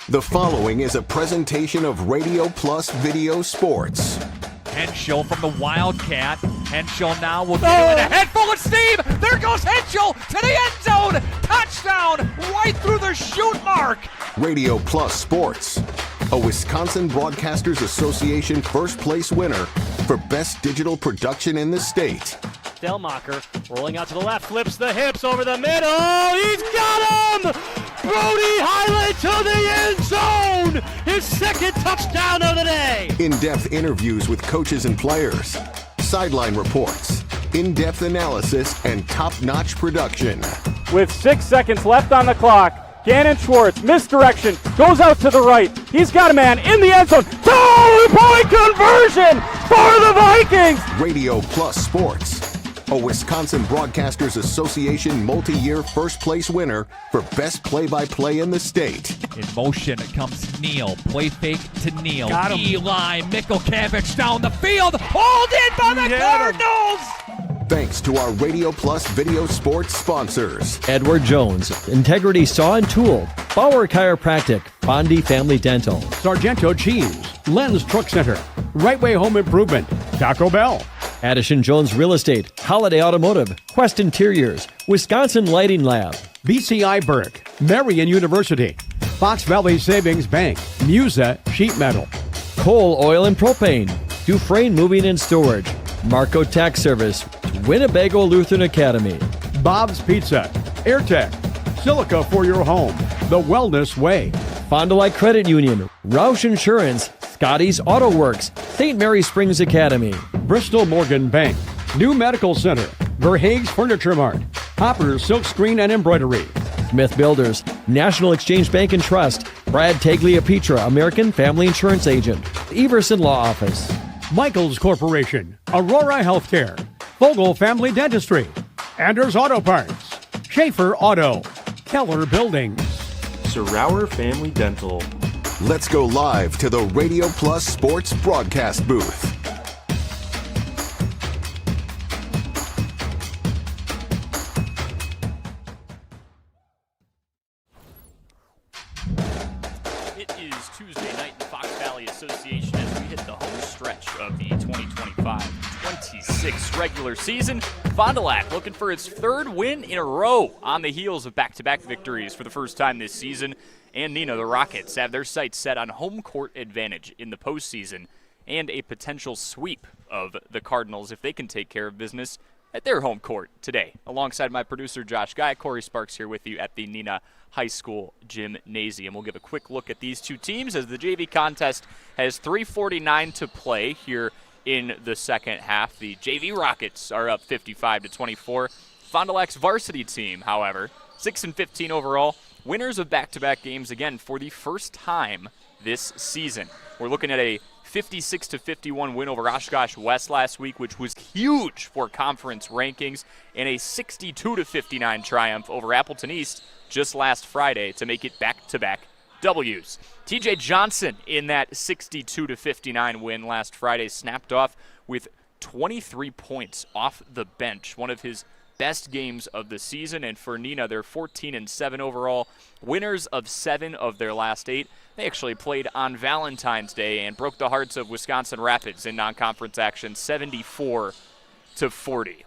The following is a presentation of Radio Plus Video Sports. Henschel from the Wildcat. Henschel now will get it in a head full of steam. There goes Henschel to the end zone. Touchdown right through the shoot mark. Radio Plus Sports, a Wisconsin Broadcasters Association first place winner for best digital production in the state. Delmacher rolling out to the left, flips the hips over the middle. He's got him! Brody Highland to the end zone! His second touchdown of the day! In-depth interviews with coaches and players, sideline reports, in-depth analysis, and top-notch production. With 6 seconds left on the clock, Gannon Schwartz, misdirection, goes out to the right. He's got a man in the end zone. Two-point conversion for the Vikings! Radio Plus Sports, a Wisconsin Broadcasters Association multi-year first place winner for best play-by-play in the state. In motion comes Neal. Play fake to Neal. Got him. Eli Mikulkevich down the field. Hauled in by the Cardinals. Thanks to our Radio Plus Video Sports sponsors. Edward Jones, Integrity Saw and Tool, Bauer Chiropractic, Bondi Family Dental, Sargento Cheese, Len's Truck Center, Right Way Home Improvement, Taco Bell, Addison Jones Real Estate, Holiday Automotive, Quest Interiors, Wisconsin Lighting Lab, BCI Burke, Marion University, Fox Valley Savings Bank, Musa Sheet Metal, Coal, Oil and Propane, Dufresne Moving and Storage, Marco Tax Service, Winnebago Lutheran Academy, Bob's Pizza, AirTech, Silica for your home, The Wellness Way, Fond du Lac Credit Union, Roush Insurance, Scotty's Auto Works, St. Mary Springs Academy, Bristol Morgan Bank, New Medical Center, Verhaeg's Furniture Mart, Hopper's Silk Screen and Embroidery, Smith Builders, National Exchange Bank and Trust, Brad Tagliapietra, American Family Insurance Agent, Everson Law Office, Michaels Corporation, Aurora Healthcare, Vogel Family Dentistry, Anders Auto Parts, Schaefer Auto, Keller Buildings, Sauer Family Dental. Let's go live to the Radio Plus Sports broadcast booth. It is Tuesday night in Fox Valley Association as we hit the home stretch of the 2025-26 regular season. Fond du Lac looking for its third win in a row on the heels of back-to-back victories for the first time this season. And Neenah, the Rockets, have their sights set on home court advantage in the postseason and a potential sweep of the Cardinals if they can take care of business at their home court today. Alongside my producer, Josh Guy, Corey Sparks here with you at the Neenah High School Gymnasium. We'll give a quick look at these two teams as the JV contest has 3:49 to play here in the second half. The JV Rockets are up 55-24. Fond du Lac's varsity team, however, 6-15 overall. Winners of back-to-back games again for the first time this season. We're looking at a 56-51 win over Oshkosh West last week, which was huge for conference rankings, and a 62-59 triumph over Appleton East just last Friday to make it back-to-back W's. TJ Johnson in that 62-59 win last Friday snapped off with 23 points off the bench, one of his best games of the season. And for Neenah, they're 14-7 overall, winners of 7 of their last 8. They actually played on Valentine's Day and broke the hearts of Wisconsin Rapids in non-conference action 74-40.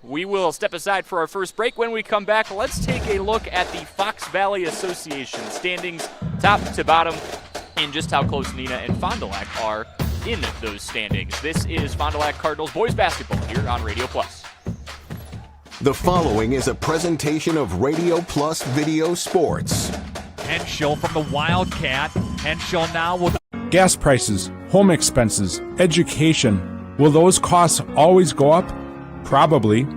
We will step aside for our first break. When we come back, let's take a look at the Fox Valley Association standings top to bottom and just how close Neenah and Fond du Lac are in those standings. This is Fond du Lac Cardinals boys basketball here on Radio Plus. The following is a presentation of Radio Plus Video Sports. Henschel from the Wildcat. Henschel now will... Gas prices, home expenses, education. Will those costs always go up? Probably.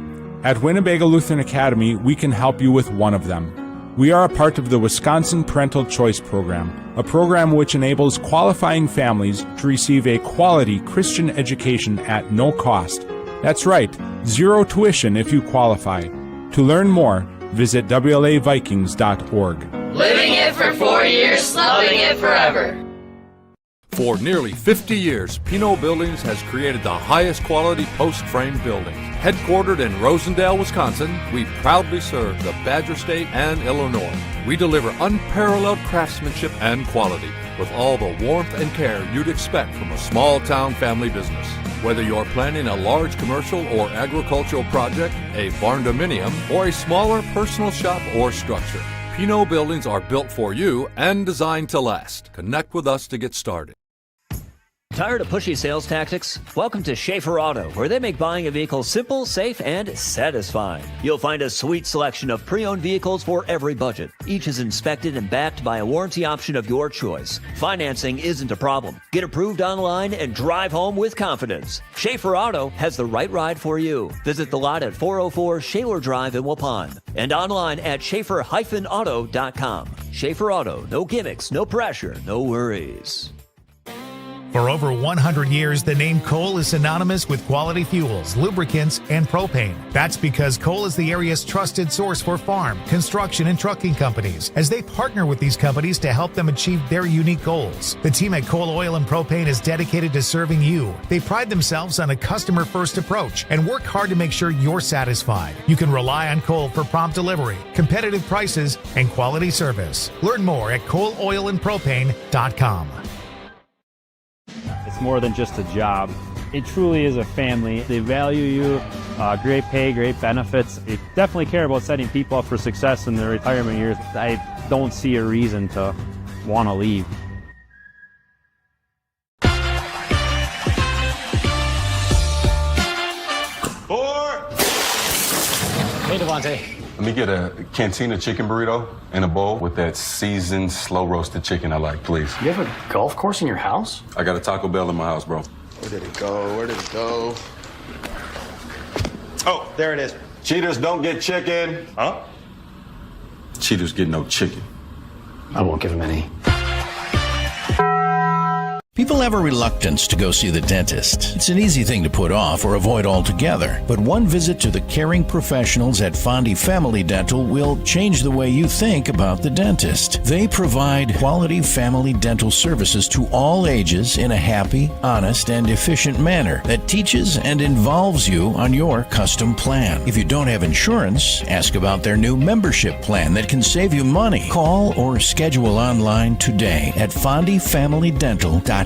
At Winnebago Lutheran Academy, we can help you with one of them. We are a part of the Wisconsin Parental Choice Program, a program which enables qualifying families to receive a quality Christian education at no cost. That's right, 0 tuition if you qualify. To learn more, visit WLAVikings.org. Living it for 4 years, loving it forever. For nearly 50 years, Pinot Buildings has created the highest quality post-frame buildings. Headquartered in Rosendale, Wisconsin, we proudly serve the Badger State and Illinois. We deliver unparalleled craftsmanship and quality with all the warmth and care you'd expect from a small-town family business. Whether you're planning a large commercial or agricultural project, a barn-dominium, or a smaller personal shop or structure, Pinot Buildings are built for you and designed to last. Connect with us to get started. Tired of pushy sales tactics? Welcome to Schaefer Auto, where they make buying a vehicle simple, safe, and satisfying. You'll find a sweet selection of pre-owned vehicles for every budget. Each is inspected and backed by a warranty option of your choice. Financing isn't a problem. Get approved online and drive home with confidence. Schaefer Auto has the right ride for you. Visit the lot at 404 Shaler Drive in Waupun and online at schaefer-auto.com. Schaefer Auto, no gimmicks, no pressure, no worries. For over 100 years, the name Cole is synonymous with quality fuels, lubricants, and propane. That's because Cole is the area's trusted source for farm, construction, and trucking companies, as they partner with these companies to help them achieve their unique goals. The team at Cole Oil and Propane is dedicated to serving you. They pride themselves on a customer-first approach and work hard to make sure you're satisfied. You can rely on Cole for prompt delivery, competitive prices, and quality service. Learn more at ColeOilAndPropane.com. It's more than just a job. It truly is a family. They value you, great pay, great benefits. They definitely care about setting people up for success in their retirement years. I don't see a reason to want to leave. Hey, Devontae. Let me get a Cantina chicken burrito and a bowl with that seasoned, slow-roasted chicken I like, please. You have a golf course in your house? I got a Taco Bell in my house, bro. Where did it go? Where did it go? Oh, there it is. Cheaters don't get chicken. Huh? Cheaters get no chicken. I won't give him any. People have a reluctance to go see the dentist. It's an easy thing to put off or avoid altogether. But one visit to the caring professionals at Fondy Family Dental will change the way you think about the dentist. They provide quality family dental services to all ages in a happy, honest, and efficient manner that teaches and involves you on your custom plan. If you don't have insurance, ask about their new membership plan that can save you money. Call or schedule online today at fondyfamilydental.com.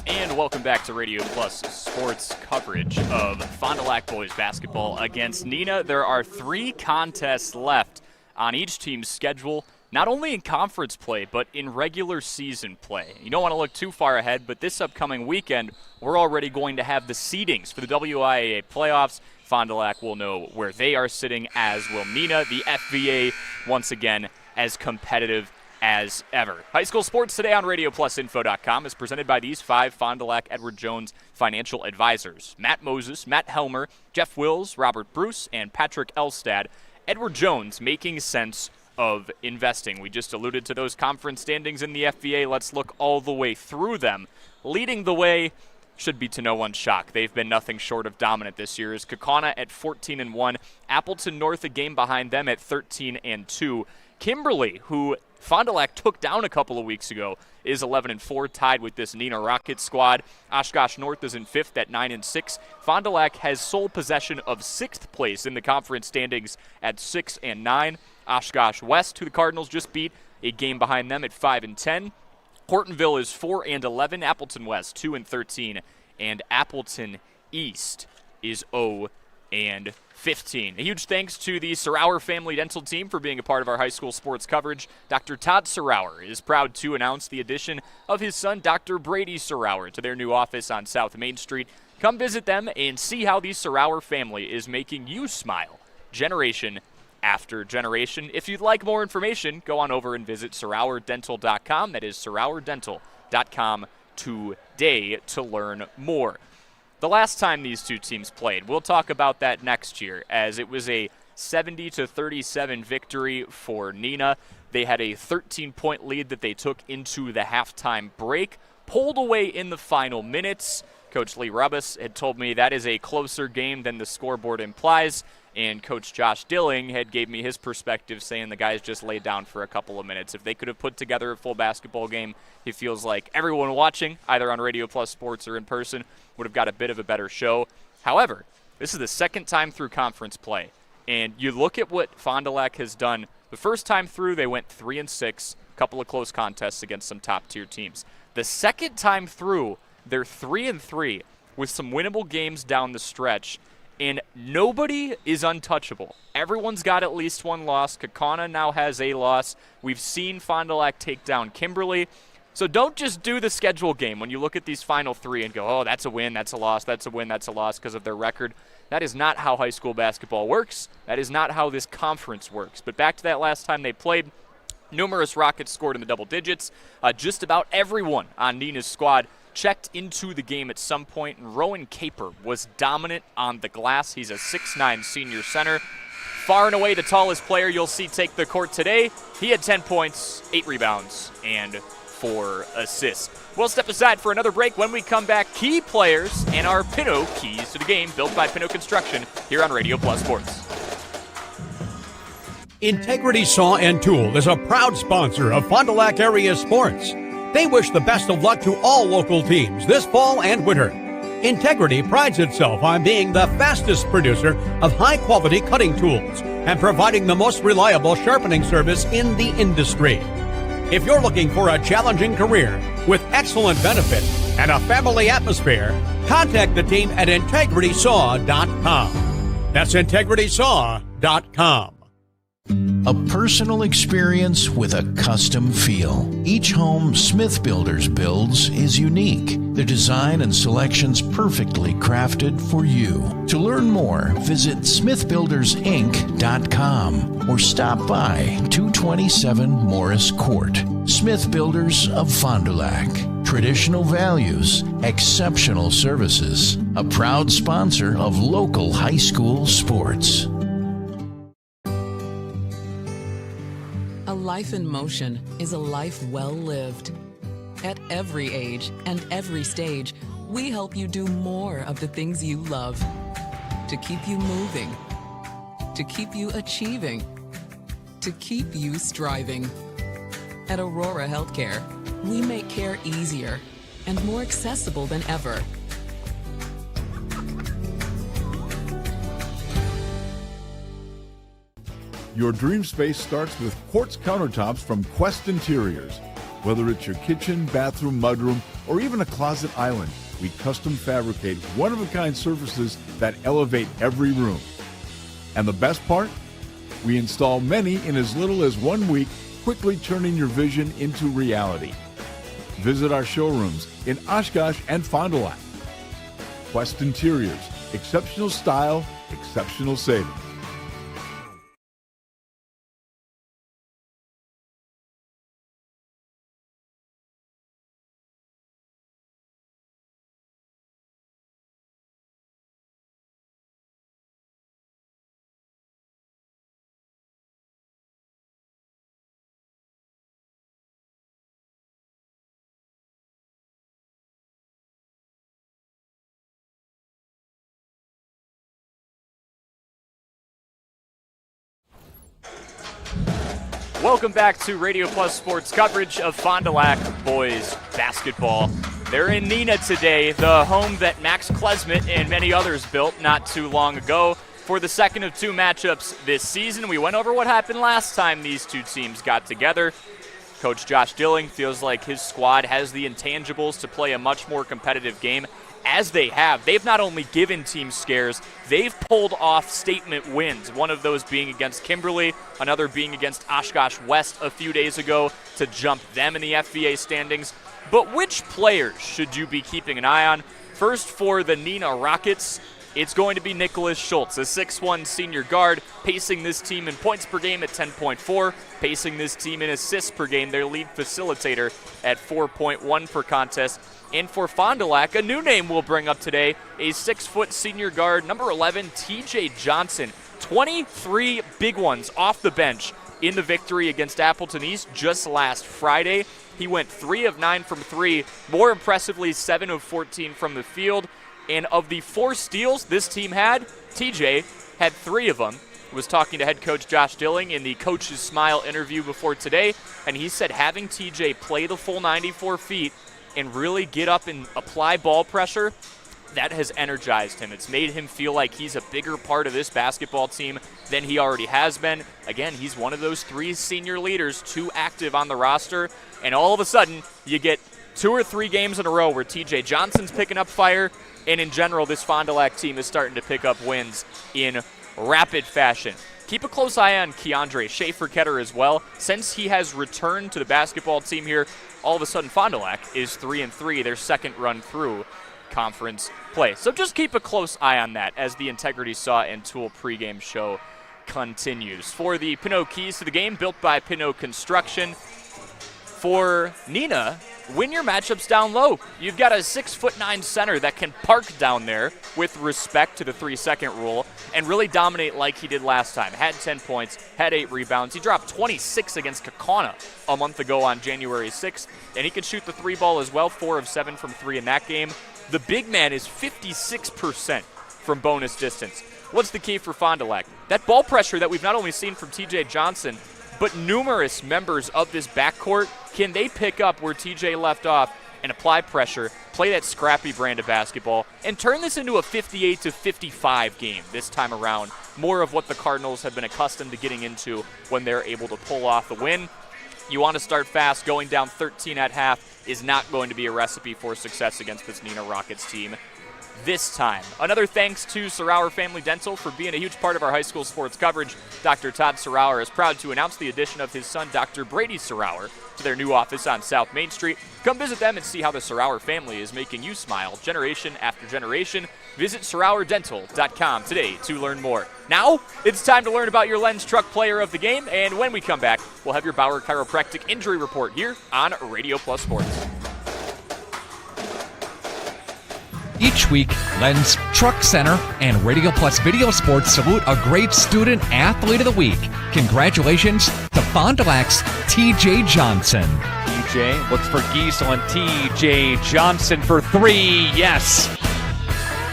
And welcome back to Radio Plus Sports coverage of Fond du Lac boys basketball against Neenah. There are 3 contests left on each team's schedule, not only in conference play, but in regular season play. You don't want to look too far ahead, but this upcoming weekend, we're already going to have the seedings for the WIAA playoffs. Fond du Lac will know where they are sitting, as will Neenah. The FVA, once again, as competitive as ever. High school sports today on RadioPlusInfo.com is presented by these 5 Fond du Lac Edward Jones financial advisors: Matt Moses, Matt Helmer, Jeff Wills, Robert Bruce, and Patrick Elstad. Edward Jones, making sense of investing. We just alluded to those conference standings in the FVA. Let's look all the way through them. Leading the way should be to no one's shock. They've been nothing short of dominant this year. Is Kaukauna at 14-1, Appleton North a game behind them at 13-2. Kimberly, who Fond du Lac took down a couple of weeks ago, is 11-4, tied with this Neenah Rocket squad. Oshkosh North is in 5th at 9-6. Fond du Lac has sole possession of 6th place in the conference standings at 6-9. Oshkosh West, who the Cardinals just beat, a game behind them at 5-10. Hortonville is 4-11. Appleton West 2-13, and Appleton East is 0-15. A huge thanks to the Sarower Family Dental team for being a part of our high school sports coverage. Dr. Todd Sarower is proud to announce the addition of his son, Dr. Brady Sarower, to their new office on South Main Street. Come visit them and see how the Sarower family is making you smile generation after generation. If you'd like more information, go on over and visit SarowerDental.com. That is SarowerDental.com today to learn more. The last time these two teams played, we'll talk about that next year, as it was a 70-37 victory for Neenah. They had a 13-point lead that they took into the halftime break, pulled away in the final minutes. Coach Lee Rubbis had told me that is a closer game than the scoreboard implies, And Coach Josh Dilling had gave me his perspective, saying the guys just laid down for a couple of minutes. If they could have put together a full basketball game, he feels like everyone watching, either on Radio Plus Sports or in person, would have got a bit of a better show. However, this is the second time through conference play. And you look at what Fond du Lac has done. The first time through, they went 3-6, a couple of close contests against some top-tier teams. The second time through, they're 3-3 with some winnable games down the stretch. And nobody is untouchable. Everyone's got at least one loss. Kaukauna now has a loss. We've seen Fond du Lac take down Kimberly. So don't just do the schedule game when you look at these final three and go, oh, that's a win, that's a loss, that's a win, that's a loss because of their record. That is not how high school basketball works. That is not how this conference works. But back to that last time they played, numerous Rockets scored in the double digits. Just about everyone on Neenah's squad checked into the game at some point, and Rowan Caper was dominant on the glass. He's a 6'9 senior center. Far and away the tallest player you'll see take the court today. He had 10 points, 8 rebounds, and 4 assists. We'll step aside for another break. When we come back, key players and our Pinot keys to the game, built by Pinot Construction, here on Radio Plus Sports. Integrity Saw and Tool is a proud sponsor of Fond du Lac area sports. They wish the best of luck to all local teams this fall and winter. Integrity prides itself on being the fastest producer of high-quality cutting tools and providing the most reliable sharpening service in the industry. If you're looking for a challenging career with excellent benefits and a family atmosphere, contact the team at integritysaw.com. That's integritysaw.com. A personal experience with a custom feel. Each home Smith Builders builds is unique. The design and selections perfectly crafted for you. To learn more, visit smithbuildersinc.com or stop by 227 Morris Court. Smith Builders of Fond du Lac. Traditional values, exceptional services. A proud sponsor of local high school sports. A life in motion is a life well lived. At every age and every stage, we help you do more of the things you love. To keep you moving, to keep you achieving, to keep you striving. At Aurora Healthcare, we make care easier and more accessible than ever. Your dream space starts with quartz countertops from Quest Interiors. Whether it's your kitchen, bathroom, mudroom, or even a closet island, we custom fabricate one-of-a-kind surfaces that elevate every room. And the best part? We install many in as little as 1 week, quickly turning your vision into reality. Visit our showrooms in Oshkosh and Fond du Lac. Quest Interiors, exceptional style, exceptional savings. Welcome back to Radio Plus Sports coverage of Fond du Lac boys basketball. They're in Neenah today, the home that Max Klesmet and many others built not too long ago. For the second of 2 matchups this season, we went over what happened last time these two teams got together. Coach Josh Dilling feels like his squad has the intangibles to play a much more competitive game. As they have, they've not only given teams scares, they've pulled off statement wins, one of those being against Kimberly, another being against Oshkosh West a few days ago to jump them in the FVA standings. But which players should you be keeping an eye on? First, for the Neenah Rockets, it's going to be Nicholas Schultz, a 6'1 senior guard, pacing this team in points per game at 10.4, pacing this team in assists per game, their lead facilitator at 4.1 per contest. And for Fond du Lac, a new name we'll bring up today, a 6' senior guard, number 11, TJ Johnson. 23 big ones off the bench in the victory against Appleton East just last Friday. He went 3 of 9 from 3, more impressively 7 of 14 from the field. And of the 4 steals this team had, TJ had 3 of them. Was talking to head coach Josh Dilling in the Coach's Smile interview before today, and he said having TJ play the full 94 feet and really get up and apply ball pressure, that has energized him. It's made him feel like he's a bigger part of this basketball team than he already has been. Again, he's one of those 3 senior leaders, 2 active on the roster, and all of a sudden you get 2 or 3 games in a row where TJ Johnson's picking up fire, and in general this Fond du Lac team is starting to pick up wins in rapid fashion. Keep a close eye on Keandre Schaefer-Ketter as well. Since he has returned to the basketball team here, all of a sudden Fond du Lac is 3-3, their second run through conference play. So just keep a close eye on that as the Integrity Saw and Tool pregame show continues. For the Pinot keys to the game, built by Pinot Construction. For Neenah, win your matchups down low. You've got a 6'9" center that can park down there with respect to the 3-second rule and really dominate like he did last time. Had 10 points, had 8 rebounds. He dropped 26 against Kaukauna a month ago on January 6th, and he can shoot the 3 ball as well, 4 of 7 from 3 in that game. The big man is 56% from bonus distance. What's the key for Fond du Lac? That ball pressure that we've not only seen from TJ Johnson, but numerous members of this backcourt, can they pick up where TJ left off and apply pressure, play that scrappy brand of basketball, and turn this into a 58-55 game this time around? More of what the Cardinals have been accustomed to getting into when they're able to pull off the win. You want to start fast. Going down 13 at half is not going to be a recipe for success against this Neenah Rockets team this time. Another thanks to Sarower Family Dental for being a huge part of our high school sports coverage. Dr. Todd Sarower is proud to announce the addition of his son, Dr. Brady Sarower, to their new office on South Main Street. Come visit them and see how the Sarower family is making you smile generation after generation. Visit SarowerDental.com today to learn more. Now, it's time to learn about your Lens Truck Player of the Game, and when we come back, we'll have your Bauer Chiropractic Injury Report here on Radio Plus Sports. Each week, Lens Truck Center and Radio Plus Video Sports salute a great student athlete of the week. Congratulations to Fond du Lac's TJ Johnson. TJ looks for Giesel and TJ Johnson for 3. Yes.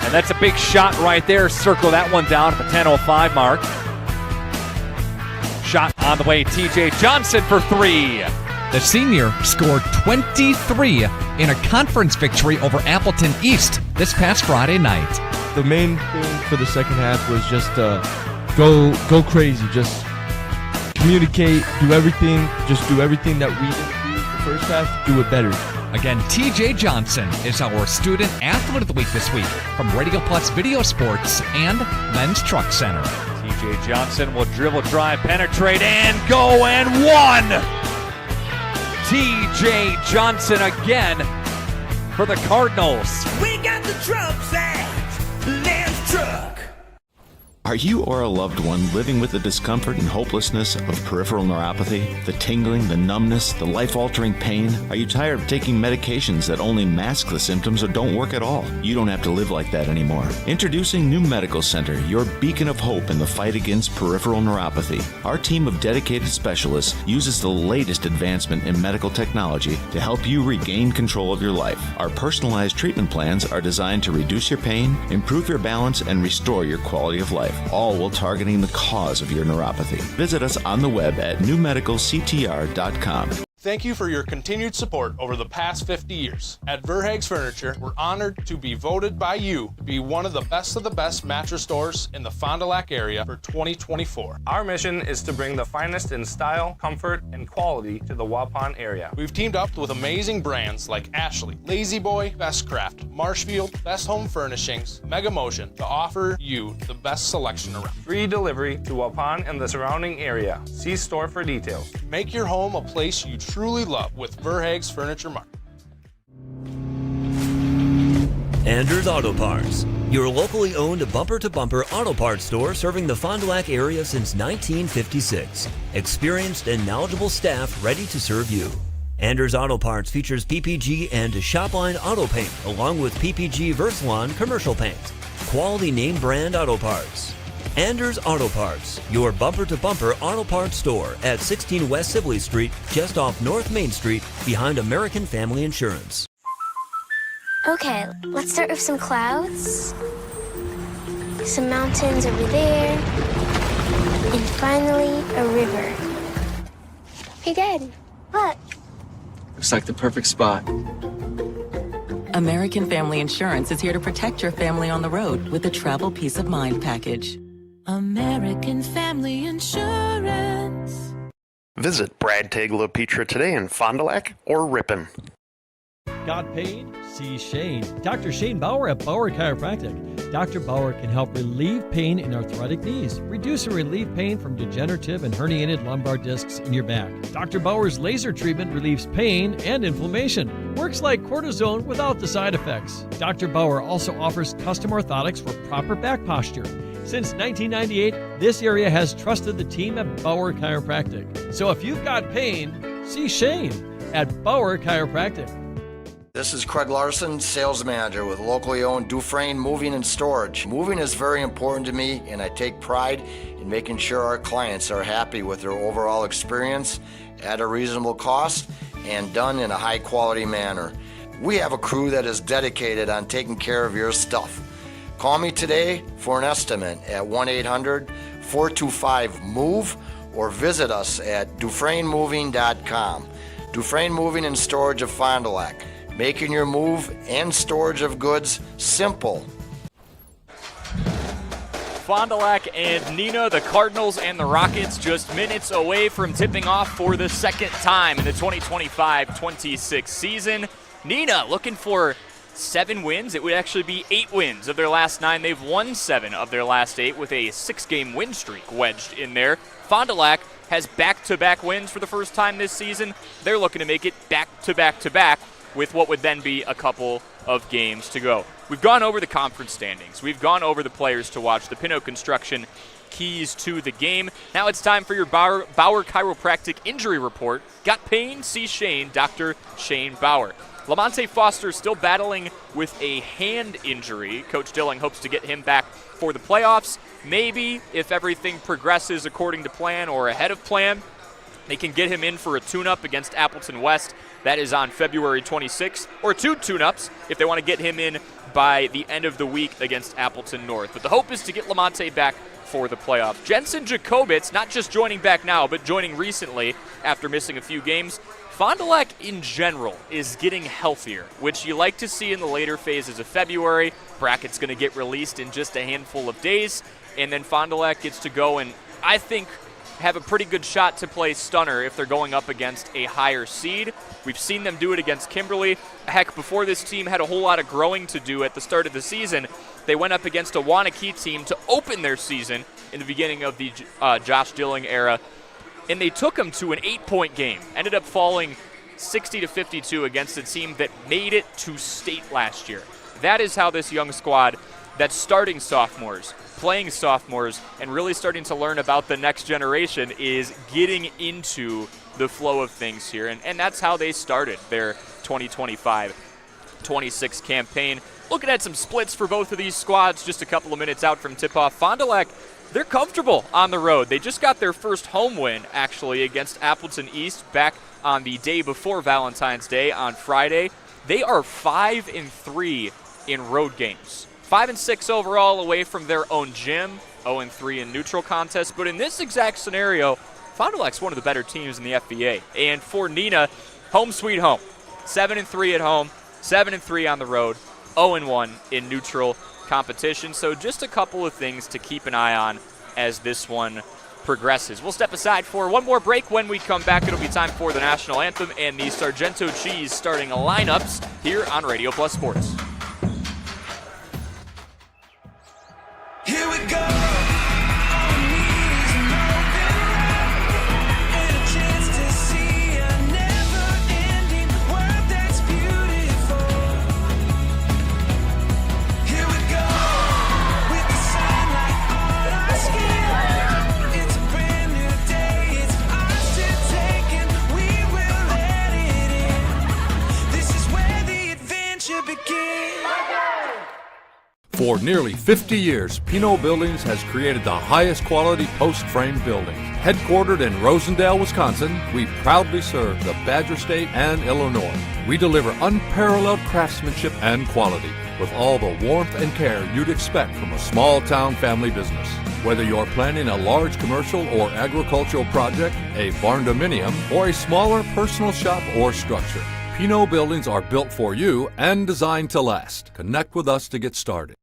And that's a big shot right there. Circle that one down at the 10:05 mark. Shot on the way. TJ Johnson for 3. The senior scored 23 in a conference victory over Appleton East this past Friday night. The main thing for the second half was just go crazy, just communicate, do everything that we didn't do the first half, do it better. Again, TJ Johnson is our student athlete of the week this week from Radio Plus Video Sports and Lens Truck Center. TJ Johnson will dribble, drive, penetrate, and go, and 1! TJ Johnson again for the Cardinals. We got the trucks at Lens Truck. Are you or a loved one living with the discomfort and hopelessness of peripheral neuropathy? The tingling, the numbness, the life-altering pain? Are you tired of taking medications that only mask the symptoms or don't work at all? You don't have to live like that anymore. Introducing New Medical Center, your beacon of hope in the fight against peripheral neuropathy. Our team of dedicated specialists uses the latest advancement in medical technology to help you regain control of your life. Our personalized treatment plans are designed to reduce your pain, improve your balance, and restore your quality of life, all while targeting the cause of your neuropathy. Visit us on the web at newmedicalctr.com. Thank you for your continued support over the past 50 years. At Verhaeg's Furniture, we're honored to be voted by you to be one of the best mattress stores in the Fond du Lac area for 2024. Our mission is to bring the finest in style, comfort, and quality to the Waupun area. We've teamed up with amazing brands like Ashley, Lazy Boy, Bestcraft, Marshfield, Best Home Furnishings, Mega Motion to offer you the best selection around. Free delivery to Waupun and the surrounding area. See store for details. Make your home a place you truly love with Verhaeg's Furniture Mart. Anders Auto Parts, your locally owned bumper-to-bumper auto parts store serving the Fond du Lac area since 1956. Experienced and knowledgeable staff ready to serve you. Anders Auto Parts features PPG and Shopline Auto Paint along with PPG Versalon commercial paint. Quality name brand auto parts. Anders Auto Parts, your bumper-to-bumper auto parts store at 16 West Sibley Street, just off North Main Street, behind American Family Insurance. Okay, let's start with some clouds. some mountains over there, and finally a river. Hey, Dad, look. Looks like the perfect spot. American Family Insurance is here to protect your family on the road with the Travel Peace of Mind package. American Family Insurance. Visit Brad Tagle Petra today in Fond du Lac or Ripon. Got pain? See Shane. Dr. Shane Bauer at Bauer Chiropractic. Dr. Bauer can help relieve pain in arthritic knees, reduce and relieve pain from degenerative and herniated lumbar discs in your back. Dr. Bauer's laser treatment relieves pain and inflammation. Works like cortisone without the side effects. Dr. Bauer also offers custom orthotics for proper back posture. Since 1998, this area has trusted the team at Bauer Chiropractic. So if you've got pain, see Shane at Bauer Chiropractic. This is Craig Larson, sales manager with locally owned Dufresne Moving and Storage. Moving is very important to me, and I take pride in making sure our clients are happy with their overall experience at a reasonable cost and done in a high quality manner. We have a crew that is dedicated on taking care of your stuff. Call me today for an estimate at 1-800-425-MOVE or visit us at DufresneMoving.com. Dufresne Moving and Storage of Fond du Lac. Making your move and storage of goods simple. Fond du Lac and Neenah, the Cardinals and the Rockets, just minutes away from tipping off for the second time in the 2025-26 season. Neenah looking for 7 wins. It would actually be 8 wins of their last 9. They've won 7 of their last 8 with a 6-game win streak wedged in there. Fond du Lac has back-to-back wins for the first time this season. They're looking to make it back-to-back-to-back with what would then be a couple of games to go. We've gone over the conference standings. We've gone over the players to watch, the Pinot Construction keys to the game. Now it's time for your Bauer Chiropractic injury report. Got pain? See Shane, Dr. Shane Bauer. Lamonte Foster still battling with a hand injury. Coach Dilling hopes to get him back for the playoffs. Maybe, if everything progresses according to plan or ahead of plan, they can get him in for a tune-up against Appleton West. That is on February 26th, or 2 tune-ups if they want to get him in by the end of the week against Appleton North. But the hope is to get Lamonte back for the playoff. Jensen Jacobitz, not just joining back now, but joining recently after missing a few games. Fond du Lac in general is getting healthier, which you like to see in the later phases of February. Bracket's going to get released in just a handful of days, and then Fond du Lac gets to go and, I think, have a pretty good shot to play stunner if they're going up against a higher seed. We've seen them do it against Kimberly. Heck, before this team had a whole lot of growing to do at the start of the season, they went up against a Wanakee team to open their season in the beginning of the Josh Dilling era, and they took them to an 8-point game. Ended up falling 60-52 against a team that made it to state last year. That is how this young squad that's starting sophomores, playing sophomores, and really starting to learn about the next generation is getting into the flow of things here. And that's how they started their 2025-26 campaign. Looking at some splits for both of these squads just a couple of minutes out from tip-off. Fond du Lac, they're comfortable on the road. They just got their first home win, actually, against Appleton East back on the day before Valentine's Day on Friday. They are 5-3 in road games. 5-6 overall away from their own gym, 0-3 in neutral contests. But in this exact scenario, Fond du Lac's one of the better teams in the FBA. And for Neenah, home sweet home. 7-3 at home, 7-3 on the road, 0-1 in neutral competition. So just a couple of things to keep an eye on as this one progresses. We'll step aside for one more break. When we come back, it'll be time for the national anthem and the Sargento Cheese starting lineups here on Radio Plus Sports. Here we go. For nearly 50 years, Pinot Buildings has created the highest quality post-frame buildings. Headquartered in Rosendale, Wisconsin, we proudly serve the Badger State and Illinois. We deliver unparalleled craftsmanship and quality. with all the warmth and care you'd expect from a small-town family business. Whether you're planning a large commercial or agricultural project, a barn-dominium, or a smaller personal shop or structure, Pinot Buildings are built for you and designed to last. Connect with us to get started.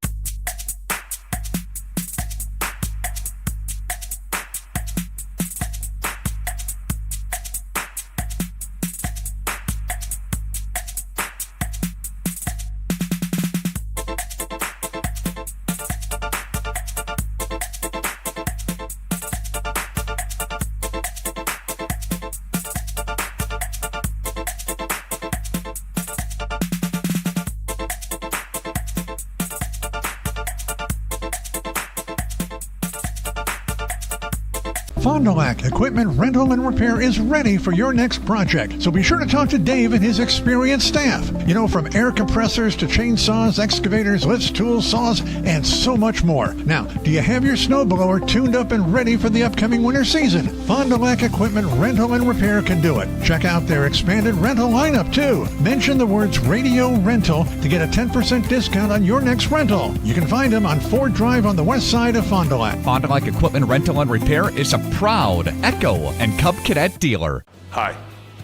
Fond du Lac Equipment Rental and Repair is ready for your next project, so be sure to talk to Dave and his experienced staff. You know, from air compressors to chainsaws, excavators, lifts, tools, saws, and so much more. Now, do you have your snowblower tuned up and ready for the upcoming winter season? Fond du Lac Equipment Rental and Repair can do it. Check out their expanded rental lineup, too. Mention the words Radio Rental to get a 10% discount on your next rental. You can find them on Ford Drive on the west side of Fond du Lac. Fond du Lac Equipment Rental and Repair is a proud Echo and Cub Cadet dealer. Hi,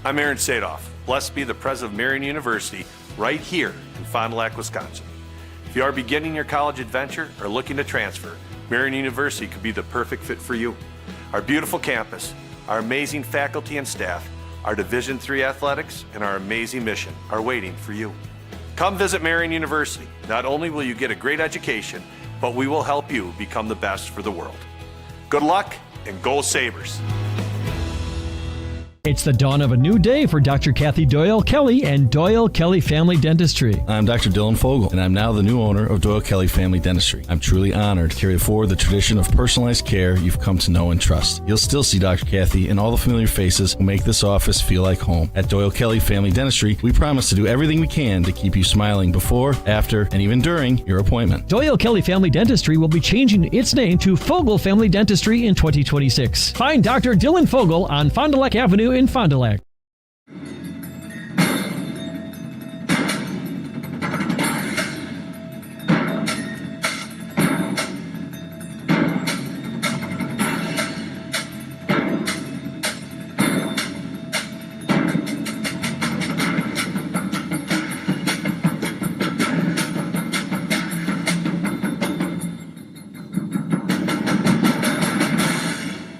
I'm Aaron Sadoff. Blessed be the president of Marion University right here in Fond du Lac, Wisconsin. If you are beginning your college adventure or looking to transfer, Marion University could be the perfect fit for you. Our beautiful campus, our amazing faculty and staff, our Division III athletics, and our amazing mission are waiting for you. Come visit Marion University. Not only will you get a great education, but we will help you become the best for the world. Good luck and go Sabres. It's the dawn of a new day for Dr. Kathy Doyle Kelly and Doyle Kelly Family Dentistry. I'm Dr. Dylan Fogel, and I'm now the new owner of Doyle Kelly Family Dentistry. I'm truly honored to carry forward the tradition of personalized care you've come to know and trust. You'll still see Dr. Kathy and all the familiar faces who make this office feel like home. At Doyle Kelly Family Dentistry, we promise to do everything we can to keep you smiling before, after, and even during your appointment. Doyle Kelly Family Dentistry will be changing its name to Fogel Family Dentistry in 2026. Find Dr. Dylan Fogel on Fond du Lac Avenue in Fond du Lac.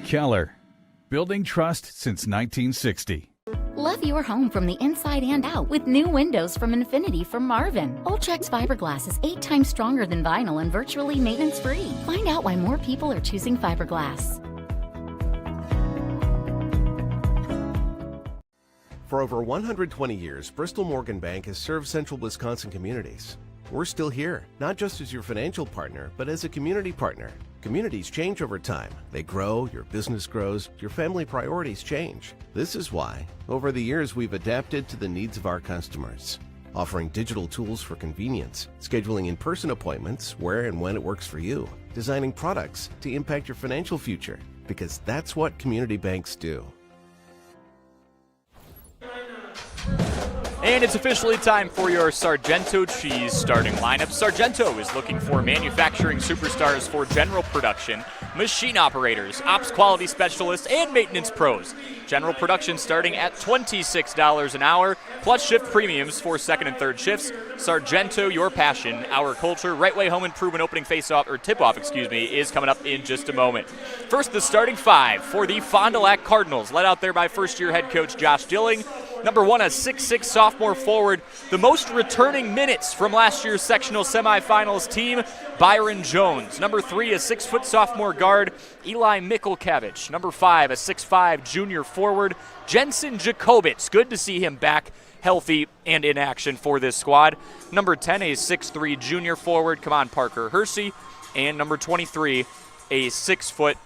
Keller, building trust since 1960. Love your home from the inside and out with new windows from Infinity from Marvin. Ultrex fiberglass is 8 times stronger than vinyl and virtually maintenance-free. Find out why more people are choosing fiberglass. For over 120 years, Bristol Morgan Bank has served central Wisconsin communities. We're still here, not just as your financial partner, but as a community partner. Communities change over time. They grow, your business grows, your family priorities change. This is why, over the years, we've adapted to the needs of our customers, offering digital tools for convenience, scheduling in-person appointments where and when it works for you, designing products to impact your financial future, because that's what community banks do. And it's officially time for your Sargento Cheese starting lineup. Sargento is looking for manufacturing superstars for general production, machine operators, ops quality specialists, and maintenance pros. General production starting at $26 an hour, plus shift premiums for second and third shifts. Sargento, your passion, our culture. Right Way Home Improvement opening face-off, or tip-off, is coming up in just a moment. First, the starting five for the Fond du Lac Cardinals, led out there by first-year head coach Josh Dilling. Number 1, a 6'6" sophomore forward, the most returning minutes from last year's sectional semifinals team, Byron Jones. Number 3, a 6-foot sophomore guard, Eli Mikulkevich. Number 5, a 6'5" junior forward, Jensen Jacobitz. Good to see him back healthy and in action for this squad. Number 10, a 6'3" junior forward, Kamon Parker Hersey. And number 23, a 6-foot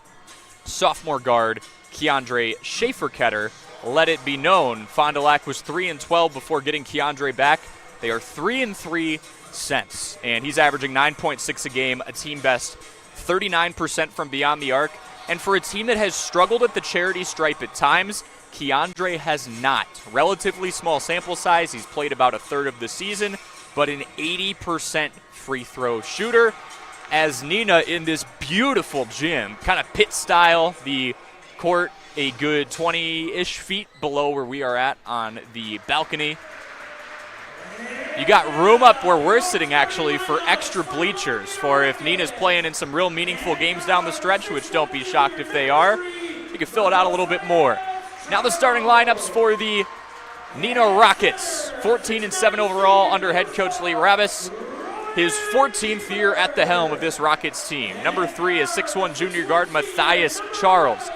sophomore guard, Keandre Schaefer-Ketter. Let it be known, Fond du Lac was 3-12 before getting Keandre back. They are 3-3 since, and he's averaging 9.6 a game, a team best 39% from beyond the arc. And for a team that has struggled at the charity stripe at times, Keandre has not. Relatively small sample size. He's played about a third of the season, but an 80% free throw shooter. As Neenah in this beautiful gym, kind of pit style, the court a good 20-ish feet below where we are at on the balcony. You got room up where we're sitting, actually, for extra bleachers for if Neenah's playing in some real meaningful games down the stretch, which don't be shocked if they are. You can fill it out a little bit more. Now the starting lineups for the Neenah Rockets. 14-7 overall under head coach Lee Ravis. His 14th year at the helm of this Rockets team. Number 3 is 6'1 junior guard Matthias Charles.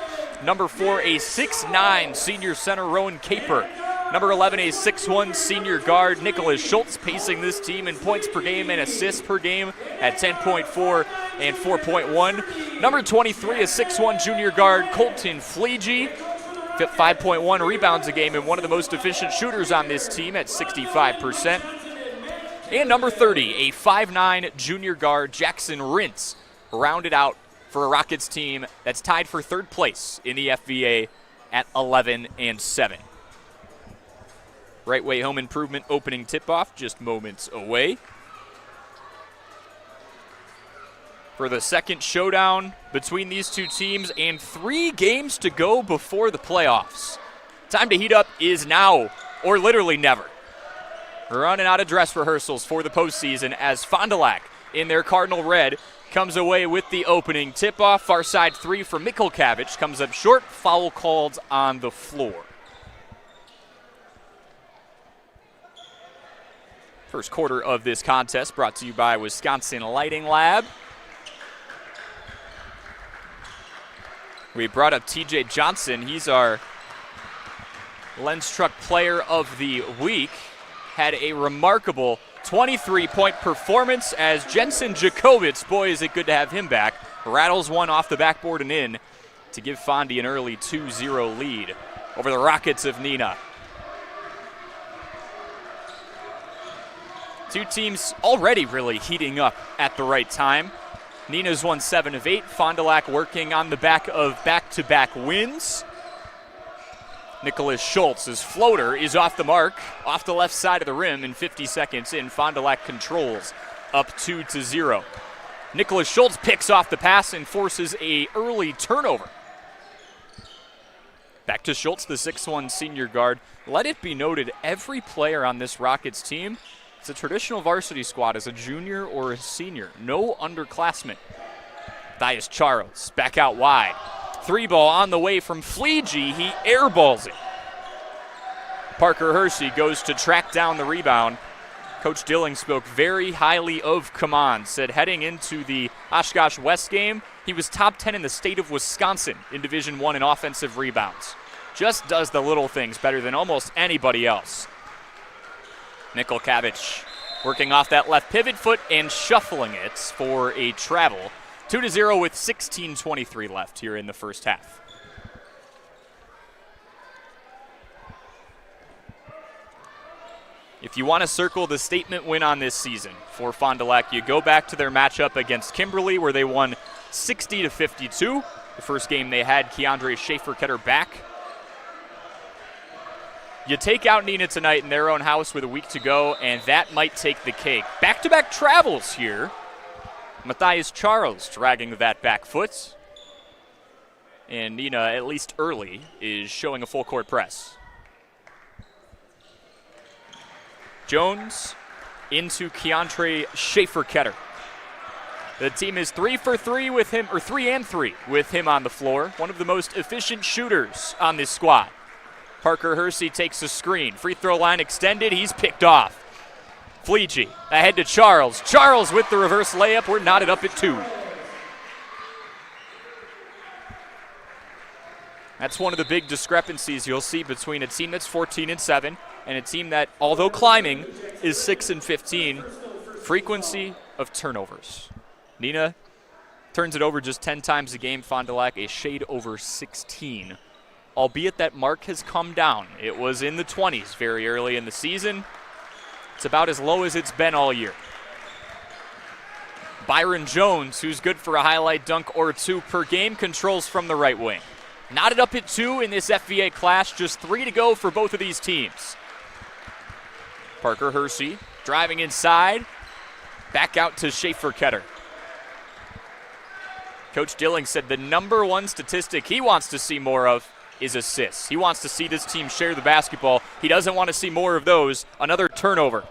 Number 4, a 6'9 senior center Rowan Caper. Number 11, a 6'1 senior guard Nicholas Schultz, pacing this team in points per game and assists per game at 10.4 and 4.1. Number 23, a 6'1 junior guard Colton Fleege, 5.1 rebounds a game and one of the most efficient shooters on this team at 65%. And number 30, a 5'9 junior guard Jackson Rintz, rounded out for a Rockets team that's tied for third place in the FVA at 11-7. Right Way Home Improvement opening tip-off just moments away. For the second showdown between these two teams and 3 games to go before the playoffs. Time to heat up is now, or literally never. We're running out of dress rehearsals for the postseason as Fond du Lac in their Cardinal Red comes away with the opening tip-off. Far side 3 for Mikulkavich comes up short. Foul called on the floor. First quarter of this contest brought to you by Wisconsin Lighting Lab. We brought up TJ Johnson. He's our Lens Truck Player of the Week. Had a remarkable 23-point performance as Jensen Jacobitz, boy, is it good to have him back, rattles one off the backboard and in to give Fondy an early 2-0 lead over the Rockets of Neenah. Two teams already really heating up at the right time. Neenah's won 7 of 8. Fond du Lac working on the back of back-to-back wins. Nicholas Schultz's floater is off the mark, off the left side of the rim, and 50 seconds in. Fond du Lac controls up 2-0. Nicholas Schultz picks off the pass and forces an early turnover. Back to Schultz, the 6'1 senior guard. Let it be noted, every player on this Rockets team is a traditional varsity squad as a junior or a senior. No underclassmen. Matthias Charles back out wide. 3-ball on the way from Fleege. He airballs it. Parker Hershey goes to track down the rebound. Coach Dilling spoke very highly of Kaman, said heading into the Oshkosh West game, he was top 10 in the state of Wisconsin in Division I in offensive rebounds. Just does the little things better than almost anybody else. Mikulkavich working off that left pivot foot and shuffling it for a travel. 2-0 with 16:23 left here in the first half. If you want to circle the statement win on this season for Fond du Lac, you go back to their matchup against Kimberly where they won 60-52. The first game they had Keandre Schaefer-Ketter back. You take out Neenah tonight in their own house with a week to go, and that might take the cake. Back-to-back travels here. Matthias Charles dragging that back foot. And Neenah, at least early, is showing a full court press. Jones into Keandre Schaefer-Ketter. The team is 3 for 3 with him, or 3 and 3 with him on the floor. One of the most efficient shooters on this squad. Parker Hersey takes a screen. Free throw line extended. He's picked off. Fleege ahead to Charles. Charles with the reverse layup. We're knotted up at 2. That's one of the big discrepancies you'll see between a team that's 14-7 and a team that, although climbing, is 6-15. Frequency of turnovers. Neenah turns it over just 10 times a game. Fond du Lac a shade over 16. Albeit that mark has come down. It was in the 20s very early in the season. It's about as low as it's been all year. Byron Jones, who's good for a highlight dunk or 2 per game, controls from the right wing. Knotted up at 2 in this FVA clash. Just 3 to go for both of these teams. Parker Hersey Driving inside. Back out to Schaefer-Ketter. Coach Dilling said the number one statistic he wants to see more of is assists. He wants to see this team share the basketball. He doesn't want to see more of those. Another turnover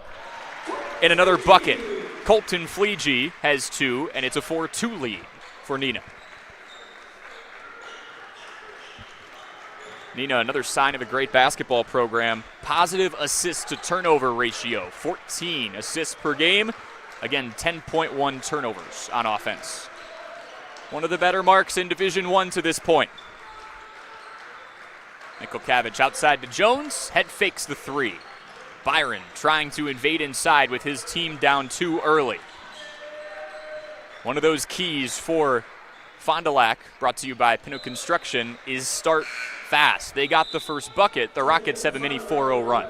and another bucket. Colton Fleege has 2, and it's a 4-2 lead for Neenah. Neenah, another sign of a great basketball program. Positive assist to turnover ratio, 14 assists per game. Again, 10.1 turnovers on offense. One of the better marks in Division I to this point. Mikulkavich outside to Jones. Head fakes the 3. Byron trying to invade inside with his team down 2 early. One of those keys for Fond du Lac, brought to you by Pinot Construction, is start fast. They got the first bucket. The Rockets have a mini 4-0 run.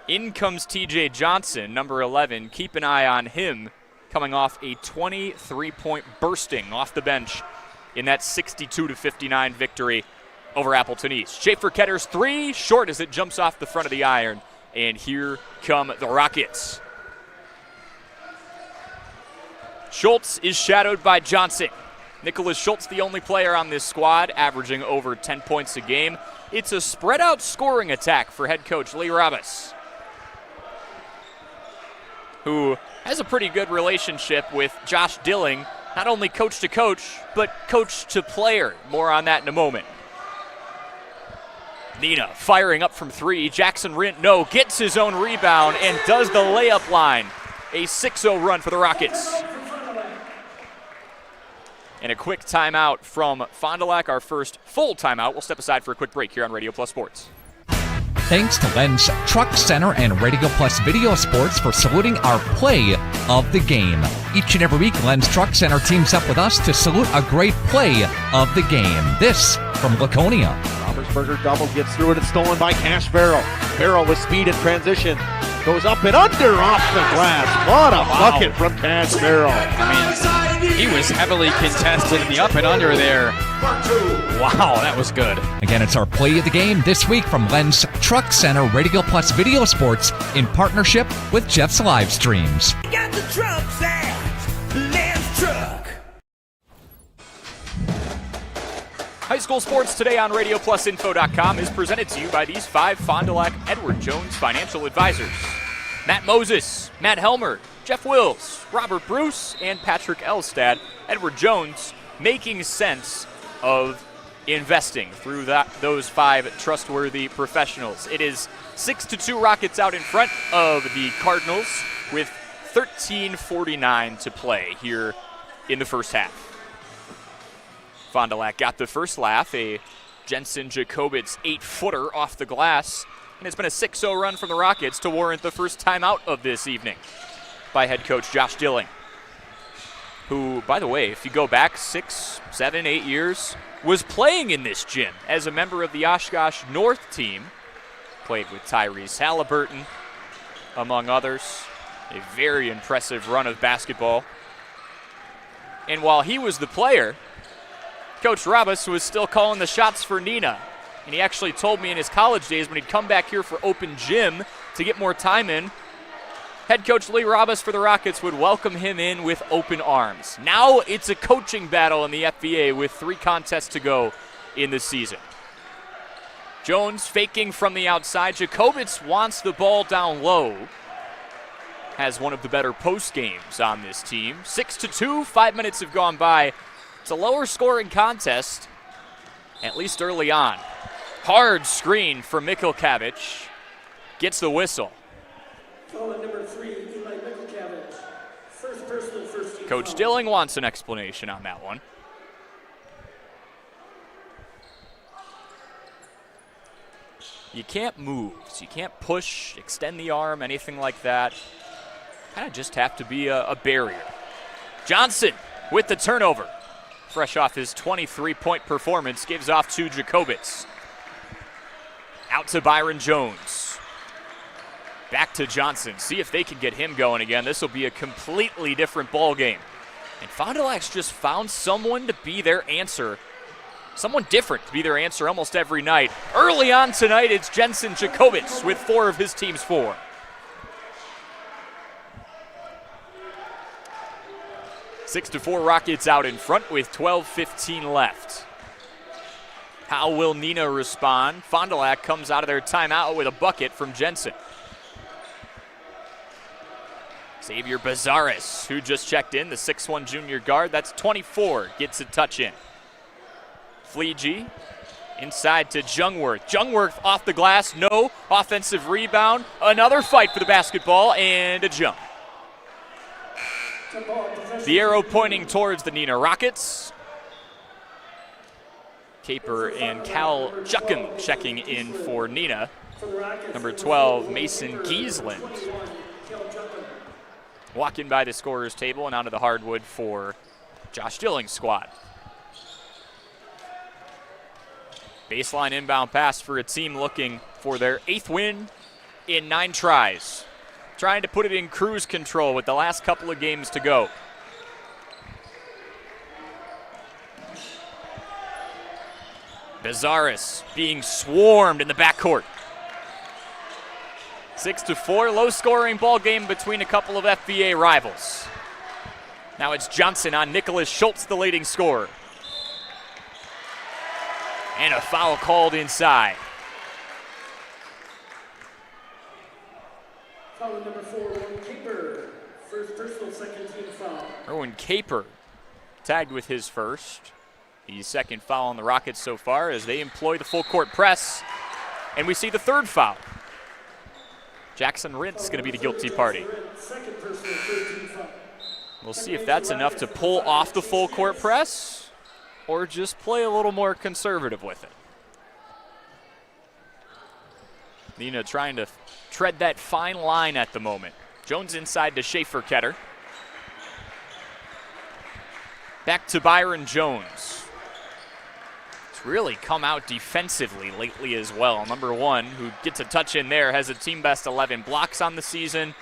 In comes TJ Johnson, number 11. Keep an eye on him, coming off a 23-point bursting off the bench in that 62-59 victory over Appleton East. Schaefer-Ketter's 3, short as it jumps off the front of the iron. And here come the Rockets. Schultz is shadowed by Johnson. Nicholas Schultz, the only player on this squad, averaging over 10 points a game. It's a spread-out scoring attack for head coach Lee Rabas, who has a pretty good relationship with Josh Dilling, not only coach to coach, but coach to player. More on that in a moment. Neenah firing up from 3. Jackson Rint, gets his own rebound and does the layup line. A 6-0 run for the Rockets. And a quick timeout from Fond du Lac, our first full timeout. We'll step aside for a quick break here on Radio Plus Sports. Thanks to Len's Truck Center and Radio Plus Video Sports for saluting our play of the game. Each and every week, Len's Truck Center teams up with us to salute a great play of the game. This from Laconia. Robertsberger double, gets through it. It's stolen by Cash Farrell. Farrell with speed in transition. Goes up and under off the glass. What a bucket from Cash Farrell. He was heavily contested in the up and under there. Wow, that was good. Again, it's our play of the game this week from Len's Truck Center Radio Plus Video Sports in partnership with Jeff's Live Streams. Got the trucks at Len's Truck. High school sports today on RadioPlusInfo.com is presented to you by these 5 Fond du Lac Edward Jones financial advisors. Matt Moses, Matt Helmer, Jeff Wills, Robert Bruce, and Patrick Elstad. Edward Jones making sense of investing through those 5 trustworthy professionals. It is 6-2 Rockets out in front of the Cardinals with 13:49 to play here in the first half. Fond du Lac got the first laugh, a Jensen Jacobitz 8-footer off the glass, and it's been a 6-0 run from the Rockets to warrant the first timeout of this evening by head coach Josh Dilling, who, by the way, if you go back 6, 7, 8 years, was playing in this gym as a member of the Oshkosh North team. Played with Tyrese Halliburton, among others. A very impressive run of basketball. And while he was the player, Coach Rabas was still calling the shots for Neenah. And he actually told me in his college days when he'd come back here for open gym to get more time in, head coach Lee Rabas for the Rockets would welcome him in with open arms. Now it's a coaching battle in the FBA with 3 contests to go in the season. Jones faking from the outside. Jacobitz wants the ball down low. Has one of the better post games on this team. 6-2, 5 minutes have gone by. It's a lower scoring contest, at least early on. Hard screen for Mikulkavich. Gets the whistle. Number 3, Eli Mikulkavich. First personal, first team. Coach Dilling wants an explanation on that one. You can't move, so you can't push, extend the arm, anything like that. Kind of just have to be a barrier. Johnson with the turnover. Fresh off his 23-point performance, gives off to Jacobitz. Out to Byron Jones. Back to Johnson. See if they can get him going again. This will be a completely different ball game. And Fond du Lac's just found someone to be their answer. Someone different to be their answer almost every night. Early on tonight, it's Jensen Jacobitz with 4 of his team's 4. 6-4 Rockets out in front with 12:15 left. How will Neenah respond? Fond du Lac comes out of their timeout with a bucket from Jensen. Xavier Bazaris, who just checked in, the 6'1 junior guard. That's 24, gets a touch in. Fleege inside to Jungwirth. Jungwirth off the glass, no. Offensive rebound, another fight for the basketball, and a jump. The arrow pointing towards the Neenah Rockets. Caper and Cal Juckham checking in for Neenah. Number 12, Mason Giesland. Walking by the scorer's table and onto the hardwood for Josh Dilling's squad. Baseline inbound pass for a team looking for their 8th win in 9 tries. Trying to put it in cruise control with the last couple of games to go. Bazaris being swarmed in the backcourt. 6-4, low-scoring ball game between a couple of FBA rivals. Now it's Johnson on Nicholas Schultz, the leading scorer. And a foul called inside. Foul number 4, Erwin Caper. First personal, second team foul. Erwin Caper tagged with his first. The second foul on the Rockets so far as they employ the full court press. And we see the third foul. Jackson Rintz going to be the guilty party. We'll see if that's enough to pull off the full court press or just play a little more conservative with it. Neenah trying to tread that fine line at the moment. Jones inside to Schaefer-Ketter. Back to Byron Jones. Really come out defensively lately as well. Number 1, who gets a touch in there, has a team best 11 blocks on the season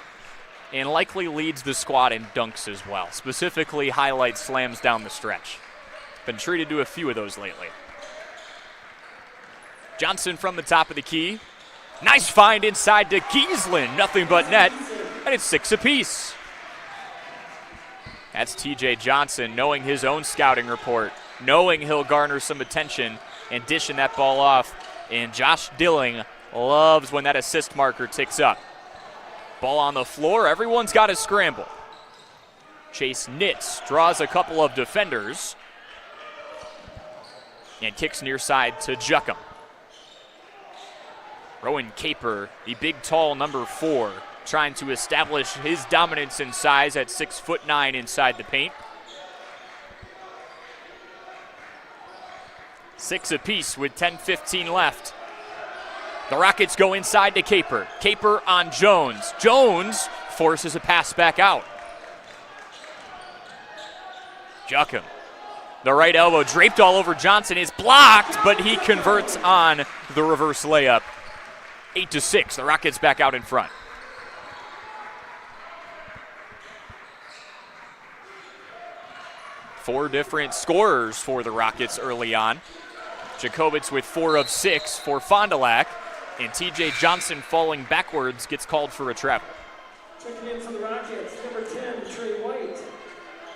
and likely leads the squad in dunks as well. Specifically highlights slams down the stretch. Been treated to a few of those lately. Johnson from the top of the key. Nice find inside to Giesland. Nothing but net, and it's 6 apiece. That's TJ Johnson knowing his own scouting report, knowing he'll garner some attention and dishing that ball off. And Josh Dilling loves when that assist marker ticks up. Ball on the floor, everyone's got to scramble. Chase Nitz draws a couple of defenders and kicks near side to Juckham. Rowan Caper, the big tall number 4, trying to establish his dominance in size at 6'9" inside the paint. 6 apiece with 10:15 left. The Rockets go inside to Caper. Caper on Jones. Jones forces a pass back out. Juckham. The right elbow draped all over Johnson is blocked, but he converts on the reverse layup. 8-6, the Rockets back out in front. Four different scorers for the Rockets early on. Jacobitz with 4 of 6 for Fond du Lac, and TJ Johnson falling backwards gets called for a travel. Checking in for the Rockets, number 10, Trey White.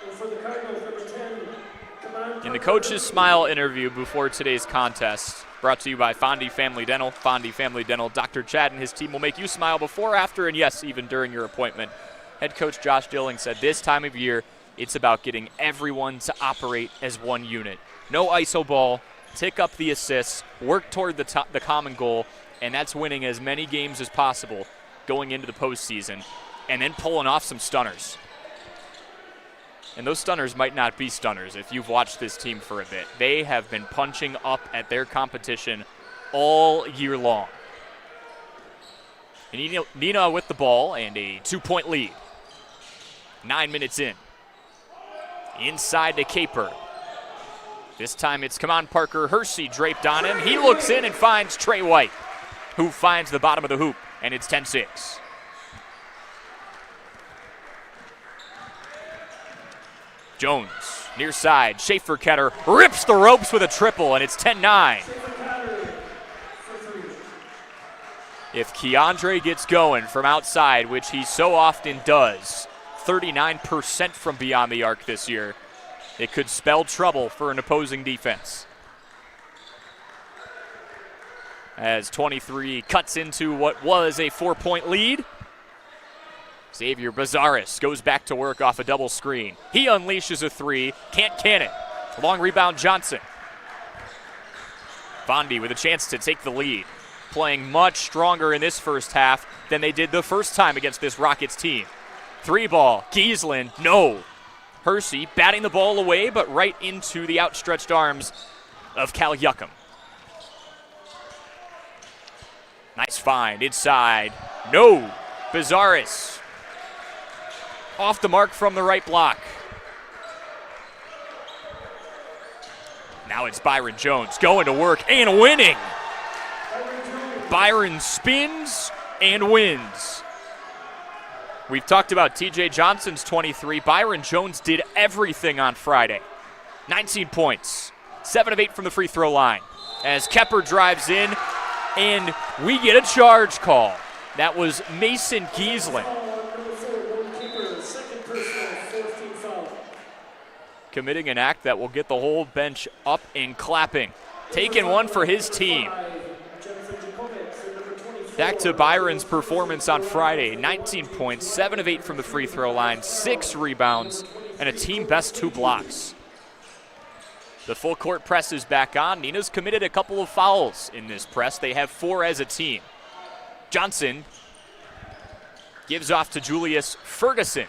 And for the Cardinals, number 10, in the coach's smile interview before today's contest, brought to you by Fondy Family Dental. Fondy Family Dental, Dr. Chad and his team will make you smile before, after, and yes, even during your appointment. Head coach Josh Dilling said this time of year, it's about getting everyone to operate as one unit. No iso ball, tick up the assists, work toward the common goal, and that's winning as many games as possible going into the postseason, and then pulling off some stunners. And those stunners might not be stunners if you've watched this team for a bit. They have been punching up at their competition all year long. And Neenah with the ball and a 2-point lead. 9 minutes in. Inside to Caper. This time it's Kamon Parker Hersey draped on him. He looks in and finds Trey White, who finds the bottom of the hoop, and it's 10-6. Jones, near side, Schaefer-Ketter rips the ropes with a triple, and it's 10-9. If Keandre gets going from outside, which he so often does, 39% from beyond the arc this year. It could spell trouble for an opposing defense. As 23 cuts into what was a 4-point lead. Xavier Bazaris goes back to work off a double screen. He unleashes a three, can't can it. Long rebound Johnson. Bondi with a chance to take the lead. Playing much stronger in this first half than they did the first time against this Rockets team. 3-ball, Giesland, no. Hersey batting the ball away, but right into the outstretched arms of Cal Yuckham. Nice find inside. No. Bazaris. Off the mark from the right block. Now it's Byron Jones going to work and winning. Byron spins and wins. We've talked about TJ Johnson's 23. Byron Jones did everything on Friday. 19 points, 7 of 8 from the free throw line. As Kepper drives in, and we get a charge call. That was Mason Giesland. Committing an act that will get the whole bench up and clapping. Taking one for his team. Back to Byron's performance on Friday. 19 points, 7 of 8 from the free throw line, 6 rebounds, and a team best 2 blocks. The full court press is back on. Neenah's committed a couple of fouls in this press. They have 4 as a team. Johnson gives off to Julius Ferguson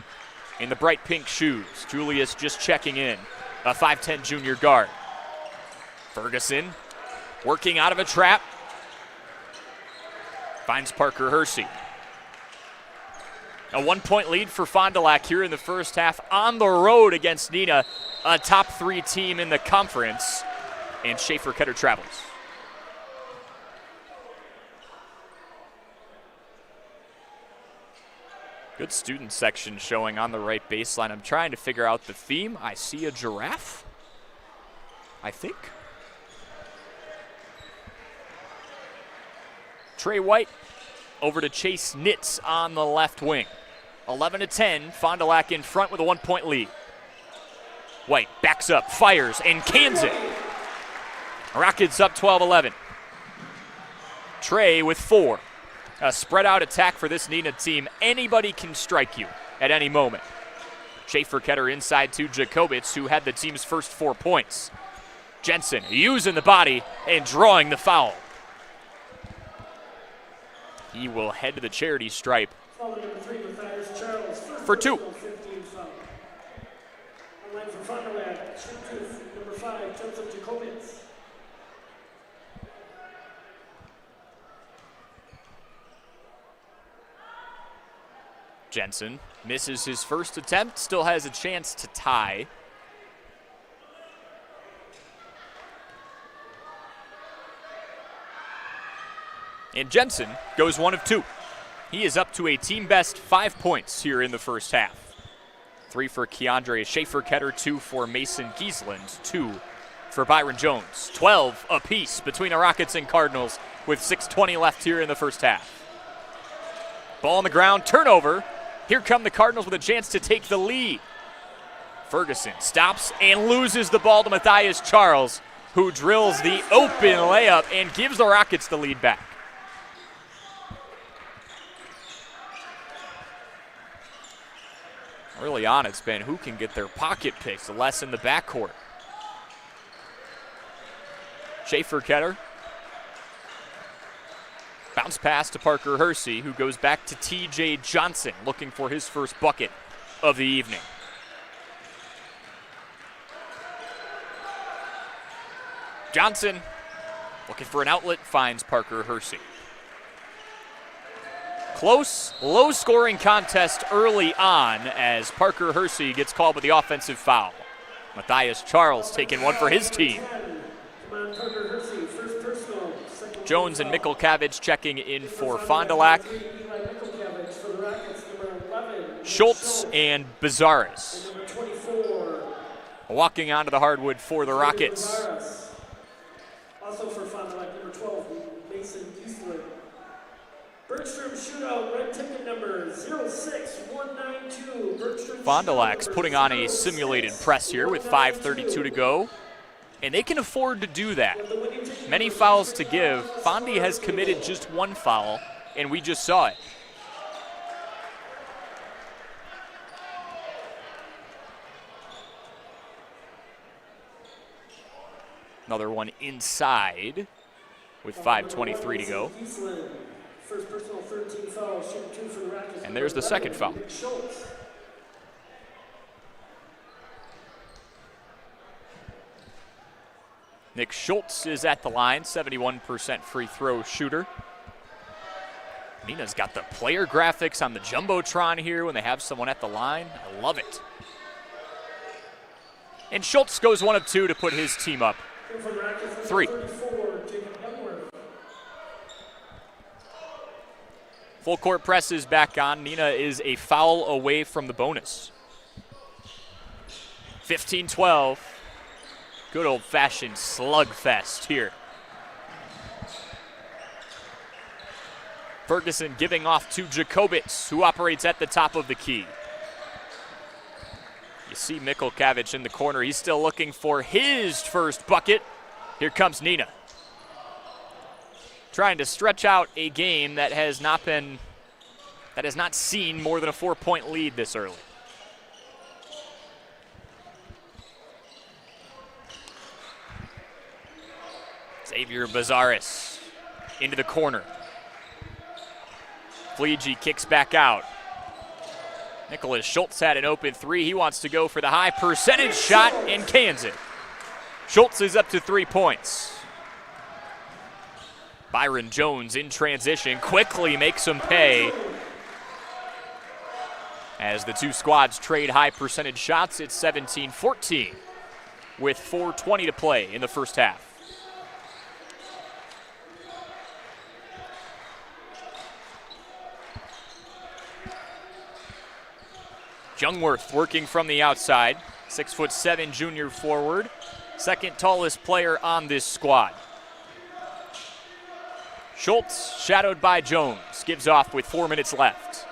in the bright pink shoes. Julius just checking in, a 5'10 junior guard. Ferguson working out of a trap. Finds Parker Hersey. A 1-point lead for Fond du Lac here in the first half on the road against Neenah, a top 3 team in the conference, and Schaefer-Ketter travels. Good student section showing on the right baseline. I'm trying to figure out the theme. I see a giraffe, I think. Trey White over to Chase Nitz on the left wing. 11-10, Fond du Lac in front with a 1-point lead. White backs up, fires, and cans it. Rockets up 12-11. Trey with 4. A spread out attack for this Neenah team. Anybody can strike you at any moment. Schaefer-Ketter inside to Jacobitz, who had the team's first 4 points. Jensen using the body and drawing the foul. He will head to the charity stripe for 2. Jensen misses his first attempt, still has a chance to tie. And Jensen goes 1 of 2. He is up to a team best 5 points here in the first half. 3 for Keandre Schaefer-Ketter, 2 for Mason Giesland, 2 for Byron Jones. 12 apiece between the Rockets and Cardinals with 6:20 left here in the first half. Ball on the ground, turnover. Here come the Cardinals with a chance to take the lead. Ferguson stops and loses the ball to Matthias Charles, who drills the open layup and gives the Rockets the lead back. Early on, it's been who can get their pocket picks, less in the backcourt. Schaefer-Ketter. Bounce pass to Parker Hersey, who goes back to TJ Johnson, looking for his first bucket of the evening. Johnson, looking for an outlet, finds Parker Hersey. Close, low-scoring contest early on as Parker Hersey gets called with the offensive foul. Matthias Charles taking one for his team. Jones and Mikulkavich checking in for Fond du Lac. Schultz and Bazaris walking onto the hardwood for the Rockets. Also for Fond du Lac, number 12, Mason Giesland. Bergstrom shootout, red ticket number 06192. Fond du Lac's putting on a simulated press here with 5:32 to go, and they can afford to do that. Many fouls to give. Fondy has committed just one foul, and we just saw it. Another one inside with 5:23 to go. And there's the second foul. Nick Schultz is at the line, 71% free throw shooter. Neenah's got the player graphics on the Jumbotron here when they have someone at the line. I love it. And Schultz goes 1 of 2 to put his team up 3. Full court press is back on. Neenah is a foul away from the bonus. 15-12. Good old-fashioned slugfest here. Ferguson giving off to Jacobitz, who operates at the top of the key. You see Mikulkavich in the corner. He's still looking for his first bucket. Here comes Neenah. Trying to stretch out a game that has not seen more than a 4-point lead this early. Xavier Bazaris into the corner. Fleege kicks back out. Nicholas Schultz had an open 3. He wants to go for the high percentage shot and cans it. Schultz is up to 3 points. Byron Jones in transition quickly makes him pay. As the two squads trade high percentage shots, it's 17-14 with 4:20 to play in the first half. Jungwirth working from the outside, 6'7" junior forward, second tallest player on this squad. Schultz, shadowed by Jones, gives off with 4 minutes left.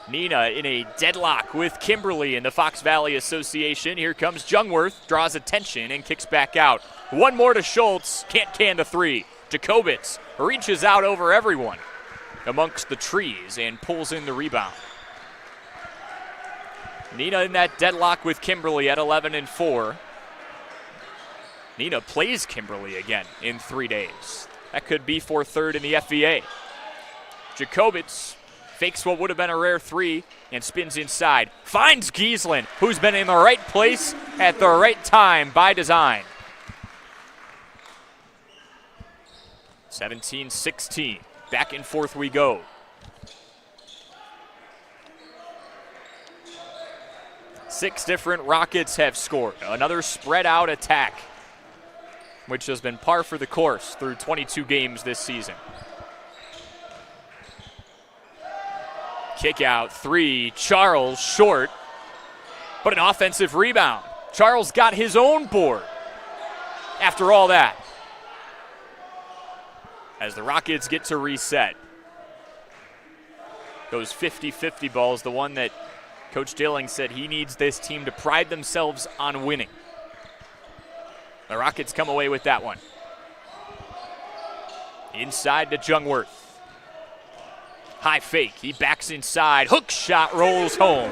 Neenah in a deadlock with Kimberly in the Fox Valley Association. Here comes Jungwirth, draws attention and kicks back out. One more to Schultz, can't can the 3. Jacobitz reaches out over everyone amongst the trees and pulls in the rebound. Neenah in that deadlock with Kimberly at 11-4. Neenah plays Kimberly again in 3 days. That could be for third in the FVA. Jacobitz fakes what would have been a rare 3 and spins inside. Finds Giesland, who's been in the right place at the right time by design. 17-16. Back and forth we go. Six different Rockets have scored. Another spread out attack, which has been par for the course through 22 games this season. Kick out 3, Charles short, but an offensive rebound. Charles got his own board after all that. As the Rockets get to reset. Those 50-50 balls, the one that Coach Dilling said he needs this team to pride themselves on winning. The Rockets come away with that one. Inside to Jungwirth. High fake, he backs inside, hook shot rolls home.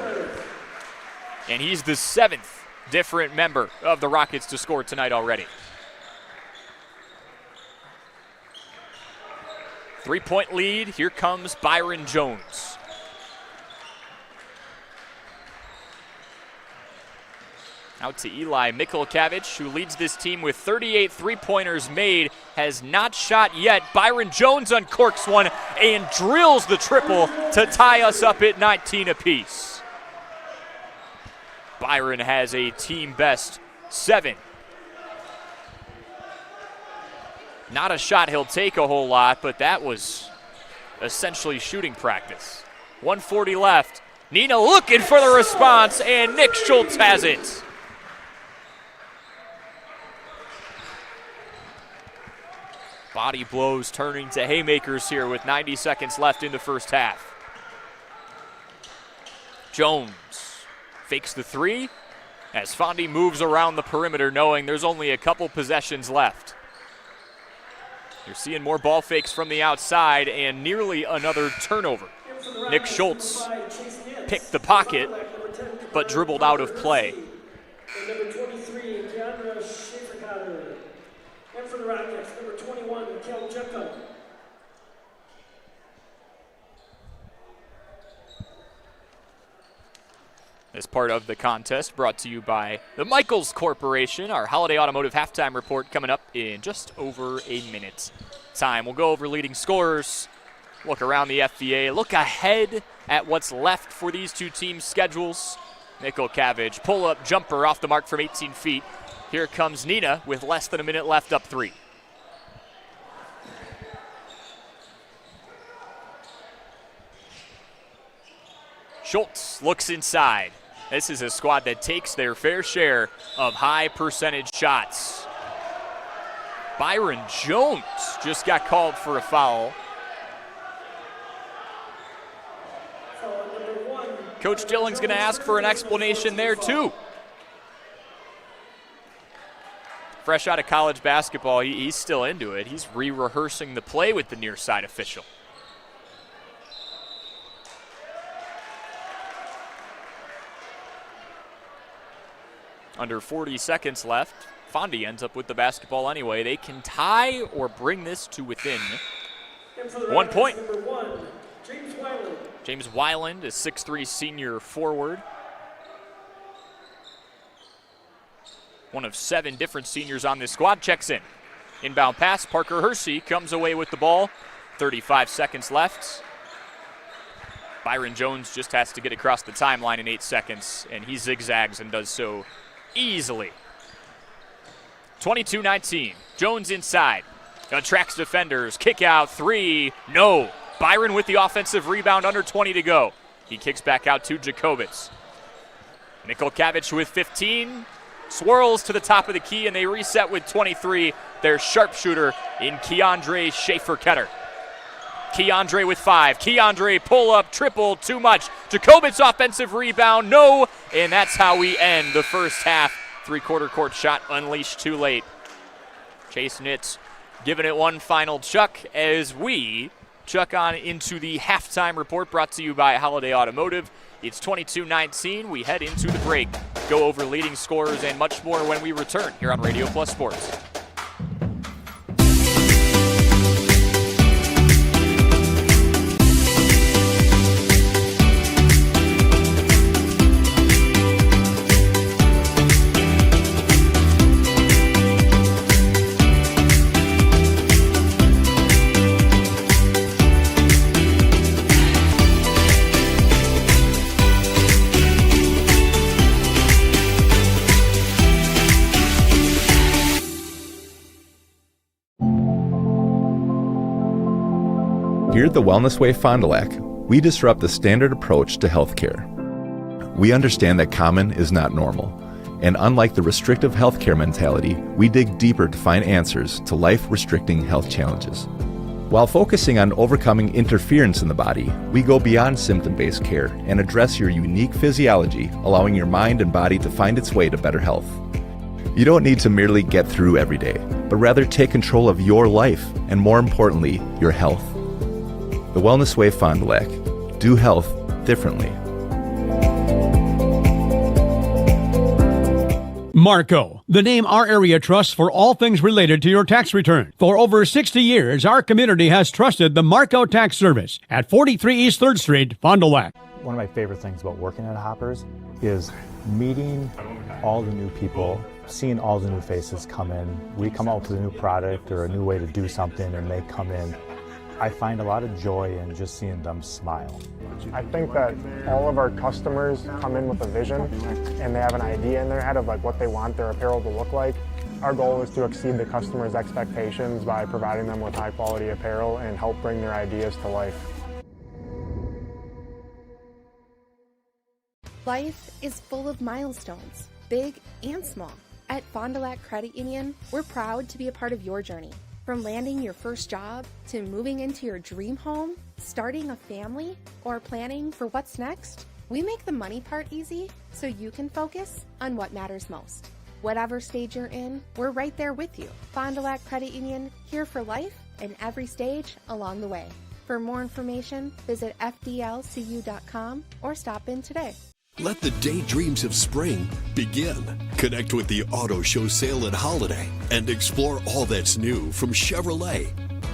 And he's the 7th different member of the Rockets to score tonight already. 3-point lead, here comes Byron Jones. Out to Eli Mikulkavich, who leads this team with 38 three-pointers made, has not shot yet. Byron Jones uncorks one and drills the triple to tie us up at 19 apiece. Byron has a team best 7. Not a shot he'll take a whole lot, but that was essentially shooting practice. 1:40 left. Neenah looking for the response, and Nick Schultz has it. Body blows turning to haymakers here with 90 seconds left in the first half. Jones fakes the three as Fondy moves around the perimeter knowing there's only a couple possessions left. You're seeing more ball fakes from the outside and nearly another turnover. Nick Schultz picked the pocket but dribbled out of play. And number 23, Keandra Schaefer-Cotter. And for the Rockets, number 21, Kel Jekko. As part of the contest brought to you by the Michaels Corporation, our Holiday Automotive halftime report coming up in just over a minute time. We'll go over leading scorers, look around the FVA, look ahead at what's left for these two teams' schedules. Nickel Cavage, pull-up jumper off the mark from 18 feet. Here comes Neenah with less than a minute left, up 3. Schultz looks inside. This is a squad that takes their fair share of high percentage shots. Byron Jones just got called for a foul. Coach Dilling's going to ask for an explanation there too. Fresh out of college basketball, he's still into it. He's re-rehearsing the play with the near side official. Under 40 seconds left. Fondy ends up with the basketball anyway. They can tie or bring this to within 1 point. James Weiland is 6'3" senior forward. One of 7 different seniors on this squad checks in. Inbound pass, Parker Hersey comes away with the ball. 35 seconds left. Byron Jones just has to get across the timeline in 8 seconds, and he zigzags and does so easily. 22-19. Jones inside. Attracts defenders. Kick out 3. No. Byron with the offensive rebound, under 20 to go. He kicks back out to Jacobitz. Nikolkavich with 15. Swirls to the top of the key, and they reset with 23. Their sharpshooter in Keandre Schaefer-Ketter. Keandre with 5. Keandre pull up, triple, too much. Jacobitz offensive rebound, no. And that's how we end the first half. 3/4 court shot unleashed too late. Chase Nitz giving it one final chuck as we chuck on into the halftime report brought to you by Holiday Automotive. It's 22-19. We head into the break. Go over leading scorers and much more when we return here on Radio Plus Sports. Here at the Wellness Way Fond du Lac, we disrupt the standard approach to healthcare. We understand that common is not normal, and unlike the restrictive healthcare mentality, we dig deeper to find answers to life-restricting health challenges. While focusing on overcoming interference in the body, we go beyond symptom-based care and address your unique physiology, allowing your mind and body to find its way to better health. You don't need to merely get through every day, but rather take control of your life and, more importantly, your health. The Wellness Way Fond du Lac. Do health differently. Marco, the name our area trusts for all things related to your tax return. For over 60 years, our community has trusted the Marco Tax Service at 43 East 3rd Street, Fond du Lac. One of my favorite things about working at Hoppers is meeting all the new people, seeing all the new faces come in. We come out with a new product or a new way to do something, and they come in. I find a lot of joy in just seeing them smile. I think that all of our customers come in with a vision and they have an idea in their head of like what they want their apparel to look like. Our goal is to exceed the customer's expectations by providing them with high quality apparel and help bring their ideas to life. Life is full of milestones, big and small. At Fond du Lac Credit Union, we're proud to be a part of your journey. From landing your first job, to moving into your dream home, starting a family, or planning for what's next, We make the money part easy so you can focus on what matters most. Whatever stage you're in, we're right there with you. Fond du Lac Credit Union, here for life and every stage along the way. For more information, visit fdlcu.com or stop in today. Let the daydreams of spring begin. Connect with the Auto Show Sale at Holiday and explore all that's new from Chevrolet,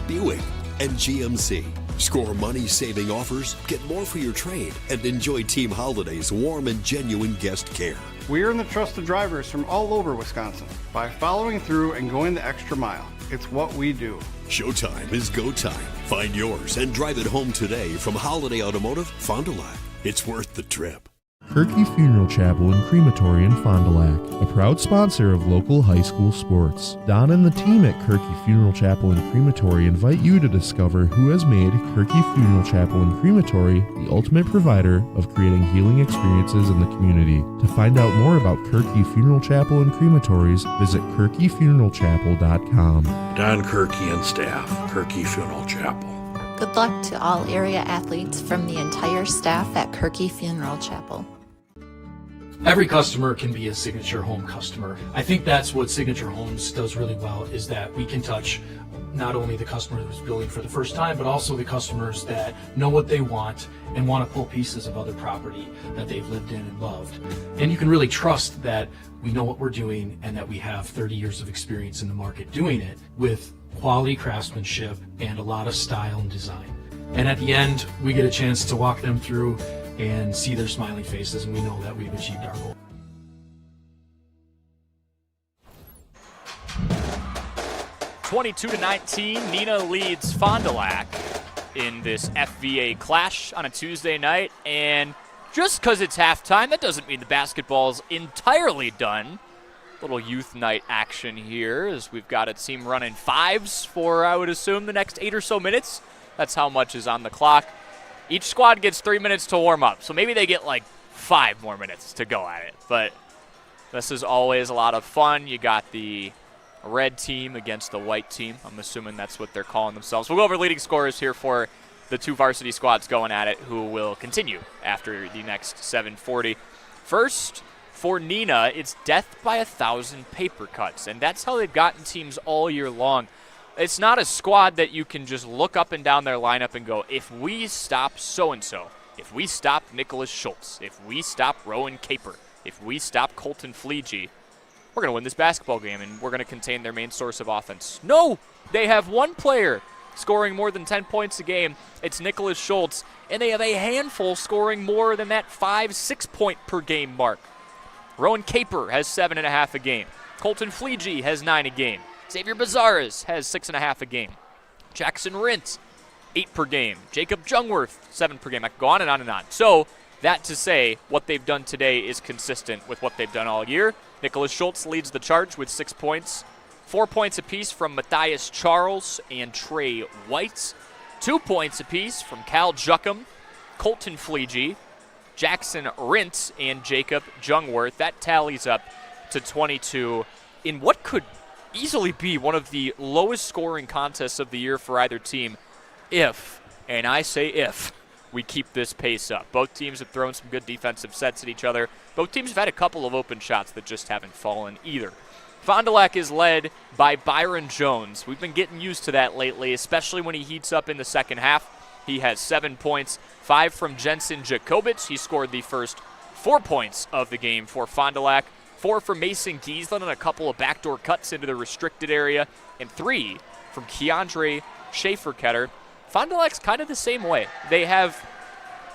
Buick, and GMC. Score money-saving offers, get more for your trade, and enjoy Team Holiday's warm and genuine guest care. We earn the trust of drivers from all over Wisconsin by following through and going the extra mile. It's what we do. Showtime is go time. Find yours and drive it home today from Holiday Automotive, Fond du Lac. It's worth the trip. Kirky Funeral Chapel and Crematory in Fond du Lac, a proud sponsor of local high school sports. Don and the team at Kirky Funeral Chapel and Crematory invite you to discover who has made Kirky Funeral Chapel and Crematory the ultimate provider of creating healing experiences in the community. To find out more about Kirky Funeral Chapel and Crematories, visit kirkyfuneralchapel.com. Don Kirky and staff, Kirky Funeral Chapel. Good luck to all area athletes from the entire staff at Kirky Funeral Chapel. Every customer can be a Signature Home customer. I think that's what Signature Homes does really well, is that we can touch not only the customer who's building for the first time, but also the customers that know what they want and want to pull pieces of other property that they've lived in and loved. And you can really trust that we know what we're doing and that we have 30 years of experience in the market doing it with quality craftsmanship and a lot of style and design. And at the end, we get a chance to walk them through and see their smiling faces, and we know that we've achieved our goal. (22-19), Neenah leads Fond du Lac in this FVA clash on a Tuesday night. And just because it's halftime, that doesn't mean the basketball's entirely done. Little youth night action here as we've got a team running fives for, I would assume, the next 8 or so minutes. That's how much is on the clock. Each squad gets 3 minutes to warm up, so maybe they get like 5 more minutes to go at it. But this is always a lot of fun. You got the red team against the white team. I'm assuming that's what they're calling themselves. We'll go over leading scorers here for the two varsity squads going at it, who will continue after the next 7:40. First, for Neenah, it's death by 1,000 paper cuts, and that's how they've gotten teams all year long. It's not a squad that you can just look up and down their lineup and go, if we stop so-and-so, if we stop Nicholas Schultz, if we stop Rowan Caper, if we stop Colton Fleege, we're going to win this basketball game and we're going to contain their main source of offense. No! They have one player scoring more than 10 points a game. It's Nicholas Schultz, and they have a handful scoring more than that 5-6 point per game mark. Rowan Caper has 7.5 a game. Colton Fleege has 9 a game. Xavier Bazares has 6.5 a game. Jackson Rint, 8 per game. Jacob Jungworth, 7 per game. I could go on and on and on. So that to say, what they've done today is consistent with what they've done all year. Nicholas Schultz leads the charge with 6 points. 4 points apiece from Matthias Charles and Trey White. 2 points apiece from Cal Juckham, Colton Fleege, Jackson Rint, and Jacob Jungworth. That tallies up to 22 in what could easily be one of the lowest scoring contests of the year for either team if, and I say if, we keep this pace up. Both teams have thrown some good defensive sets at each other. Both teams have had a couple of open shots that just haven't fallen either. Fond du Lac is led by Byron Jones. We've been getting used to that lately, especially when he heats up in the second half. He has 7 points, 5 from Jensen Jacobitz. He scored the first 4 points of the game for Fond du Lac. 4 from Mason Giesland and a couple of backdoor cuts into the restricted area. And 3 from Keandre Schaefer-Ketter. Fond du Lac's kind of the same way. They have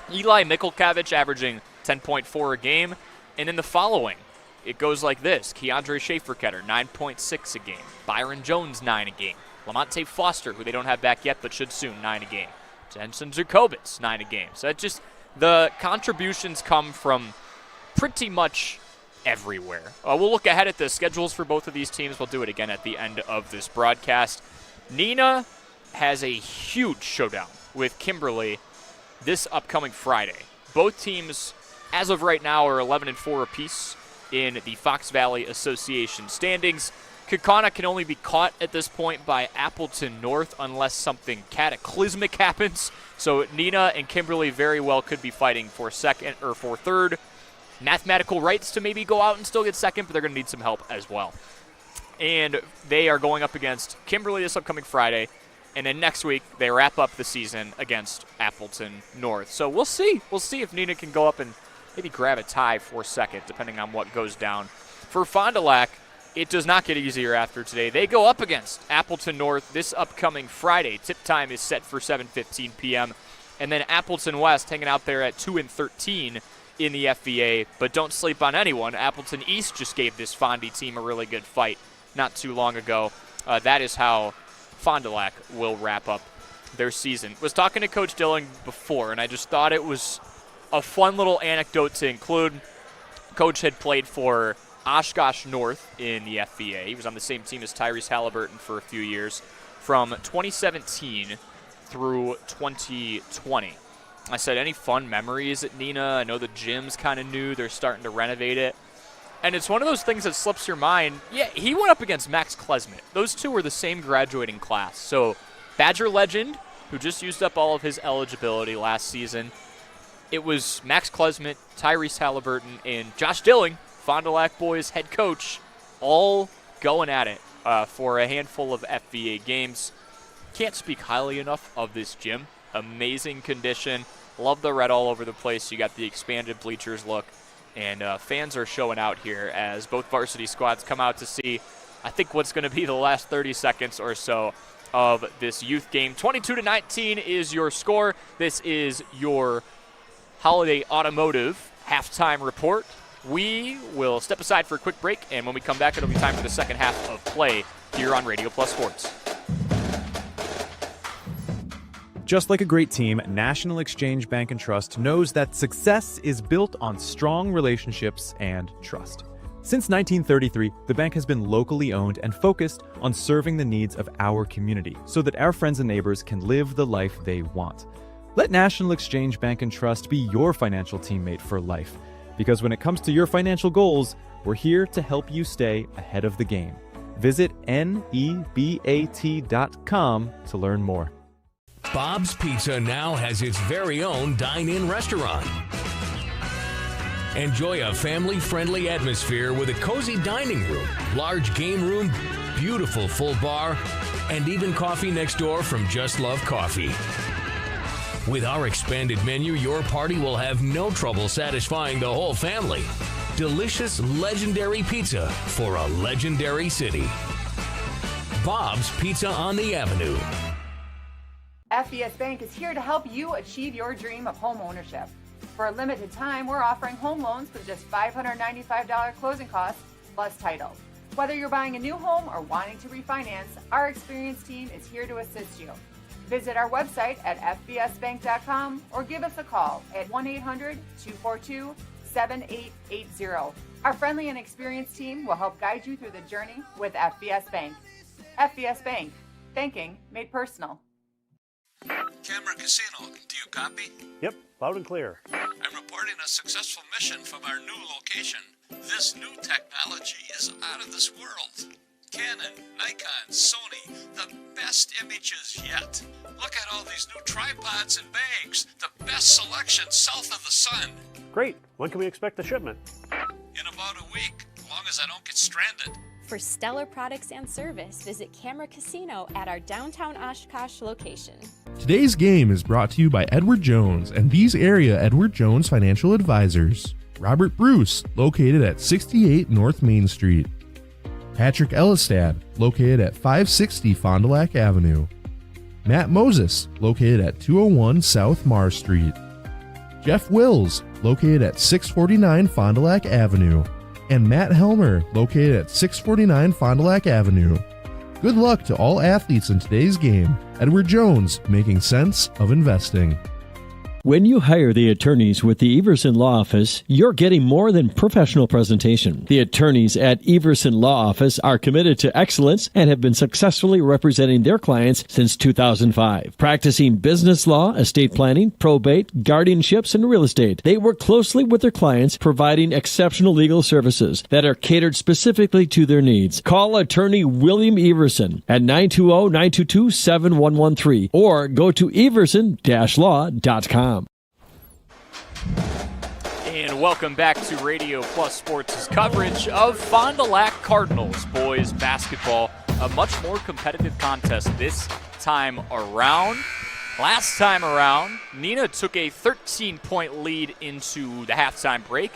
Eli Mikulkavich averaging 10.4 a game. And in the following, it goes like this. Keandre Schaefer-Ketter, 9.6 a game. Byron Jones, 9 a game. Lamonte Foster, who they don't have back yet but should soon, 9 a game. Jensen Jacobitz, 9 a game. So that just, the contributions come from pretty much everywhere. We'll look ahead at the schedules for both of these teams. We'll do it again at the end of this broadcast. Neenah has a huge showdown with Kimberly this upcoming Friday. Both teams, as of right now, are 11-4 apiece in the Fox Valley Association standings. Kaukauna can only be caught at this point by Appleton North unless something cataclysmic happens. So Neenah and Kimberly very well could be fighting for second or for third. Mathematical rights to maybe go out and still get second, but they're going to need some help as well. And they are going up against Kimberly this upcoming Friday. And then next week, they wrap up the season against Appleton North. So we'll see. We'll see if Neenah can go up and maybe grab a tie for second, depending on what goes down. For Fond du Lac, it does not get easier after today. They go up against Appleton North this upcoming Friday. Tip time is set for 7:15 p.m. And then Appleton West hanging out there at 2-13 in the FVA. But don't sleep on anyone. Appleton East just gave this Fondy team a really good fight not too long ago. That is how Fond du Lac will wrap up their season. Was talking to Coach Dilling before, and I just thought it was a fun little anecdote to include. Coach had played for Oshkosh North in the FVA. He was on the same team as Tyrese Halliburton for a few years from 2017 through 2020. I said, any fun memories at Neenah? I know the gym's kind of new. They're starting to renovate it. And it's one of those things that slips your mind. Yeah, he went up against Max Klesmet. Those two were the same graduating class. So Badger legend, who just used up all of his eligibility last season. It was Max Klesmet, Tyrese Halliburton, and Josh Dilling, Fond du Lac boys head coach, all going at it for a handful of FVA games. Can't speak highly enough of this gym. Amazing condition. Love the red all over the place. You got the expanded bleachers look. And fans are showing out here as both varsity squads come out to see, I think, what's going to be the last 30 seconds or so of this youth game. 22-19 is your score. This is your Holiday Automotive halftime report. We will step aside for a quick break, and when we come back, it'll be time for the second half of play here on Radio Plus Sports. Just like a great team, National Exchange Bank & Trust knows that success is built on strong relationships and trust. Since 1933, the bank has been locally owned and focused on serving the needs of our community so that our friends and neighbors can live the life they want. Let National Exchange Bank & Trust be your financial teammate for life, because when it comes to your financial goals, we're here to help you stay ahead of the game. Visit nebat.com to learn more. Bob's Pizza now has its very own dine-in restaurant. Enjoy a family-friendly atmosphere with a cozy dining room, large game room, beautiful full bar, and even coffee next door from Just Love Coffee. With our expanded menu, your party will have no trouble satisfying the whole family. Delicious, legendary pizza for a legendary city. Bob's Pizza on the Avenue. FBS Bank is here to help you achieve your dream of home ownership. For a limited time, we're offering home loans with just $595 closing costs plus title. Whether you're buying a new home or wanting to refinance, our experienced team is here to assist you. Visit our website at fbsbank.com or give us a call at 1-800-242-7880. Our friendly and experienced team will help guide you through the journey with FBS Bank. FBS Bank, banking made personal. Camera Casino, do you copy? Yep, loud and clear. I'm reporting a successful mission from our new location. This new technology is out of this world. Canon, Nikon, Sony, the best images yet. Look at all these new tripods and bags. The best selection south of the sun. Great. When can we expect the shipment? In about a week, as long as I don't get stranded. For stellar products and service, visit Camera Casino at our downtown Oshkosh location. Today's game is brought to you by Edward Jones and these area Edward Jones financial advisors. Robert Bruce, located at 68 North Main Street. Patrick Ellistad, located at 560 Fond du Lac Avenue. Matt Moses, located at 201 South Marr Street. Jeff Wills, located at 649 Fond du Lac Avenue. And Matt Helmer, located at 649 Fond du Lac Avenue. Good luck to all athletes in today's game. Edward Jones, making sense of investing. When you hire the attorneys with the Everson Law Office, you're getting more than professional presentation. The attorneys at Everson Law Office are committed to excellence and have been successfully representing their clients since 2005. Practicing business law, estate planning, probate, guardianships, and real estate, they work closely with their clients, providing exceptional legal services that are catered specifically to their needs. Call attorney William Everson at 920-922-7113 or go to everson-law.com. And welcome back to Radio Plus Sports' coverage of Fond du Lac Cardinals boys basketball. A much more competitive contest this time around. Last time around, Neenah took a 13-point lead into the halftime break,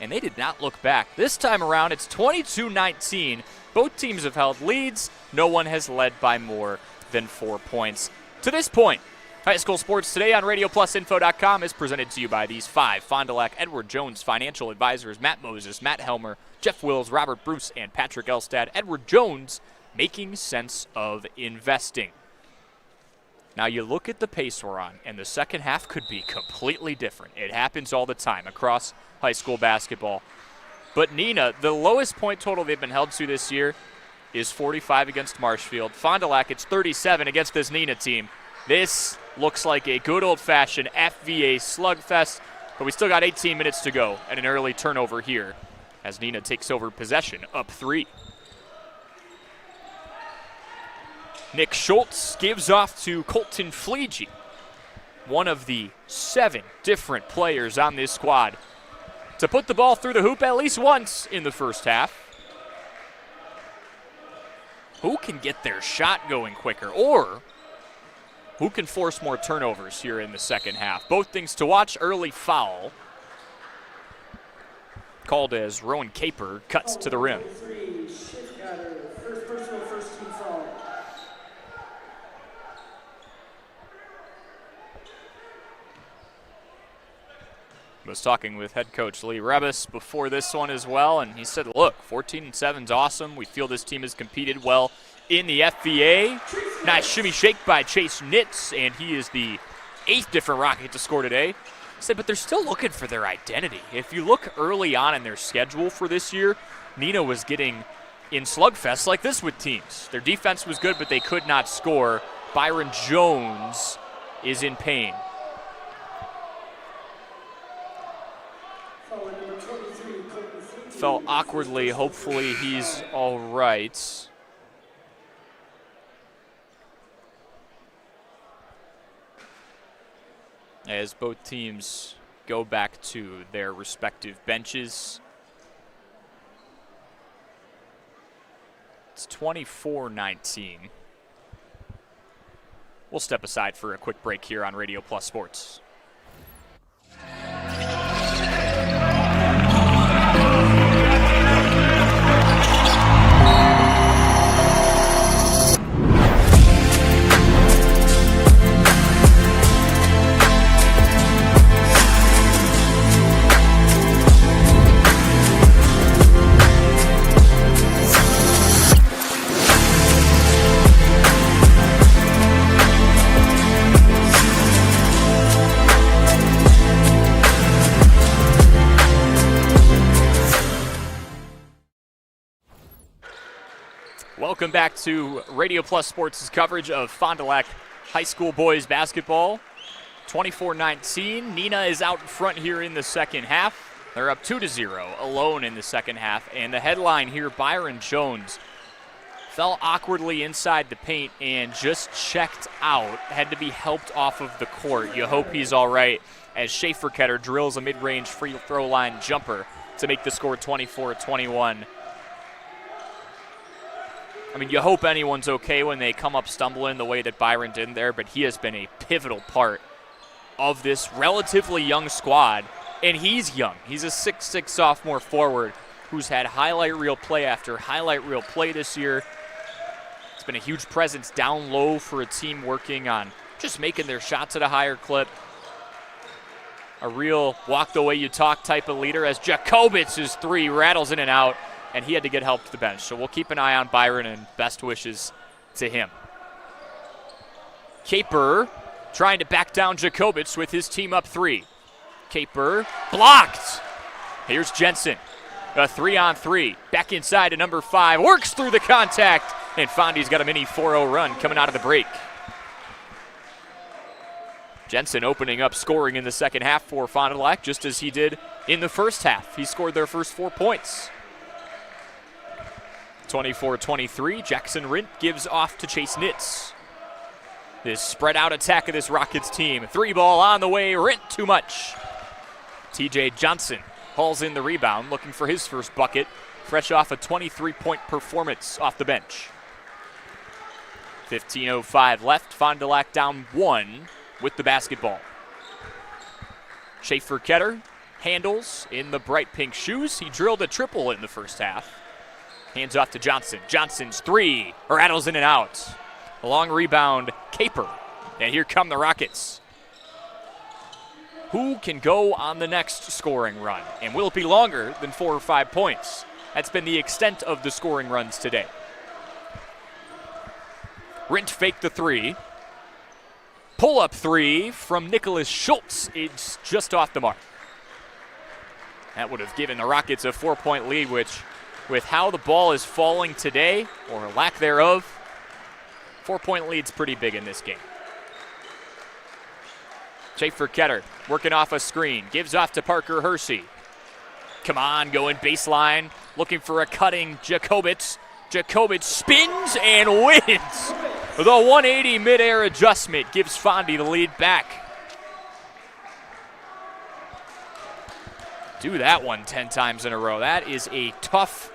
and they did not look back. This time around, it's 22-19. Both teams have held leads. No one has led by more than 4 points to this point. High school sports today on RadioPlusInfo.com is presented to you by these 5 Fond du Lac Edward Jones financial advisors: Matt Moses, Matt Helmer, Jeff Wills, Robert Bruce, and Patrick Elstad. Edward Jones, making sense of investing. Now you look at the pace we're on, and the second half could be completely different. It happens all the time across high school basketball. But Neenah, the lowest point total they've been held to this year is 45 against Marshfield. Fond du Lac, it's 37 against this Neenah team. This looks like a good old-fashioned FVA slugfest, but we still got 18 minutes to go and an early turnover here as Neenah takes over possession, up 3. Nick Schultz gives off to Colton Fleege, one of the 7 different players on this squad to put the ball through the hoop at least once in the first half. Who can get their shot going quicker, or who can force more turnovers here in the second half? Both things to watch. Early foul called as Rowan Caper cuts to the rim. I was talking with head coach Lee Rebus before this one as well, and he said, look, 14-7 is awesome. We feel this team has competed well in the FVA. Nice shimmy shake by Chase Nitz, and he is the 8th different Rocket to score today. He said, but they're still looking for their identity. If you look early on in their schedule for this year, Neenah was getting in slugfests like this with teams. Their defense was good, but they could not score. Byron Jones is in pain. Fell awkwardly. Hopefully he's all right. As both teams go back to their respective benches. It's 24-19. We'll step aside for a quick break here on Radio Plus Sports. Welcome back to Radio Plus Sports' coverage of Fond du Lac High School boys basketball. 24-19. Neenah is out in front here in the second half. They're up 2-0, alone in the second half. And the headline here, Byron Jones fell awkwardly inside the paint and just checked out. Had to be helped off of the court. You hope he's all right as Schaefer Ketter drills a mid-range free throw line jumper to make the score 24-21. I mean, you hope anyone's okay when they come up stumbling the way that Byron did there, but he has been a pivotal part of this relatively young squad, and he's young. He's a 6'6" sophomore forward who's had highlight reel play after highlight reel play this year. It's been a huge presence down low for a team working on just making their shots at a higher clip. A real walk-the-way-you-talk type of leader as Jacobitz' 3 rattles in and out, and he had to get help to the bench. So we'll keep an eye on Byron and best wishes to him. Caper trying to back down Jacobitz with his team up 3. Caper blocked. Here's Jensen. A 3-on-3. Back inside to number 5. Works through the contact. And Fondy's got a mini 4-0 run coming out of the break. Jensen opening up scoring in the second half for Fond du Lac, just as he did in the first half. He scored their first 4 points. 24-23, Jackson Rint gives off to Chase Nitz. This spread out attack of this Rockets team. 3 ball on the way, Rint too much. TJ Johnson hauls in the rebound, looking for his first bucket, fresh off a 23-point performance off the bench. 15:05 left, Fond du Lac down 1 with the basketball. Schaefer Ketter handles in the bright pink shoes. He drilled a triple in the first half. Hands off to Johnson. Johnson's 3 rattles in and out. A long rebound, Caper. And here come the Rockets. Who can go on the next scoring run? And will it be longer than 4 or 5 points? That's been the extent of the scoring runs today. Rint faked the 3. Pull-up 3 from Nicholas Schultz. It's just off the mark. That would have given the Rockets a 4-point lead, which, with how the ball is falling today, or lack thereof, 4-point lead's pretty big in this game. Schaefer Ketter working off a screen. Gives off to Parker Hersey. Come on, going baseline. Looking for a cutting Jacobitz. Jacobitz spins and wins. The 180 midair adjustment gives Fondy the lead back. Do that one 10 times in a row. That is a tough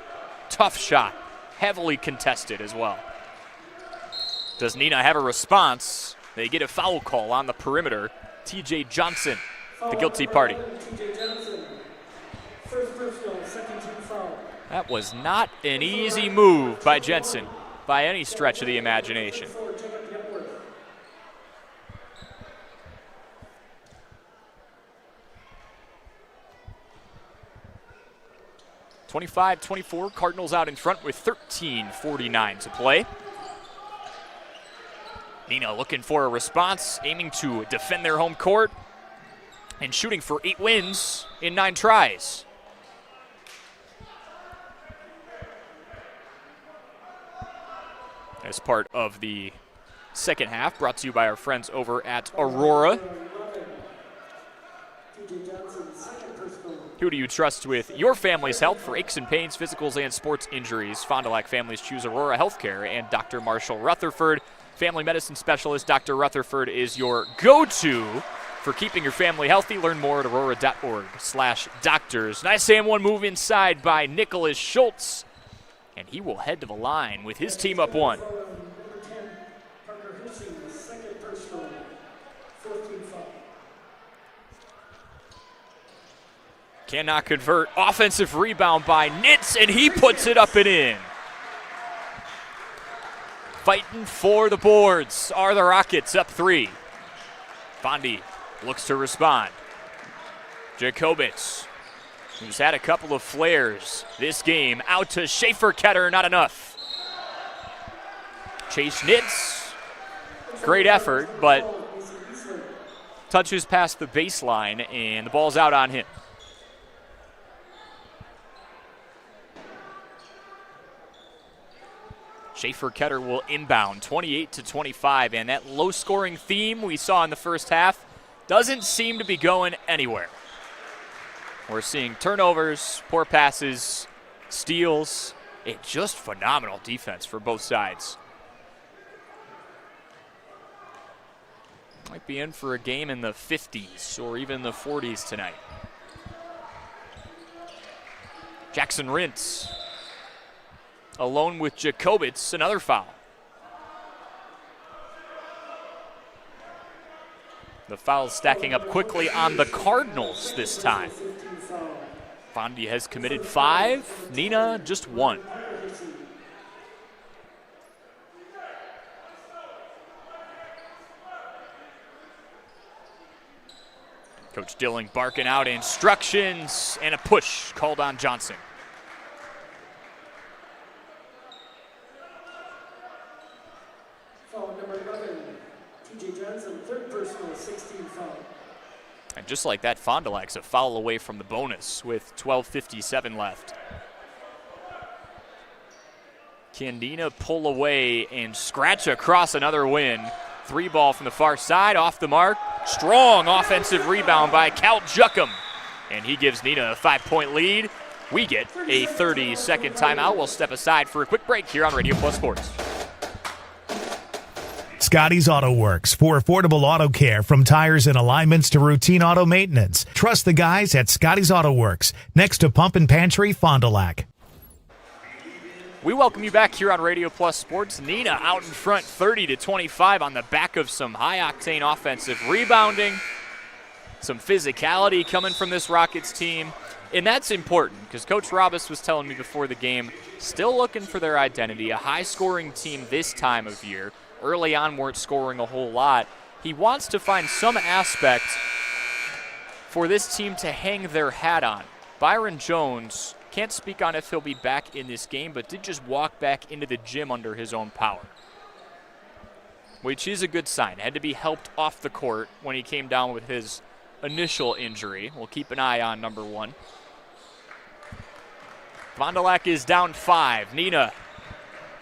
shot. Heavily contested as well. Does Neenah have a response? They get a foul call on the perimeter. TJ Johnson, the guilty party. That was not an easy move by Jensen by any stretch of the imagination. (25-24), Cardinals out in front with 13:49 to play. Neenah looking for a response, aiming to defend their home court, and shooting for 8 wins in 9 tries. As part of the second half, brought to you by our friends over at Aurora. Who do you trust with your family's health for aches and pains, physicals, and sports injuries? Fond du Lac families choose Aurora Healthcare and Dr. Marshall Rutherford. Family medicine specialist Dr. Rutherford is your go-to for keeping your family healthy. Learn more at aurora.org/doctors. Nice and one move inside by Nicholas Schultz. And he will head to the line with his team up 1. Cannot convert. Offensive rebound by Nitz, and he puts it up and in. Fighting for the boards are the Rockets, up 3. Fondy looks to respond. Jacobitz, who's had a couple of flares this game, out to Schaefer Ketter, not enough. Chase Nitz, great effort, but touches past the baseline, and the ball's out on him. Schaefer Ketter will inbound 28-25, and that low-scoring theme we saw in the first half doesn't seem to be going anywhere. We're seeing turnovers, poor passes, steals. It's just phenomenal defense for both sides. Might be in for a game in the 50s or even the 40s tonight. Jackson Rintz alone with Jacobitz, another foul. The foul stacking up quickly on the Cardinals this time. Fondy has committed 5, Neenah just 1. Coach Dilling barking out instructions, and a push called on Johnson. Foul number 11, TJ Johnson, third personal. just like that, Fond du Lac's a foul away from the bonus with 12:57 left. Can Neenah pull away and scratch across another win? 3 ball from the far side, off the mark. Strong offensive rebound by Cal Juckham. And he gives Neenah a 5-point lead. We get a 30-second timeout. We'll step aside for a quick break here on Radio Plus Sports. Scotty's Auto Works for affordable auto care, from tires and alignments to routine auto maintenance. Trust the guys at Scotty's Auto Works, next to Pump and Pantry, Fond du Lac. We welcome you back here on Radio Plus Sports. Neenah out in front 30-25 on the back of some high-octane offensive rebounding, some physicality coming from this Rockets team. And that's important because Coach Robas was telling me before the game, still looking for their identity, a high-scoring team this time of year. Early on weren't scoring a whole lot. He wants to find some aspect for this team to hang their hat on. Byron Jones, can't speak on if he'll be back in this game, but did just walk back into the gym under his own power, which is a good sign. Had to be helped off the court when he came down with his initial injury. We'll keep an eye on number 1. Fond du Lac is down 5. Neenah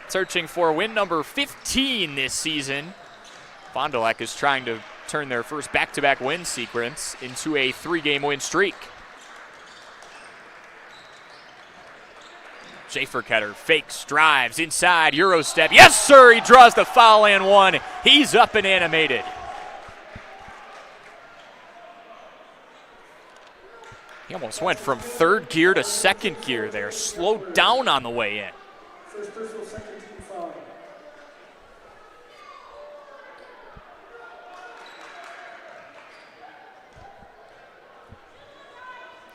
searching for win number 15 this season. Fond du Lac is trying to turn their first back-to-back win sequence into a 3-game win streak. Schaefer-Ketter fakes, drives, inside, Euro step. Yes, sir, he draws the foul and one. He's up and animated. He almost went from 3rd gear to 2nd gear there. Slowed down on the way in. First personal, second team foul.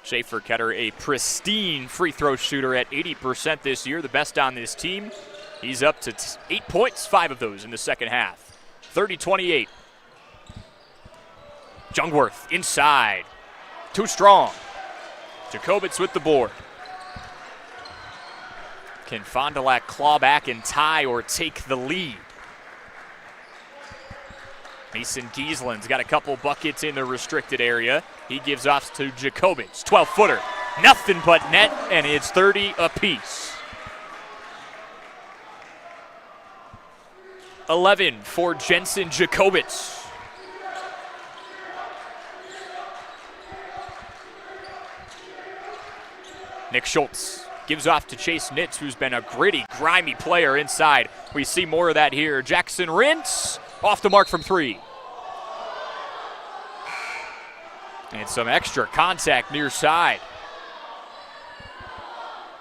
Schaefer-Ketter, a pristine free throw shooter at 80% this year, the best on this team. He's up to 8 points, 5 of those in the second half. 30-28. Jungwirth inside. Too strong. Jacobitz with the board. Can Fond du Lac claw back and tie or take the lead? Mason Gieslin's got a couple buckets in the restricted area. He gives off to Jacobitz, 12-footer. Nothing but net, and it's 30 apiece. 11 for Jensen Jacobitz. Nick Schultz gives off to Chase Nitz, who's been a gritty, grimy player inside. We see more of that here. Jackson Rintz off the mark from 3. And some extra contact near side.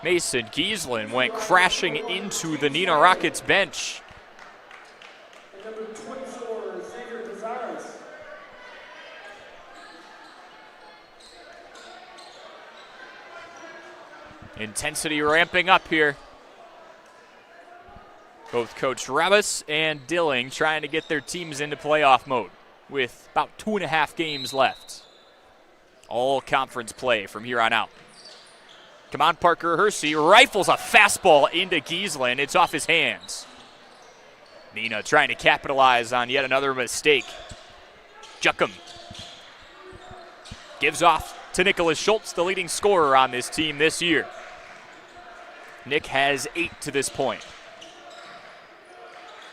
Mason Gieslin went crashing into the Neenah Rockets bench. And number 24, Xavier Gonzalez. Intensity ramping up here. Both Coach Rabas and Dilling trying to get their teams into playoff mode with about 2.5 games left. All conference play from here on out. Come on, Parker Hersey rifles a fastball into Gieslin. It's off his hands. Neenah trying to capitalize on yet another mistake. Juckham gives off to Nicholas Schultz, the leading scorer on this team this year. Nick has 8 to this point.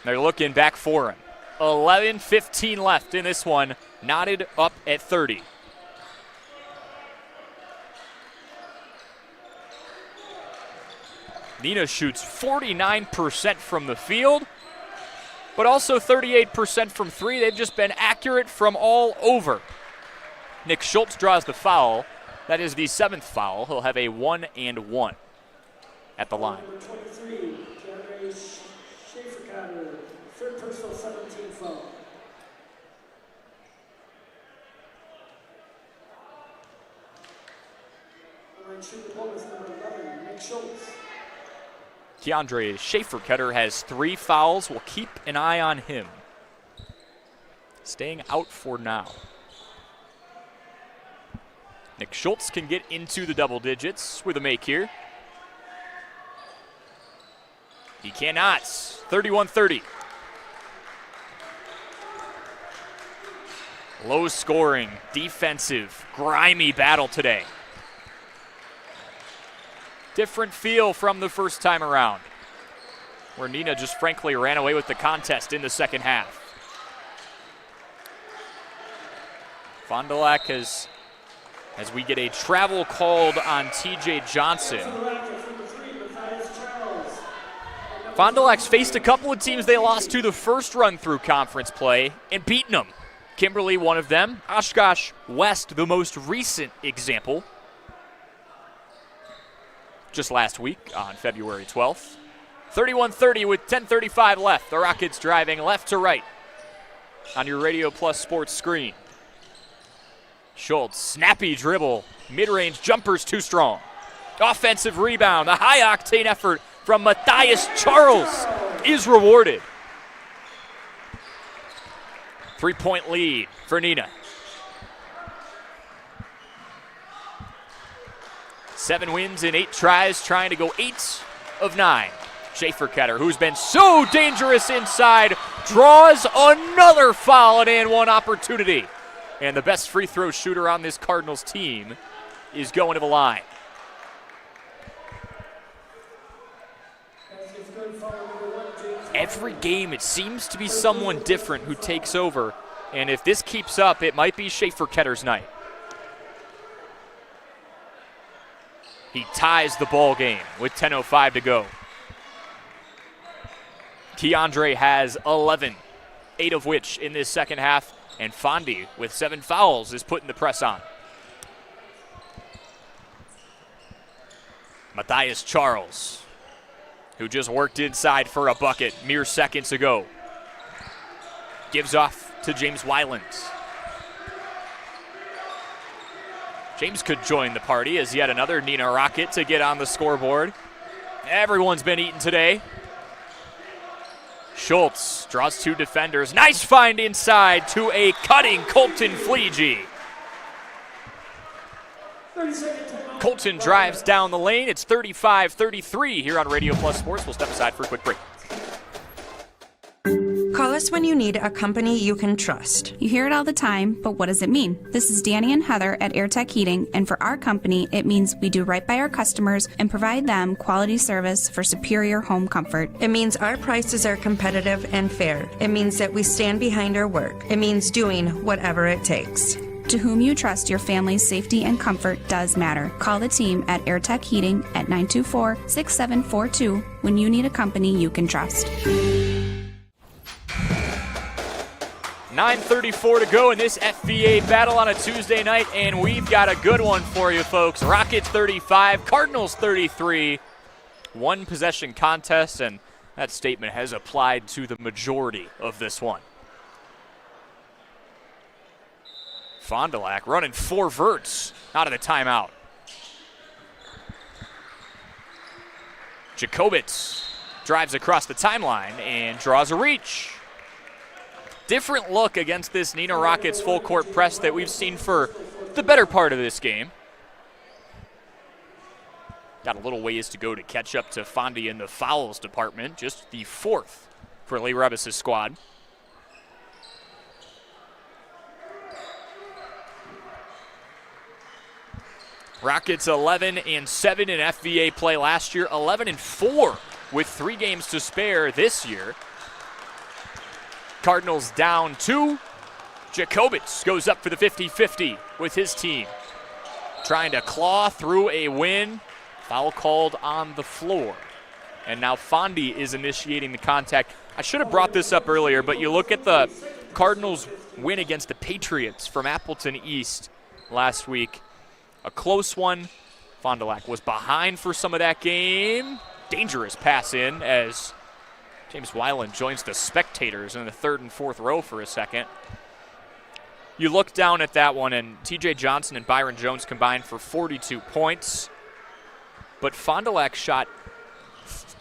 They're looking back for him. 11:15 left in this one, knotted up at 30. Neenah shoots 49% from the field, but also 38% from 3. They've just been accurate from all over. Nick Schultz draws the foul. That is the 7th foul. He'll have a 1-and-1 at the line. Number 23, Schaefer-Ketter, 3rd personal, 17 foul. Line shooting bonus number 11, Nick Schultz. Keandre Schaefer-Ketter has 3 fouls. We'll keep an eye on him. Staying out for now. Nick Schultz can get into the double digits with a make here. He cannot. 31-30. Low-scoring, defensive, grimy battle today. Different feel from the first time around, where Neenah just frankly ran away with the contest in the second half. Fond du Lac as we get a travel called on TJ Johnson. Fond du Lac's faced a couple of teams they lost to the first run through conference play and beaten them. Kimberly, one of them. Oshkosh West, the most recent example. Just last week on February 12th. 31-30 with 10:35 left. The Rockets driving left to right on your Radio Plus Sports screen. Schultz, snappy dribble, mid-range jumper's too strong. Offensive rebound, the high-octane effort from Matthias Charles is rewarded. 3-point lead for Neenah. 7 wins in 8 tries, trying to go 8 of 9. Schaefer-Ketter, who's been so dangerous inside, draws another foul and in one opportunity. And the best free throw shooter on this Cardinals team is going to the line. Every game, it seems to be someone different who takes over. And if this keeps up, it might be Schaefer-Ketter's night. He ties the ball game with 10:05 to go. Keandre has 11, 8 of which in this second half. And Fondy, with 7 fouls, is putting the press on. Matthias Charles, who just worked inside for a bucket mere seconds ago, gives off to James Weiland. James could join the party as yet another Neenah Rocket to get on the scoreboard. Everyone's been eaten today. Schultz draws 2 defenders. Nice find inside to a cutting Colton Fleege. Colton drives down the lane. It's 35-33 here on Radio Plus Sports. We'll step aside for a quick break. Call us when you need a company you can trust. You hear it all the time, but what does it mean? This is Danny and Heather at AirTech Heating, and for our company, it means we do right by our customers and provide them quality service for superior home comfort. It means our prices are competitive and fair. It means that we stand behind our work. It means doing whatever it takes. To whom you trust, your family's safety and comfort does matter. Call the team at AirTech Heating at 924-6742 when you need a company you can trust. 9:34 to go in this FBA battle on a Tuesday night, and we've got a good one for you, folks. Rockets 35, Cardinals 33. 1 possession contest, and that statement has applied to the majority of this one. Fond du Lac running 4 verts out of the timeout. Jacobitz drives across the timeline and draws a reach. Different look against this Neenah Rockets full court press that we've seen for the better part of this game. Got a little ways to go to catch up to Fondy in the fouls department, just the 4th for Lee Rebus' squad. Rockets 11-7 in FVA play last year, 11-4 with 3 games to spare this year. Cardinals down 2. Jacobitz goes up for the 50-50 with his team. Trying to claw through a win. Foul called on the floor. And now Fondy is initiating the contact. I should have brought this up earlier, but you look at the Cardinals win against the Patriots from Appleton East last week. A close one. Fond du Lac was behind for some of that game. Dangerous pass in as James Weiland joins the spectators in the 3rd and 4th row for a second. You look down at that one, and TJ Johnson and Byron Jones combined for 42 points. But Fond du Lac shot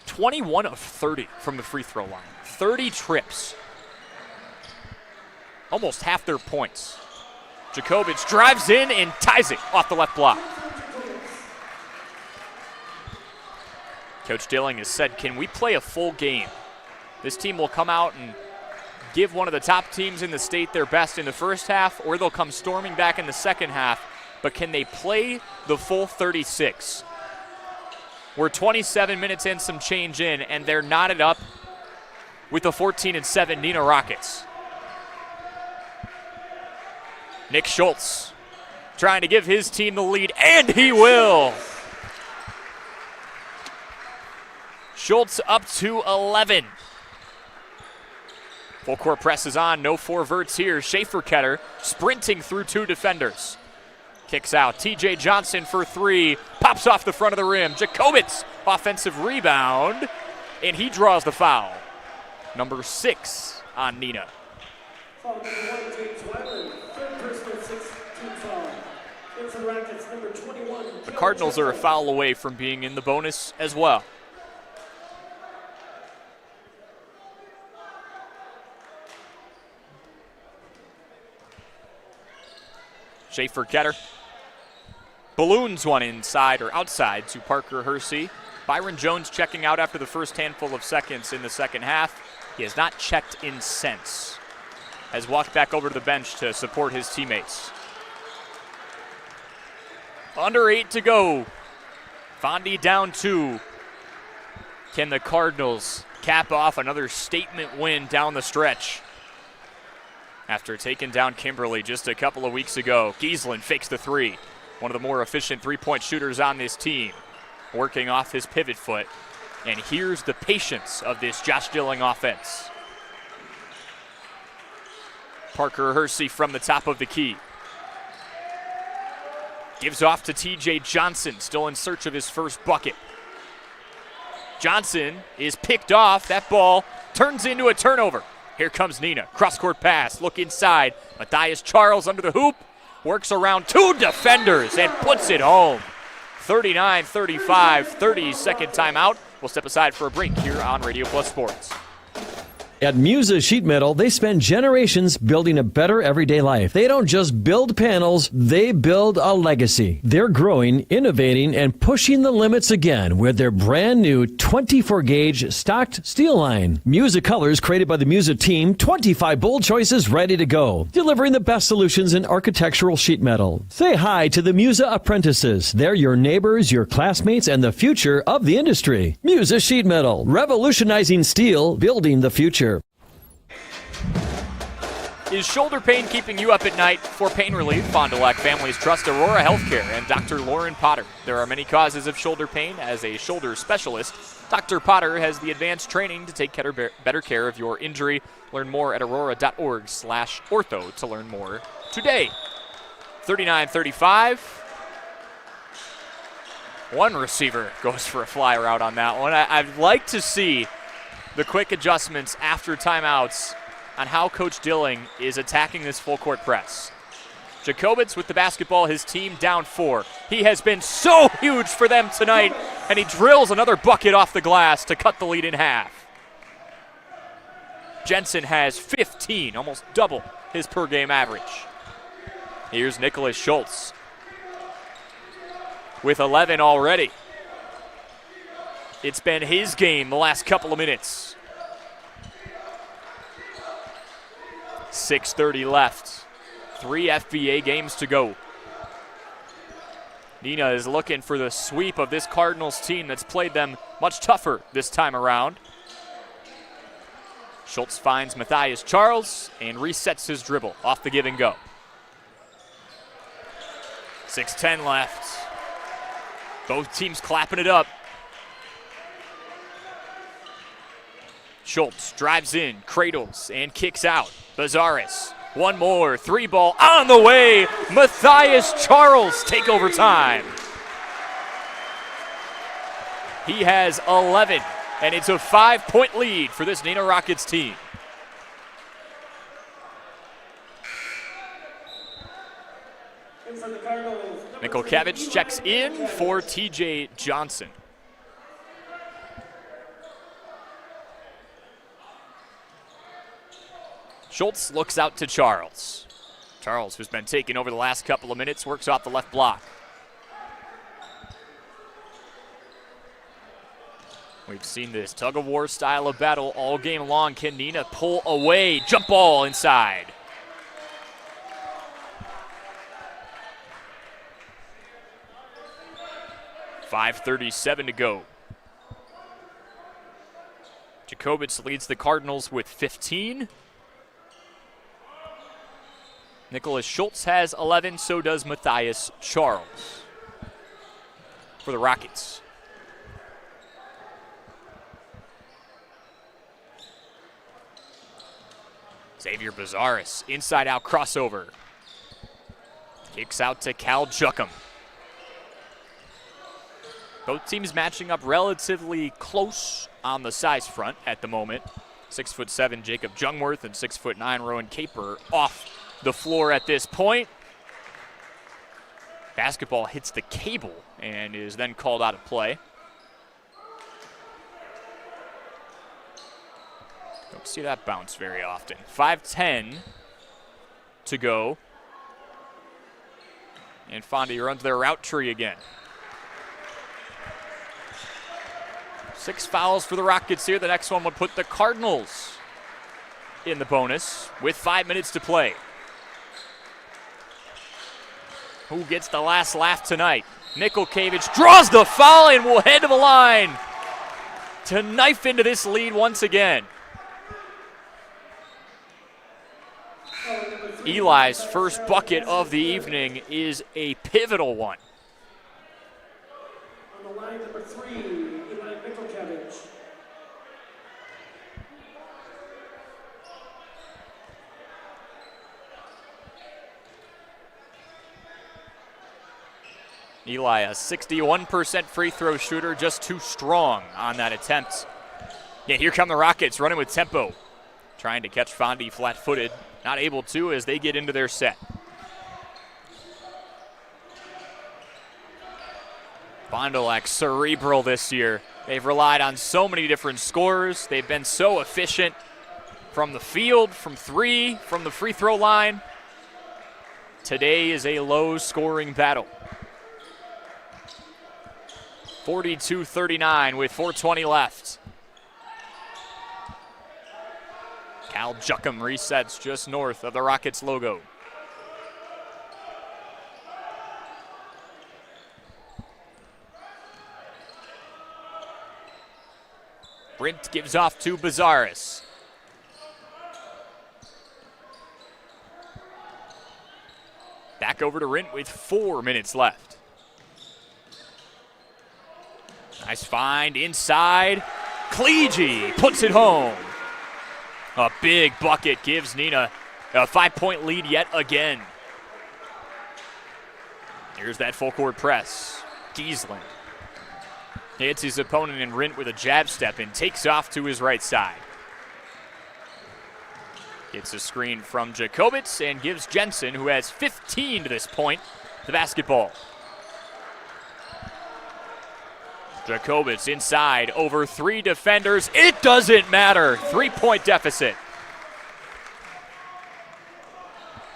21 of 30 from the free throw line. 30 trips. Almost half their points. Jacobitz drives in and ties it off the left block. Coach Dilling has said, can we play a full game? This team will come out and give one of the top teams in the state their best in the first half, or they'll come storming back in the second half. But can they play the full 36? We're 27 minutes in, some change in, and they're knotted up with the 14-7 Neenah Rockets. Nick Schultz trying to give his team the lead, and he will. Schultz up to 11. Full court press is on, no four verts here. Schaefer-Ketter sprinting through two defenders. Kicks out, TJ Johnson for three, pops off the front of the rim. Jacobitz, offensive rebound, and he draws the foul. Number 6 on Neenah. Foul number 1, James Weiler, third personal 6-team foul. And for the Rockets, number 21. The Cardinals are a foul away from being in the bonus as well. Schaefer-Ketter balloons one inside or outside to Parker Hersey. Byron Jones checking out after the first handful of seconds in the second half. He has not checked in since. Has walked back over to the bench to support his teammates. Under 8 to go. Fondy down 2. Can the Cardinals cap off another statement win down the stretch? After taking down Kimberly just a couple of weeks ago, Giesland fakes the three. One of the more efficient three-point shooters on this team, working off his pivot foot. And here's the patience of this Josh Dilling offense. Parker Hersey from the top of the key. Gives off to TJ Johnson, still in search of his first bucket. Johnson is picked off. That ball turns into a turnover. Here comes Neenah. Cross-court pass. Look inside. Matthias Charles under the hoop. Works around two defenders and puts it home. 39-35, 30-second timeout. We'll step aside for a break here on Radio Plus Sports. At Musa Sheet Metal, they spend generations building a better everyday life. They don't just build panels, they build a legacy. They're growing, innovating, and pushing the limits again with their brand new 24-gauge stocked steel line. Musa colors created by the Musa team, 25 bold choices ready to go. Delivering the best solutions in architectural sheet metal. Say hi to the Musa apprentices. They're your neighbors, your classmates, and the future of the industry. Musa Sheet Metal, revolutionizing steel, building the future. Is shoulder pain keeping you up at night? For pain relief, Fond du Lac families trust Aurora Healthcare and Dr. Lauren Potter. There are many causes of shoulder pain. As a shoulder specialist, Dr. Potter has the advanced training to take better care of your injury. Learn more at aurora.org/ortho to learn more today. 39-35. One receiver goes for a flyer out on that one. I'd like to see the quick adjustments after timeouts on how Coach Dilling is attacking this full court press. Jacobitz with the basketball, his team down 4. He has been so huge for them tonight, and he drills another bucket off the glass to cut the lead in half. Jensen has 15, almost double his per-game average. Here's Nicholas Schultz with 11 already. It's been his game the last couple of minutes. 6:30 left. 3 FBA games to go. Neenah is looking for the sweep of this Cardinals team that's played them much tougher this time around. Schultz finds Matthias Charles and resets his dribble off the give and go. 6:10 left. Both teams clapping it up. Schultz drives in, cradles, and kicks out. Bazaris, one more, 3-ball on the way. Matthias Charles take over time. He has 11, and it's a 5-point lead for this Neenah Rockets team. Nikolkevich checks in for TJ Johnson. Schultz looks out to Charles. Charles, who's been taking over the last couple of minutes, works off the left block. We've seen this tug-of-war style of battle all game long. Can Neenah pull away? Jump ball inside. .5:37 to go. Jacobitz leads the Cardinals with 15. Nicholas Schultz has 11, so does Matthias Charles for the Rockets. Xavier Bazaris, inside-out crossover. Kicks out to Cal Juckham. Both teams matching up relatively close on the size front at the moment. 6'7" Jacob Jungworth and 6'9" Rowan Caper off the floor at this point. Basketball hits the cable and is then called out of play. Don't see that bounce very often. 5:10 to go. And Fondy runs their route tree again. 6 fouls for the Rockets here. The next one would put the Cardinals in the bonus with 5 minutes to play. Who gets the last laugh tonight? Nikolkevich draws the foul and will head to the line to knife into this lead once again. Eli's first bucket of the evening is a pivotal one. On the line, number 3, Eli Nikolkevich. Eli, a 61% free throw shooter, just too strong on that attempt. Yeah, here come the Rockets running with tempo. Trying to catch Fondy flat-footed. Not able to as they get into their set. Fond du Lac cerebral this year. They've relied on so many different scorers. They've been so efficient from the field, from three, from the free throw line. Today is a low-scoring battle. 42-39 with 4:20 left. Cal Juckham resets just north of the Rockets logo. Brint gives off to Bazaris. Back over to Rint with 4 minutes left. Nice find inside. Klege puts it home. A big bucket gives Neenah a 5-point lead yet again. Here's that full court press. Giesland hits his opponent in Rint with a jab step and takes off to his right side. Gets a screen from Jacobitz and gives Jensen, who has 15 to this point, the basketball. Jacobitz inside over 3 defenders. It doesn't matter. 3-point deficit.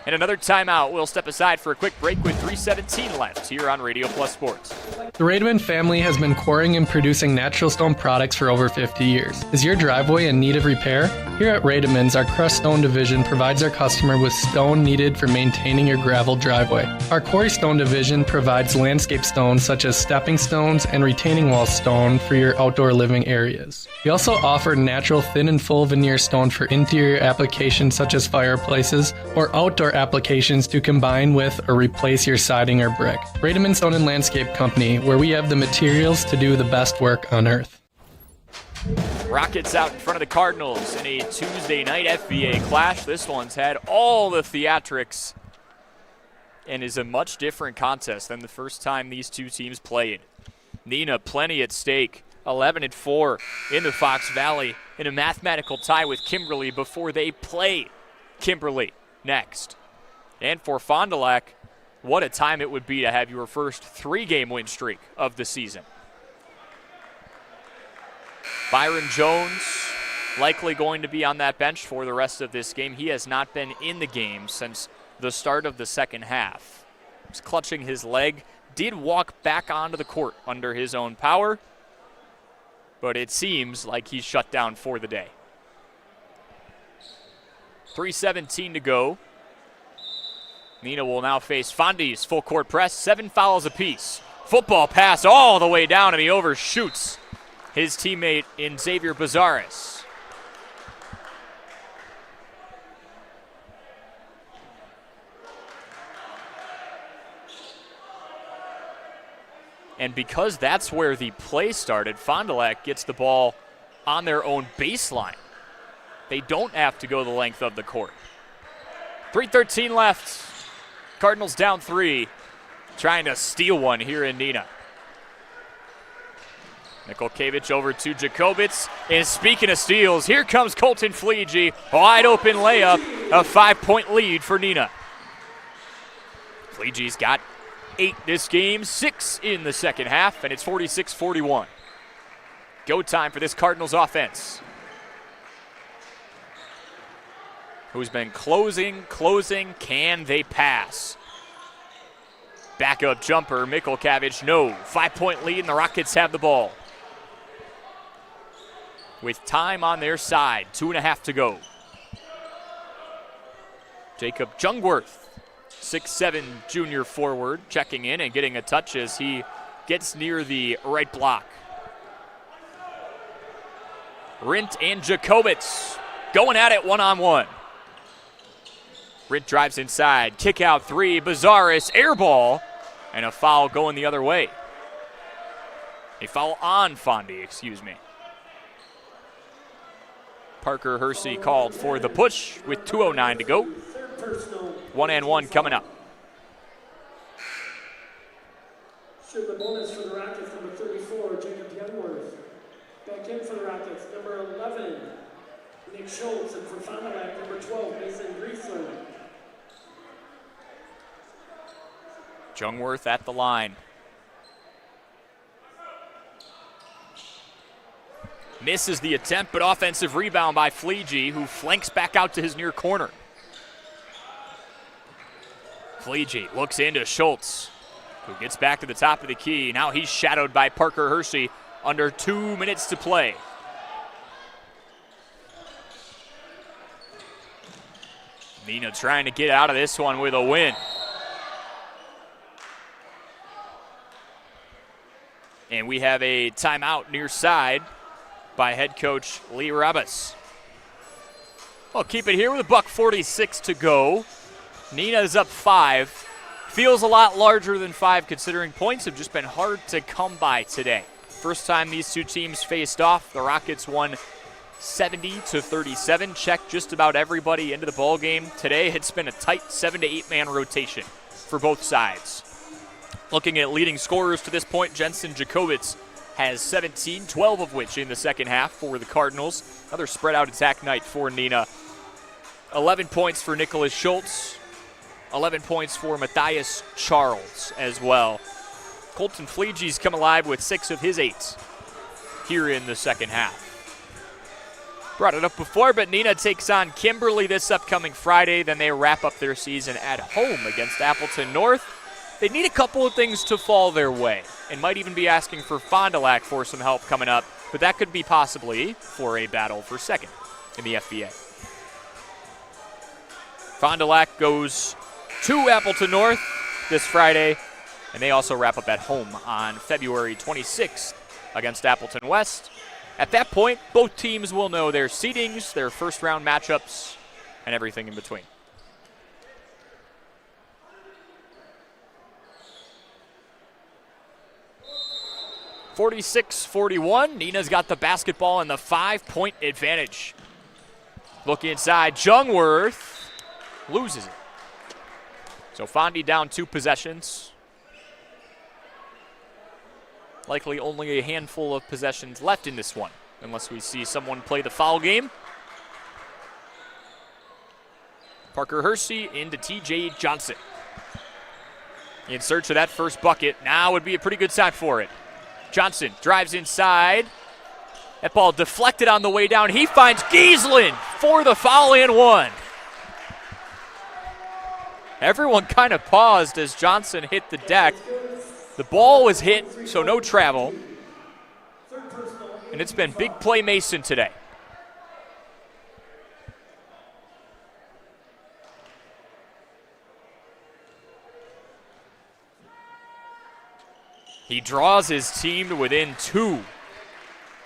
And another timeout. We'll step aside for a quick break with 3:17 left here on Radio Plus Sports. The Rademan family has been quarrying and producing natural stone products for over 50 years. Is your driveway in need of repair? Here at Rademan's, our crushed stone division provides our customer with stone needed for maintaining your gravel driveway. Our quarry stone division provides landscape stones such as stepping stones and retaining wall stone for your outdoor living areas. We also offer natural thin and full veneer stone for interior applications such as fireplaces or outdoor applications to combine with or replace your siding or brick. Rademan Stone and Landscape Company, where we have the materials to do the best work on earth. Rockets out in front of the Cardinals in a Tuesday night FBA clash. This one's had all the theatrics and is a much different contest than the first time these two teams played. Neenah plenty at stake. 11-4 in the Fox Valley in a mathematical tie with Kimberly before they play Kimberly next. And for Fond du Lac, what a time it would be to have your first 3-game win streak of the season. Byron Jones likely going to be on that bench for the rest of this game. He has not been in the game since the start of the second half. He's clutching his leg, did walk back onto the court under his own power. but it seems like he's shut down for the day. 3:17 to go. Neenah will now face Fondy's full court press, 7 fouls apiece. Football pass all the way down, and he overshoots his teammate in Xavier Bazaris. And because that's where the play started, Fond du Lac gets the ball on their own baseline. They don't have to go the length of the court. 3:13 left. Cardinals down 3, trying to steal one here in Neenah. Nikolkiewicz over to Jacobitz, and speaking of steals, here comes Colton Fleege, wide open layup, a 5-point lead for Neenah. Fleege's got 8 this game, 6 in the second half, and it's 46-41. Go time for this Cardinals offense. Who's been closing, can they pass? Backup jumper, Nikolkiewicz, no. 5-point lead, and the Rockets have the ball. With time on their side, 2.5 to go. Jacob Jungwirth, 6'7" junior forward, checking in and getting a touch as he gets near the right block. Rint and Jacobitz going at it one-on-one. Rint drives inside, kick out 3, Bazaris, air ball, and a foul going the other way. A foul on Fondy, excuse me. Parker Hersey called for the push with 2:09 to go. 1-and-1 coming up. Shoot the bonus for the Rockets, number 34, Jacob Youngworth. Back in for the Rockets, number 11, Nick Schultz, and for Fond du Lac, number 12, Mason Griesler. Jungwirth at the line. Misses the attempt, but offensive rebound by Fleege, who flanks back out to his near corner. Fleege looks into Schultz, who gets back to the top of the key. Now he's shadowed by Parker Hersey under 2 minutes to play. Neenah trying to get out of this one with a win. And we have a timeout near side by head coach Lee Rabas. Well, keep it here with $1:46 to go. Neenah is up 5. Feels a lot larger than 5 considering points have just been hard to come by today. First time these two teams faced off, the Rockets won 70-37. Checked just about everybody into the ball game. Today it's been a tight 7 to 8 man rotation for both sides. Looking at leading scorers to this point, Jensen Jacobitz has 17, 12 of which in the second half for the Cardinals. Another spread out attack night for Neenah. 11 points for Nicholas Schultz. 11 points for Matthias Charles as well. Colton Fleege's come alive with 6 of his 8 here in the second half. Brought it up before, but Neenah takes on Kimberly this upcoming Friday. Then they wrap up their season at home against Appleton North. They need a couple of things to fall their way and might even be asking for Fond du Lac for some help coming up, but that could be possibly for a battle for second in the FBA. Fond du Lac goes to Appleton North this Friday, and they also wrap up at home on February 26th against Appleton West. At that point, both teams will know their seedings, their first-round matchups, and everything in between. (46-41). Neenah's got the basketball and the 5-point advantage. Look inside. Jungwirth loses it. So Fondy down 2 possessions. Likely only a handful of possessions left in this one, unless we see someone play the foul game. Parker Hersey into TJ Johnson. In search of that first bucket. Now would be a pretty good sign for it. Johnson drives inside. That ball deflected on the way down. He finds Giesland for the foul and 1. Everyone kind of paused as Johnson hit the deck. The ball was hit, so no travel. And it's been big play Mason today. He draws his team to within 2.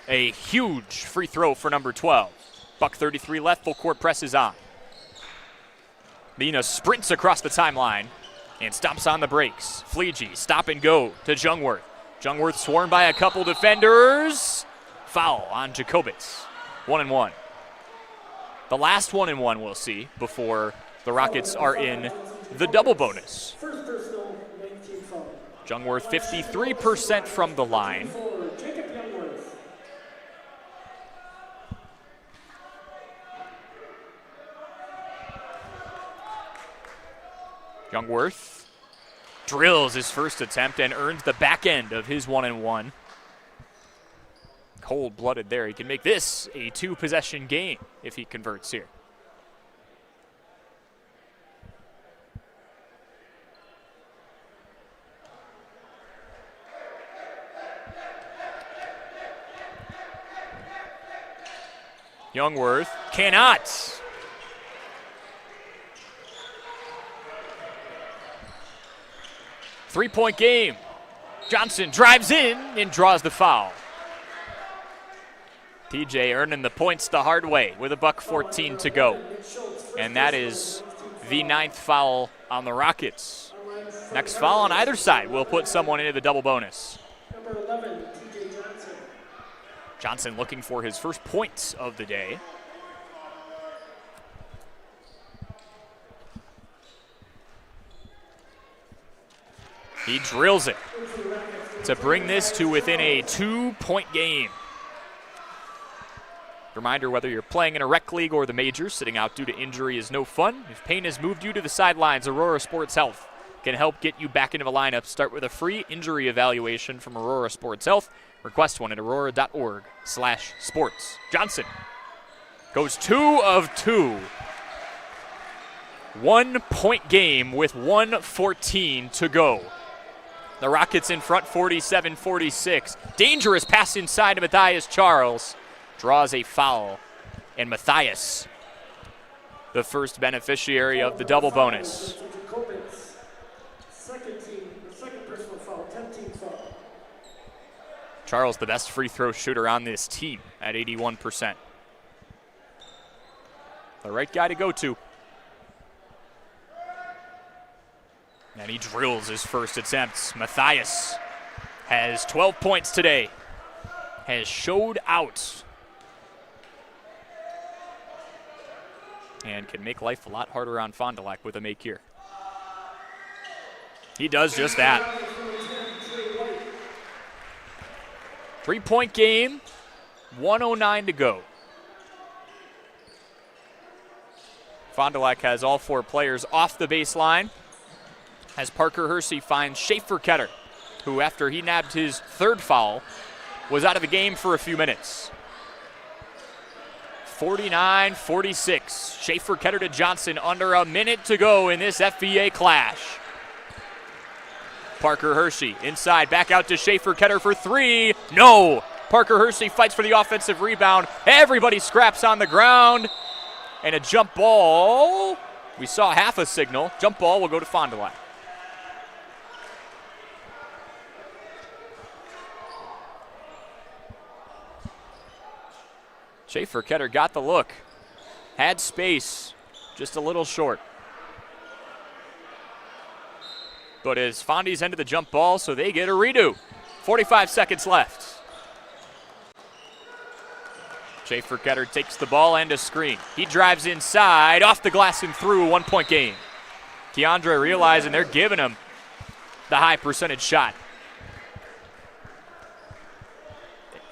A huge free throw for number 12. Buck 33 left, full court press is on. Neenah sprints across the timeline and stomps on the brakes. Fleege, stop and go to Jungwirth. Jungwirth swarmed by a couple defenders. Foul on Jacobitz. 1-1. The last 1-1 we'll see before the Rockets are in the double bonus. Jungwirth 53% from the line. Jungwirth drills his first attempt and earns the back end of his 1-1. Cold-blooded there. He can make this a 2-possession game if he converts here. Jungwirth cannot. Three-point game. Johnson drives in and draws the foul. TJ earning the points the hard way with a buck 14 to go. And that is the 9th foul on the Rockets. Next foul on either side will put someone into the double bonus. Number 11, TJ Johnson. Johnson looking for his first points of the day. He drills it to bring this to within a 2-point game. Reminder, whether you're playing in a rec league or the majors, sitting out due to injury is no fun. If pain has moved you to the sidelines, Aurora Sports Health can help get you back into the lineup. Start with a free injury evaluation from Aurora Sports Health. Request one at aurora.org/sports. Johnson goes 2 of 2. 1-point game with 1:14 to go. The Rockets in front 47-46. Dangerous pass inside to Matthias Charles. Draws a foul. And Matthias, the first beneficiary of the double bonus. Second personal foul, 10-team foul. Charles, the best free throw shooter on this team at 81%. The right guy to go to. And he drills his first attempts. Matthias has 12 points today. Has showed out. And can make life a lot harder on Fond du Lac with a make here. He does just that. 3-point game, 1:09 to go. Fond du Lac has all 4 players off the baseline as Parker Hersey finds Schaefer Ketter, who after he nabbed his 3rd foul was out of the game for a few minutes. 49-46. Schaefer Ketter to Johnson, under a minute to go in this FBA clash. Parker Hersey inside, back out to Schaefer Ketter for 3. No! Parker Hersey fights for the offensive rebound. Everybody scraps on the ground. And a jump ball. We saw half a signal. Jump ball will go to Fond du Lac. Schaefer Ketter got the look. Had space, just a little short. But as Fondy's ended the jump ball, so they get a redo. 45 seconds left. Schaefer Ketter takes the ball and a screen. He drives inside, off the glass and through, 1-point game. Keandre realizing they're giving him the high percentage shot.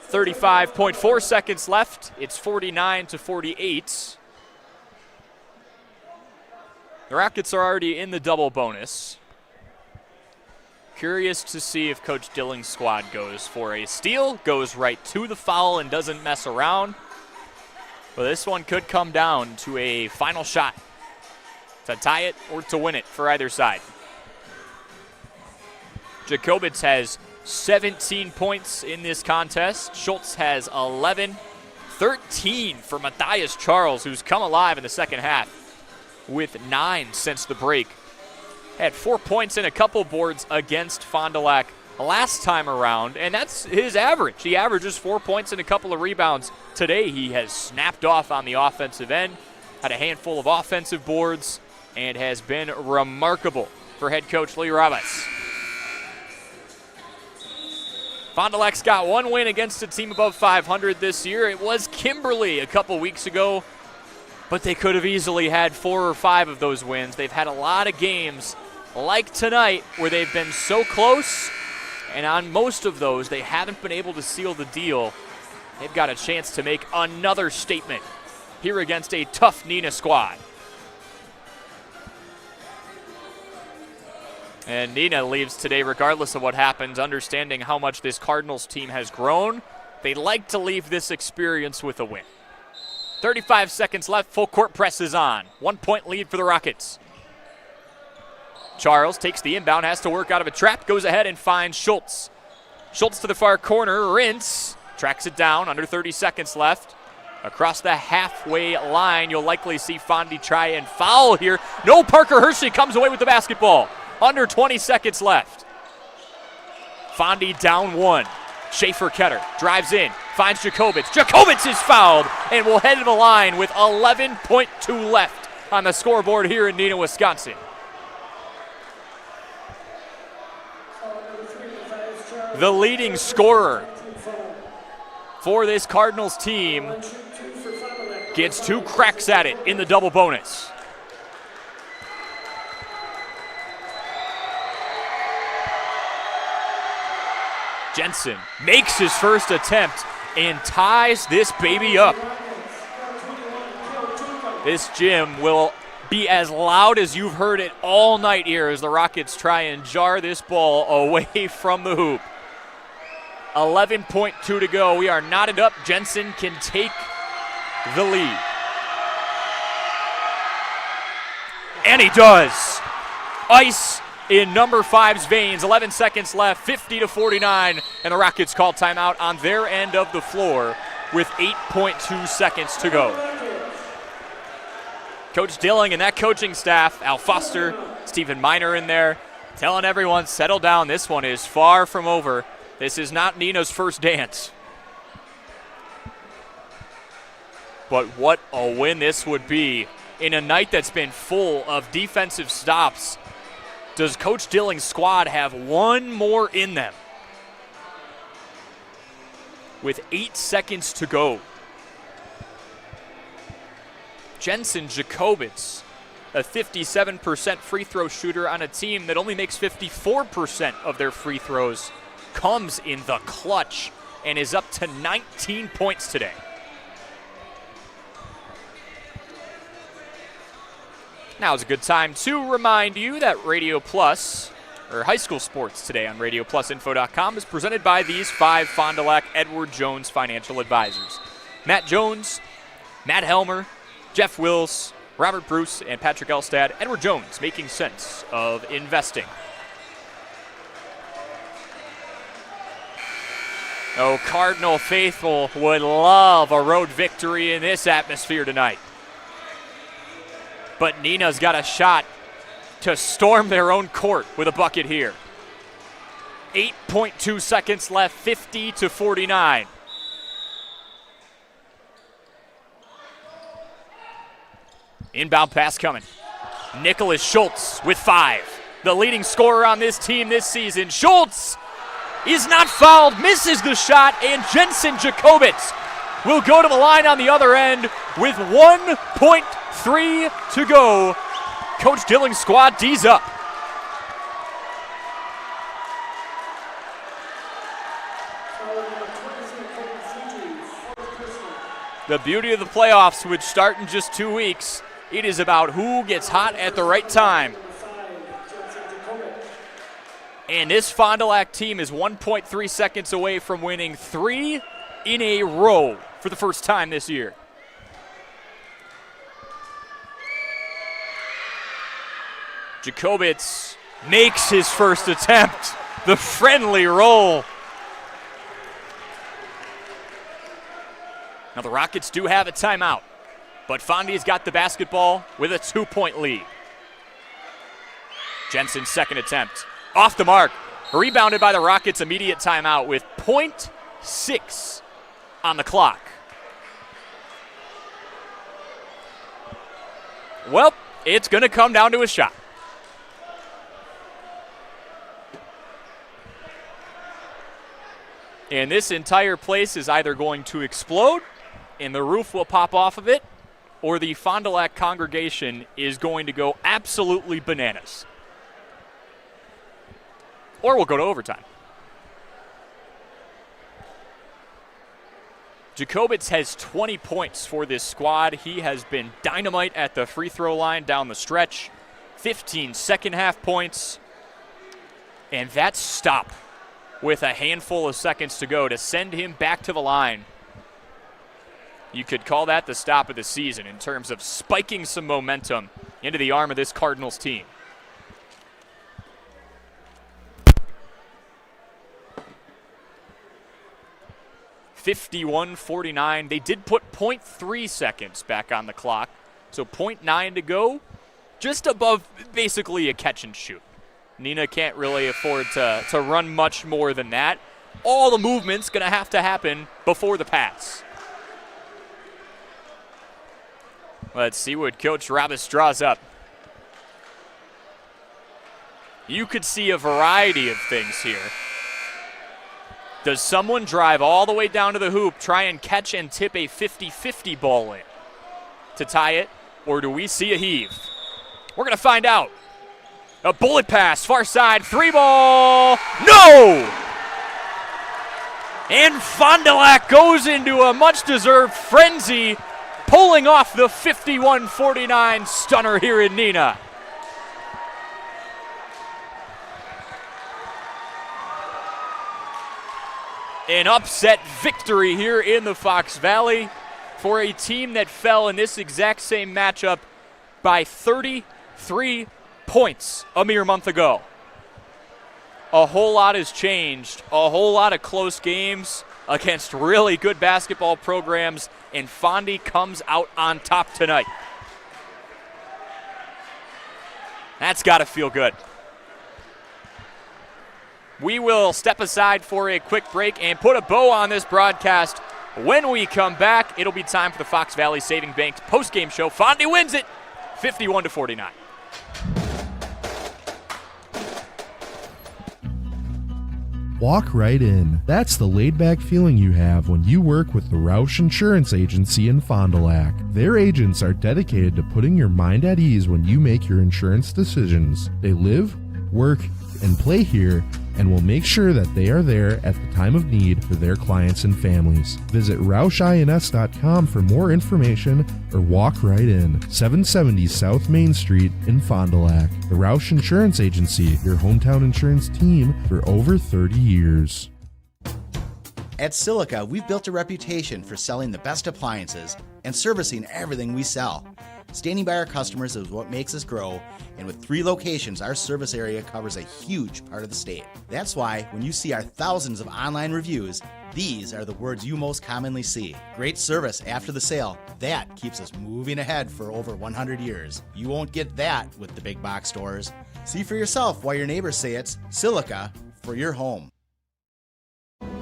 35.4 seconds left. It's 49-48. The Rockets are already in the double bonus. Curious to see if Coach Dilling's squad goes for a steal, goes right to the foul and doesn't mess around. But this one could come down to a final shot to tie it or to win it for either side. Jacobitz has 17 points in this contest. Schultz has 11. 13 for Matthias Charles, who's come alive in the second half with 9 since the break. Had 4 points and a couple boards against Fond du Lac last time around, and that's his average. He averages 4 points and a couple of rebounds. Today he has snapped off on the offensive end, had a handful of offensive boards, and has been remarkable for head coach Lee Roberts. Fond du Lac's got one win against a team above 500 this year. It was Kimberly a couple weeks ago, but they could have easily had 4 or 5 of those wins. They've had a lot of games like tonight where they've been so close, and on most of those they haven't been able to seal the deal. They've got a chance to make another statement here against a tough Neenah squad. And Neenah leaves today regardless of what happens, understanding how much this Cardinals team has grown. They like to leave this experience with a win. 35 seconds left, full court press is on. 1 point lead for the Rockets. Charles takes the inbound, has to work out of a trap, goes ahead and finds Schultz. Schultz to the far corner, Rince tracks it down, under 30 seconds left. Across the halfway line, you'll likely see Fondy try and foul here. No, Parker Hershey comes away with the basketball. Under 20 seconds left. Fondy down 1. Schaefer Ketter drives in, finds Jacobitz. Jacobitz is fouled and will head to the line with 11.2 left on the scoreboard here in Neenah, Wisconsin. The leading scorer for this Cardinals team gets 2 cracks at it in the double bonus. Jensen makes his first attempt and ties this baby up. This gym will be as loud as you've heard it all night here as the Rockets try and jar this ball away from the hoop. 11.2 to go. We are knotted up. Jensen can take the lead. And he does. Ice in number 5's veins. 11 seconds left, 50-49, and the Rockets call timeout on their end of the floor with 8.2 seconds to go. Coach Dilling and that coaching staff, Al Foster, Stephen Miner in there, telling everyone, settle down. This one is far from over. This is not Neenah's first dance. But what a win this would be in a night that's been full of defensive stops. Does Coach Dilling's squad have one more in them? With 8 seconds to go. Jensen Jacobitz, a 57% free throw shooter on a team that only makes 54% of their free throws, comes in the clutch and is up to 19 points today. Now is a good time to remind you that Radio Plus, or high school sports today on RadioPlusInfo.com, is presented by these 5 Fond du Lac Edward Jones financial advisors. Matt Jones, Matt Helmer, Jeff Wills, Robert Bruce, and Patrick Elstad. Edward Jones, making sense of investing. Oh, Cardinal faithful would love a road victory in this atmosphere tonight. But Neenah's got a shot to storm their own court with a bucket here. 8.2 seconds left, 50-49. Inbound pass coming. Nicholas Schultz with 5. The leading scorer on this team this season. Schultz is not fouled, misses the shot, and Jensen Jacobitz will go to the line on the other end with 1.3 to go. Coach Dilling's squad D's up. The beauty of the playoffs, which start in just 2 weeks, it is about who gets hot at the right time. And this Fond du Lac team is 1.3 seconds away from winning 3 in a row for the first time this year. Jacobitz makes his first attempt the friendly roll. Now the Rockets do have a timeout, but Fondy's got the basketball with a 2-point lead. Jensen's second attempt, off the mark, rebounded by the Rockets' immediate timeout with 0.6 on the clock. Well, it's going to come down to a shot. And this entire place is either going to explode and the roof will pop off of it, or the Fond du Lac congregation is going to go absolutely bananas. Or we'll go to overtime. Jacobitz has 20 points for this squad. He has been dynamite at the free throw line down the stretch. 15 second half points. And that stop with a handful of seconds to go to send him back to the line. You could call that the stop of the season in terms of spiking some momentum into the arm of this Cardinals team. (51-49). They did put 0.3 seconds back on the clock, so 0.9 to go, just above basically a catch and shoot. Neenah can't really afford to run much more than that. All the movement's going to have to happen before the pass. Let's see what Coach Robis draws up. You could see a variety of things here. Does someone drive all the way down to the hoop, try and catch and tip a 50-50 ball in to tie it, or do we see a heave? We're going to find out. A bullet pass, far side, 3-ball, no! And Fond du Lac goes into a much-deserved frenzy, pulling off the 51-49 stunner here in Neenah. An upset victory here in the Fox Valley for a team that fell in this exact same matchup by 33 points a mere month ago. A whole lot has changed, a whole lot of close games against really good basketball programs, and Fondy comes out on top tonight. That's got to feel good. We will step aside for a quick break and put a bow on this broadcast. When we come back, it'll be time for the Fox Valley Saving Bank postgame show. Fondy wins it 51-49. Walk right in. That's the laid-back feeling you have when you work with the Roush Insurance Agency in Fond du Lac. Their agents are dedicated to putting your mind at ease when you make your insurance decisions. They live, work, and play here, and will make sure that they are there at the time of need for their clients and families. Visit RoushINS.com for more information or walk right in. 770 South Main Street in Fond du Lac. The Roush Insurance Agency, your hometown insurance team for over 30 years. At Silica, we've built a reputation for selling the best appliances and servicing everything we sell. Standing by our customers is what makes us grow, and with 3 locations, our service area covers a huge part of the state. That's why when you see our thousands of online reviews, these are the words you most commonly see. Great service after the sale. That keeps us moving ahead for over 100 years. You won't get that with the big box stores. See for yourself why your neighbors say it's Silica for your home.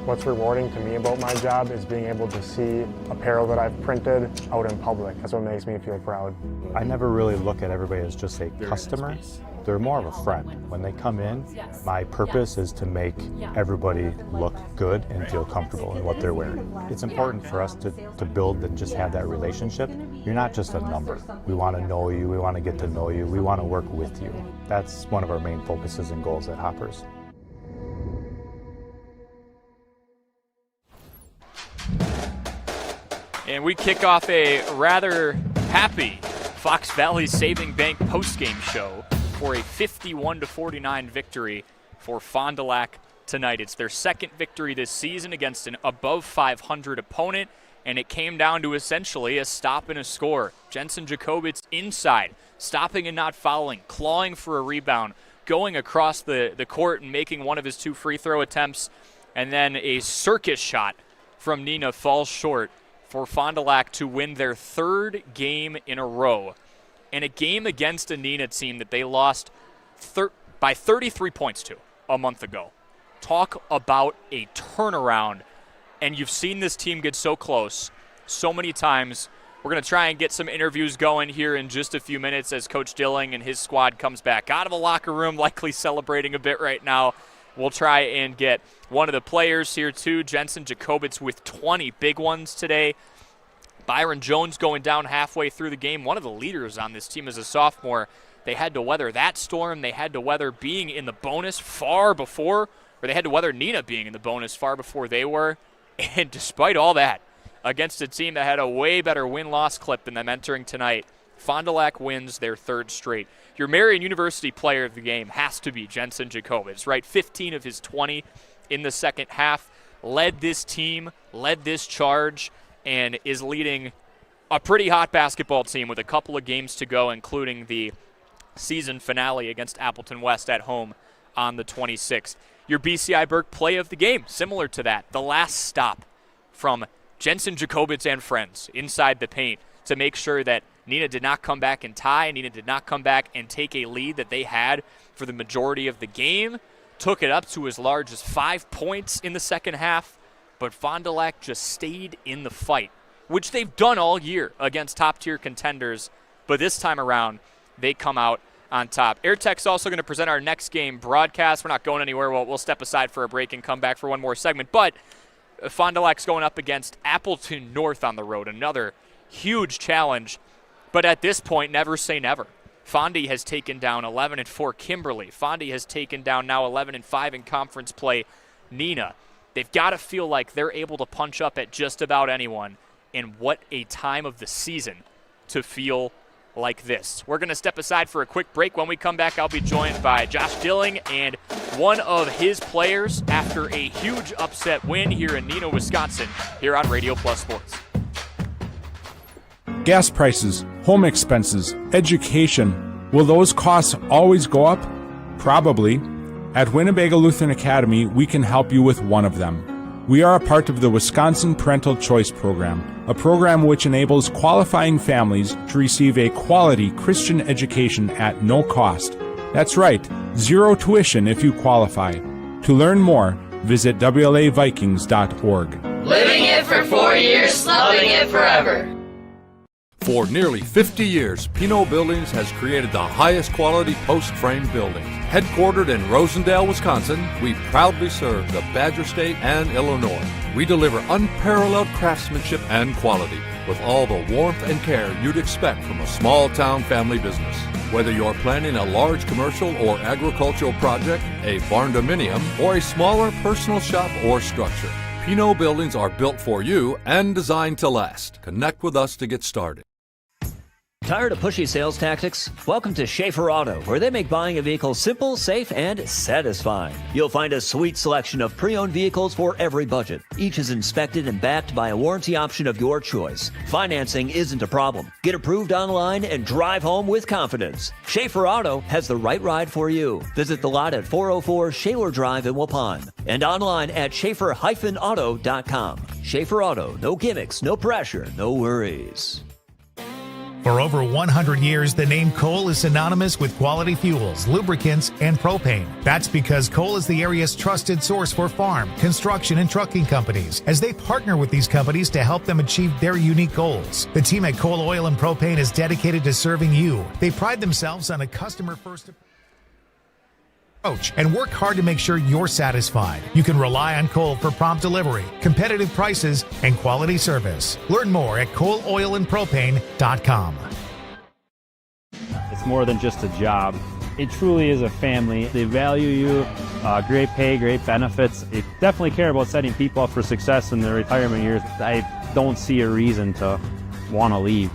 What's rewarding to me about my job is being able to see apparel that I've printed out in public. That's what makes me feel proud. I never really look at everybody as just a customer. They're more of a friend. When they come in, my purpose is to make everybody look good and feel comfortable in what they're wearing. It's important for us to build and just have that relationship. You're not just a number. We want to know you, we want to get to know you, we want to work with you. That's one of our main focuses and goals at Hoppers. And we kick off a rather happy Fox Valley Saving Bank postgame show for a 51-49 victory for Fond du Lac tonight. It's their second victory this season against an above 500 opponent, and it came down to essentially a stop and a score. Jensen Jacobitz inside, stopping and not fouling, clawing for a rebound, going across the court and making one of his 2 free throw attempts, and then a circus shot from Neenah falls short for Fond du Lac to win their 3rd game in a row, and a game against a Neenah team that they lost by 33 points to a month ago. Talk about a turnaround, and you've seen this team get so close so many times. We're going to try and get some interviews going here in just a few minutes as Coach Dilling and his squad comes back out of the locker room, likely celebrating a bit right now. We'll try and get one of the players here too, Jensen Jacobitz with 20 big ones today. Byron Jones going down halfway through the game, one of the leaders on this team as a sophomore. They had to weather that storm. They had to weather being in the bonus far before, or they had to weather Neenah being in the bonus far before they were. And despite all that, against a team that had a way better win-loss clip than them entering tonight, Fond du Lac wins their 3rd straight. Your Marian University player of the game has to be Jensen Jacobitz, right? 15 of his 20 in the second half, led this team, led this charge, and is leading a pretty hot basketball team with a couple of games to go, including the season finale against Appleton West at home on the 26th. Your BCI Burke play of the game, similar to that, the last stop from Jensen Jacobitz and friends inside the paint to make sure that Neenah did not come back and tie. Neenah did not come back and take a lead that they had for the majority of the game. Took it up to as large as 5 points in the second half, but Fond du Lac just stayed in the fight, which they've done all year against top-tier contenders, but this time around, they come out on top. AirTech's also going to present our next game broadcast. We're not going anywhere. We'll step aside for a break and come back for one more segment, but Fond du Lac's going up against Appleton North on the road, another huge challenge. But at this point, never say never. Fondy has taken down 11-4 Kimberly. Fondy has taken down now 11-5 in conference play Neenah. They've got to feel like they're able to punch up at just about anyone. And what a time of the season to feel like this. We're going to step aside for a quick break. When we come back, I'll be joined by Josh Dilling and one of his players after a huge upset win here in Neenah, Wisconsin, here on Radio Plus Sports. Gas prices, home expenses, education. Will those costs always go up? Probably. At Winnebago Lutheran Academy, we can help you with one of them. We are a part of the Wisconsin Parental Choice Program, a program which enables qualifying families to receive a quality Christian education at no cost. That's right, 0 tuition if you qualify. To learn more, visit WLAVikings.org. Living it for 4 years, loving it forever. For nearly 50 years, Pinot Buildings has created the highest quality post-frame buildings. Headquartered in Rosendale, Wisconsin, we proudly serve the Badger State and Illinois. We deliver unparalleled craftsmanship and quality with all the warmth and care you'd expect from a small-town family business. Whether you're planning a large commercial or agricultural project, a barn-dominium, or a smaller personal shop or structure, Pinot Buildings are built for you and designed to last. Connect with us to get started. Tired of pushy sales tactics? Welcome to Schaefer Auto, where they make buying a vehicle simple, safe, and satisfying. You'll find a sweet selection of pre-owned vehicles for every budget. Each is inspected and backed by a warranty option of your choice. Financing isn't a problem. Get approved online and drive home with confidence. Schaefer Auto has the right ride for you. Visit the lot at 404 Shaler Drive in Waupun and online at schaefer-auto.com. Schaefer Auto, no gimmicks, no pressure, no worries. For over 100 years, the name Cole is synonymous with quality fuels, lubricants, and propane. That's because Cole is the area's trusted source for farm, construction, and trucking companies, as they partner with these companies to help them achieve their unique goals. The team at Cole Oil and Propane is dedicated to serving you. They pride themselves on a customer-first approach and work hard to make sure you're satisfied. You can rely on Cole for prompt delivery, competitive prices, and quality service. Learn more at ColeOilAndPropane.com. It's more than just a job. It truly is a family. They value you, great pay, great benefits. They definitely care about setting people up for success in their retirement years. I don't see a reason to want to leave.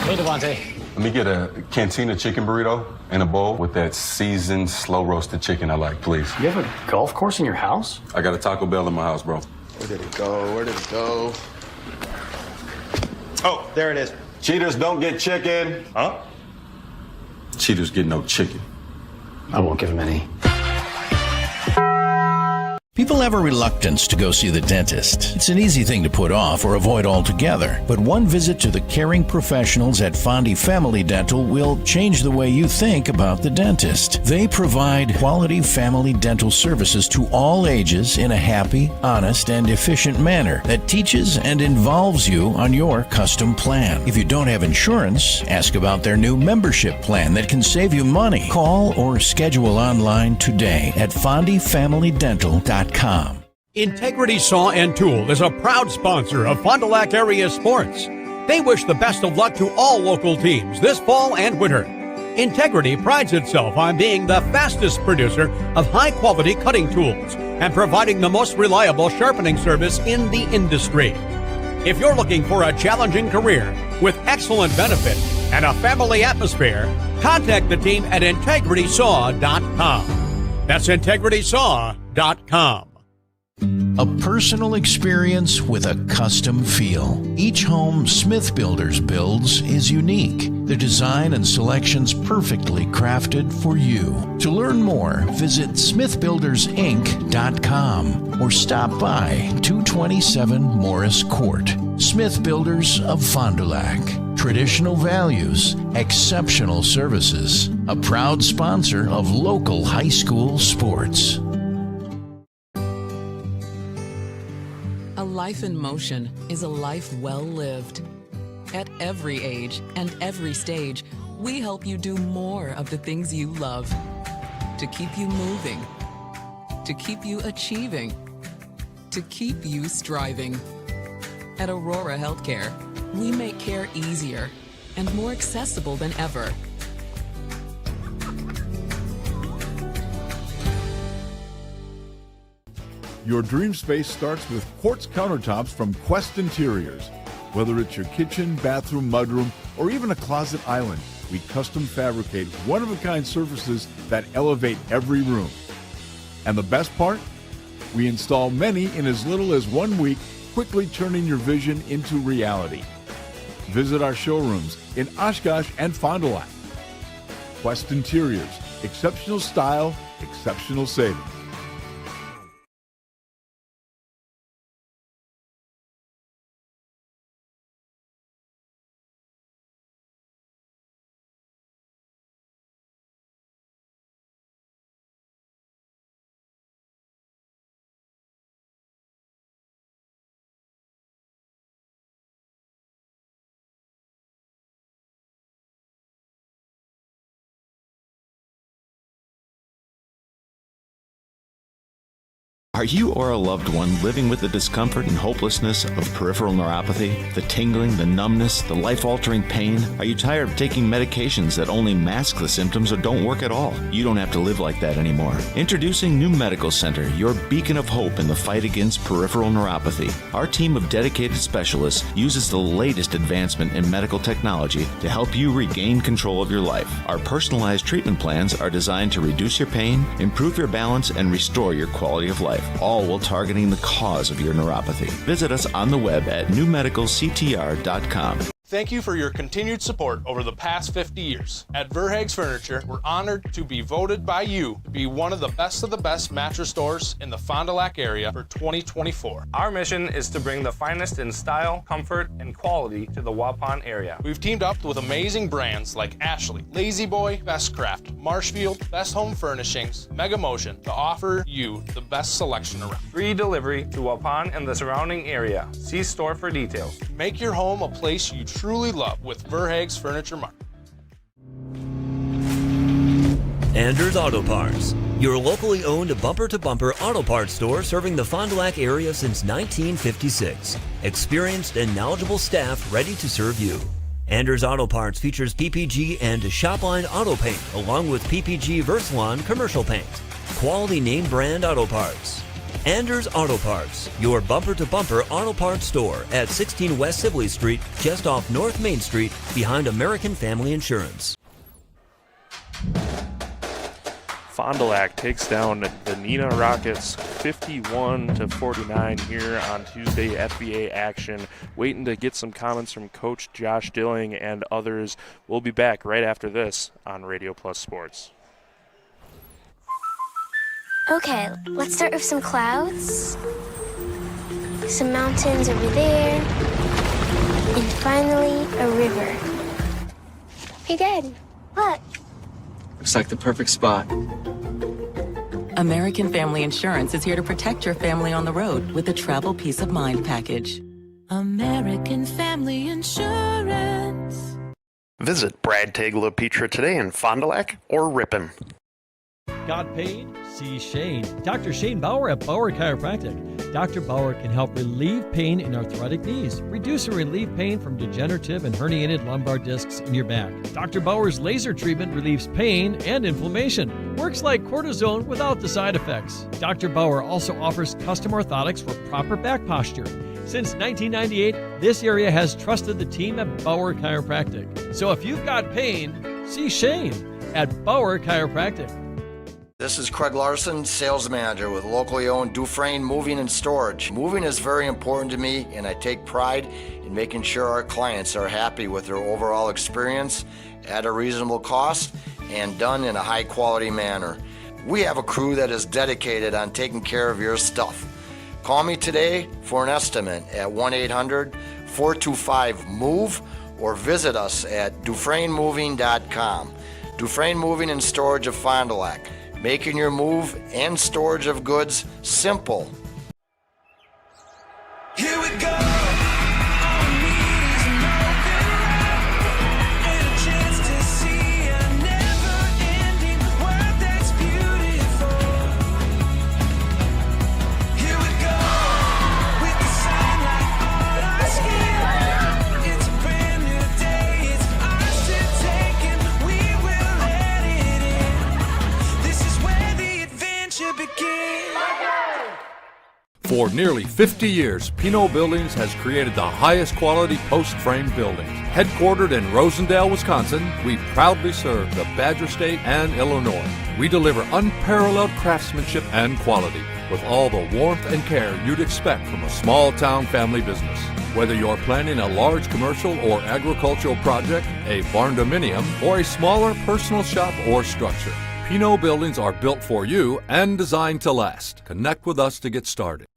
Hey, Devontae. Let me get a Cantina chicken burrito and a bowl with that seasoned, slow-roasted chicken I like, please. You have a golf course in your house? I got a Taco Bell in my house, bro. Where did it go? Oh, there it is. Cheaters don't get chicken. Huh? Cheaters get no chicken. I won't give him any. People have a reluctance to go see the dentist. It's an easy thing to put off or avoid altogether. But one visit to the caring professionals at Fondy Family Dental will change the way you think about the dentist. They provide quality family dental services to all ages in a happy, honest, and efficient manner that teaches and involves you on your custom plan. If you don't have insurance, ask about their new membership plan that can save you money. Call or schedule online today at fondyfamilydental.com. Integrity Saw and Tool is a proud sponsor of Fond du Lac area sports. They wish the best of luck to all local teams this fall and winter. Integrity prides itself on being the fastest producer of high-quality cutting tools and providing the most reliable sharpening service in the industry. If you're looking for a challenging career with excellent benefits and a family atmosphere, contact the team at integritysaw.com. That's integritysaw.com. A personal experience with a custom feel. Each home Smith Builders builds is unique. The design and selections perfectly crafted for you. To learn more, visit smithbuildersinc.com or stop by 227 Morris Court. Smith Builders of Fond du Lac. Traditional values, exceptional services. A proud sponsor of local high school sports. A life in motion is a life well lived. At every age and every stage, we help you do more of the things you love. To keep you moving, to keep you achieving, to keep you striving. At Aurora Healthcare, we make care easier and more accessible than ever. Your dream space starts with quartz countertops from Quest Interiors. Whether it's your kitchen, bathroom, mudroom, or even a closet island, we custom fabricate one-of-a-kind surfaces that elevate every room. And the best part? We install many in as little as 1 week, quickly turning your vision into reality. Visit our showrooms in Oshkosh and Fond du Lac. Quest Interiors, exceptional style, exceptional savings. Are you or a loved one living with the discomfort and hopelessness of peripheral neuropathy? The tingling, the numbness, the life-altering pain? Are you tired of taking medications that only mask the symptoms or don't work at all? You don't have to live like that anymore. Introducing New Medical Center, your beacon of hope in the fight against peripheral neuropathy. Our team of dedicated specialists uses the latest advancement in medical technology to help you regain control of your life. Our personalized treatment plans are designed to reduce your pain, improve your balance, and restore your quality of life, all while targeting the cause of your neuropathy. Visit us on the web at newmedicalctr.com. Thank you for your continued support over the past 50 years. At Verhaeg's Furniture, we're honored to be voted by you to be one of the best mattress stores in the Fond du Lac area for 2024. Our mission is to bring the finest in style, comfort, and quality to the Waupun area. We've teamed up with amazing brands like Ashley, Lazy Boy, Bestcraft, Marshfield, Best Home Furnishings, Mega Motion to offer you the best selection around. Free delivery to Waupun and the surrounding area. See store for details. Make your home a place you truly love with Verhaeg's Furniture Mart. Anders Auto Parts, your locally owned bumper-to-bumper auto parts store serving the Fond du Lac area since 1956. Experienced and knowledgeable staff ready to serve you. Anders Auto Parts features PPG and Shopline auto paint along with PPG Versalon commercial paint. Quality name brand auto parts. Anders Auto Parts, your bumper-to-bumper auto parts store at 16 West Sibley Street, just off North Main Street, behind American Family Insurance. Fond du Lac takes down the Neenah Rockets 51-49 here on Tuesday FBA action. Waiting to get some comments from Coach Josh Dilling and others. We'll be back right after this on Radio Plus Sports. Okay, let's start with some clouds, some mountains over there, and finally a river. Hey, Dad, look. Looks like the perfect spot. American Family Insurance is here to protect your family on the road with the Travel Peace of Mind package. American Family Insurance. Visit Brad Tagle Petra today in Fond du Lac or Ripon. Got pain? See Shane. Dr. Shane Bauer at Bauer Chiropractic. Dr. Bauer can help relieve pain in arthritic knees, reduce or relieve pain from degenerative and herniated lumbar discs in your back. Dr. Bauer's laser treatment relieves pain and inflammation. Works like cortisone without the side effects. Dr. Bauer also offers custom orthotics for proper back posture. Since 1998, this area has trusted the team at Bauer Chiropractic. So if you've got pain, see Shane at Bauer Chiropractic. This is Craig Larson, sales manager with locally owned Dufresne Moving and Storage. Moving is very important to me, and I take pride in making sure our clients are happy with their overall experience at a reasonable cost and done in a high quality manner. We have a crew that is dedicated on taking care of your stuff. Call me today for an estimate at 1-800-425-MOVE or visit us at DufresneMoving.com. Dufresne Moving and Storage of Fond du Lac. Making your move and storage of goods simple. Here we go. For nearly 50 years, Pinot Buildings has created the highest quality post-frame buildings. Headquartered in Rosendale, Wisconsin, we proudly serve the Badger State and Illinois. We deliver unparalleled craftsmanship and quality with all the warmth and care you'd expect from a small-town family business. Whether you're planning a large commercial or agricultural project, a barn-dominium, or a smaller personal shop or structure, Pinot Buildings are built for you and designed to last. Connect with us to get started.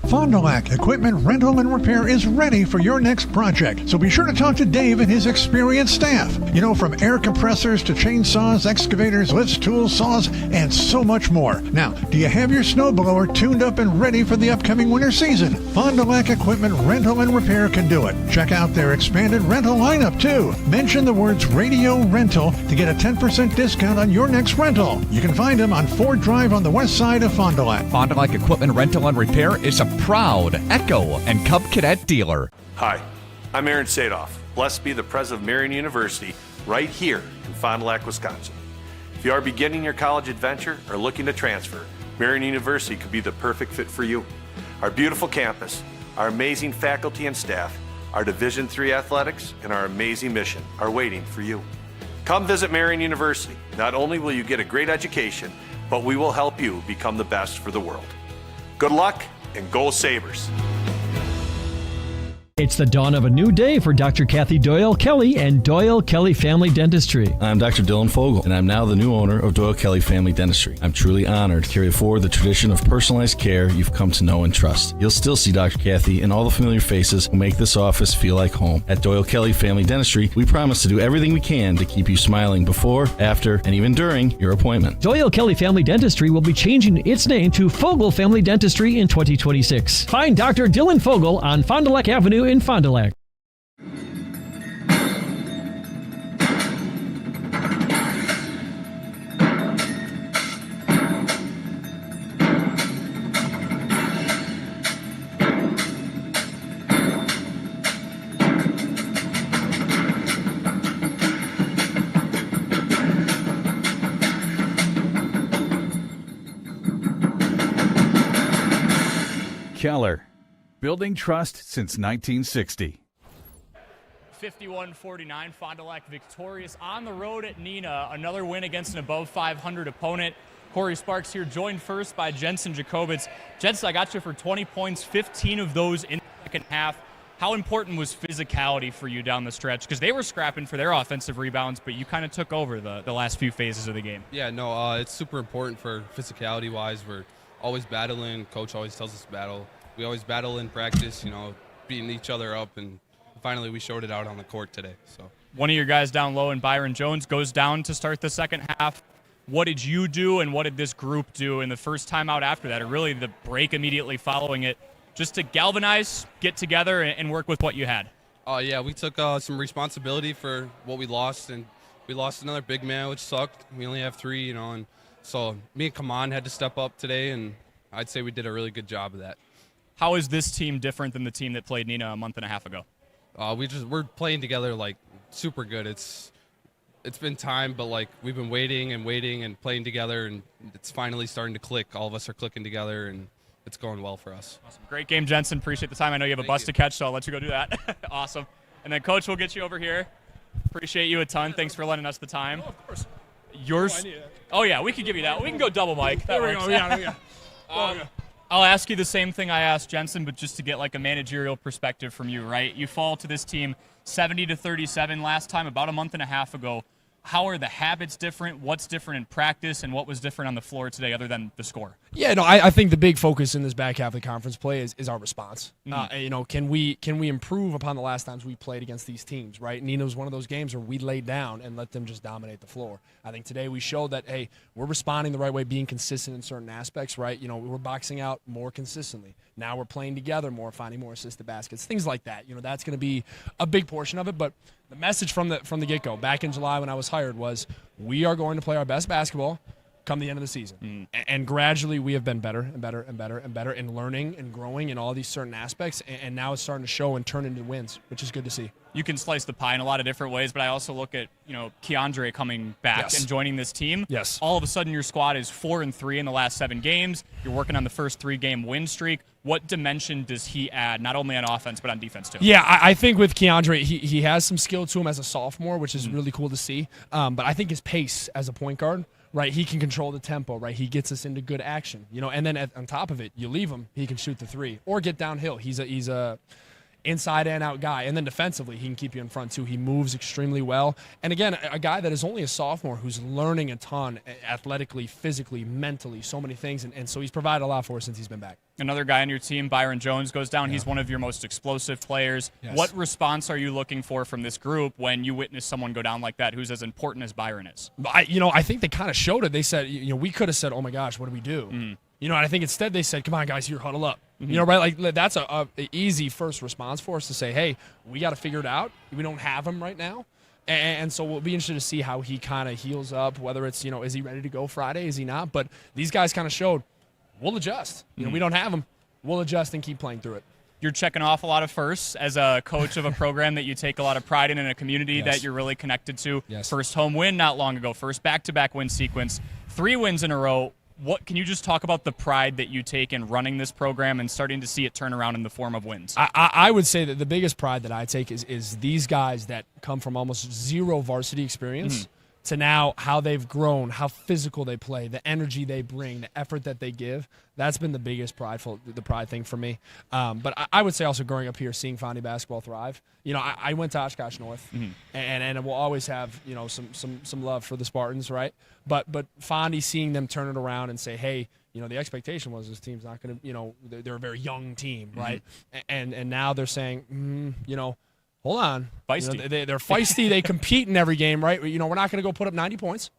Fond du Lac Equipment Rental and Repair is ready for your next project, so be sure to talk to Dave and his experienced staff. You know, from air compressors to chainsaws, excavators, lifts, tools, saws, and so much more. Now, do you have your snowblower tuned up and ready for the upcoming winter season? Fond du Lac Equipment Rental and Repair can do it. Check out their expanded rental lineup, too. Mention the words Radio Rental to get a 10% discount on your next rental. You can find them on Ford Drive on the west side of Fond du Lac. Fond du Lac Equipment Rental and Repair is a proud Echo and Cub Cadet dealer. Hi, I'm Aaron Sadoff. Blessed be the president of Marion University right here in Fond du Lac, Wisconsin. If you are beginning your college adventure or looking to transfer, Marion University could be the perfect fit for you. Our beautiful campus, our amazing faculty and staff, our Division III athletics, and our amazing mission are waiting for you. Come visit Marion University. Not only will you get a great education, but we will help you become the best for the world. Good luck and go Sabres! It's the dawn of a new day for Dr. Kathy Doyle Kelly and Doyle Kelly Family Dentistry. I'm Dr. Dylan Fogel, and I'm now the new owner of Doyle Kelly Family Dentistry. I'm truly honored to carry forward the tradition of personalized care you've come to know and trust. You'll still see Dr. Kathy and all the familiar faces who make this office feel like home. At Doyle Kelly Family Dentistry, we promise to do everything we can to keep you smiling before, after, and even during your appointment. Doyle Kelly Family Dentistry will be changing its name to Fogel Family Dentistry in 2026. Find Dr. Dylan Fogel on Fond du Lac Avenue in Fond du Lac. Keller, building trust since 1960. 51-49, Fond du Lac victorious on the road at Neenah. Another win against an above 500 opponent. Corey Sparks here, joined first by Jensen Jacobitz. Jensen, I got you for 20 points, 15 of those in the second half. How important was physicality for you down the stretch? Because they were scrapping for their offensive rebounds, but you kind of took over the last few phases of the game. Yeah, no, it's super important for physicality-wise. We're always battling. Coach always tells us to battle. We always battle in practice, beating each other up, and finally we showed it out on the court today. So one of your guys down low, and Byron Jones, goes down to start the second half. What did you do, and what did this group do in the first time out after that, or really the break immediately following it, just to galvanize, get together, and work with what you had? Yeah, we took some responsibility for what we lost, and we lost another big man, which sucked. We only have 3, and so me and Kaman had to step up today, and I'd say we did a really good job of that. How is this team different than the team that played Neenah a month and a half ago? We're playing together like super good. It's been time, but like we've been waiting and playing together, and it's finally starting to click. All of us are clicking together, and it's going well for us. Awesome. Great game, Jensen. Appreciate the time. I know you have a bus to catch, so I'll let you go do that. Awesome. And then, Coach, we'll get you over here. Appreciate you a ton. Thanks for lending us the time. Oh, of course. Yours? Oh, yeah, we can give you that. We can go double mic. That there we works. go. Yeah. I'll ask you the same thing I asked Jensen, but just to get like a managerial perspective from you, right? You fall to this team 70-37 last time, about a month and a half ago. How are the habits different? What's different in practice, and what was different on the floor today other than the score? Yeah, no, I think the big focus in this back half of the conference play is our response. Can we improve upon the last times we played against these teams, right? Neenah was one of those games where we laid down and let them just dominate the floor. I think today we showed that, hey, we're responding the right way, being consistent in certain aspects, right? We're boxing out more consistently. Now we're playing together more, finding more assisted baskets, things like that. That's going to be a big portion of it, but the message from the get-go back in July when I was hired was we are going to play our best basketball come the end of the season. And gradually we have been better and better and better and better in learning and growing in all these certain aspects, and now it's starting to show and turn into wins, which is good to see. You can slice the pie in a lot of different ways, but I also look at, Keandre coming back and joining this team. Yes. All of a sudden your squad is 4-3 in the last 7 games. You're working on the first 3-game win streak. What dimension does he add, not only on offense, but on defense too? Yeah, I think with Keandre, he has some skill to him as a sophomore, which is really cool to see. But I think his pace as a point guard, right, he can control the tempo, right? He gets us into good action, and then on top of it, you leave him, he can shoot the 3 or get downhill. He's a inside and out guy, and then defensively he can keep you in front too. He moves extremely well, and again, a guy that is only a sophomore who's learning a ton athletically, physically, mentally, so many things, and so he's provided a lot for us since he's been back. Another guy on your team, Byron Jones, goes down. Yeah. He's one of your most explosive players. Yes. What response are you looking for from this group when you witness someone go down like that who's as important as Byron is? I think they kind of showed it. They said, we could have said, oh my gosh, what do we do? And I think instead they said, come on, guys, here, huddle up. Right? Like that's a easy first response for us to say, hey, we got to figure it out. We don't have him right now. And so we'll be interested to see how he kind of heals up, whether it's, is he ready to go Friday? Is he not? But these guys kind of showed we'll adjust. We don't have him. We'll adjust and keep playing through it. You're checking off a lot of firsts as a coach of a program that you take a lot of pride in a community that you're really connected to. Yes. First home win not long ago. First back-to-back win sequence. 3 wins in a row. What can you just talk about the pride that you take in running this program and starting to see it turn around in the form of wins? I would say that the biggest pride that I take is these guys that come from almost zero varsity experience to now how they've grown, how physical they play, the energy they bring, the effort that they give. That's been the biggest pride thing for me. But I would say also growing up here, seeing Fondy basketball thrive. I went to Oshkosh North, and we'll always have some love for the Spartans, right? But Fondy, seeing them turn it around and say, hey, the expectation was this team's not going to, they're a very young team, right? And now they're saying, hold on. Feisty. They're feisty. They compete in every game, right? We're not going to go put up 90 points,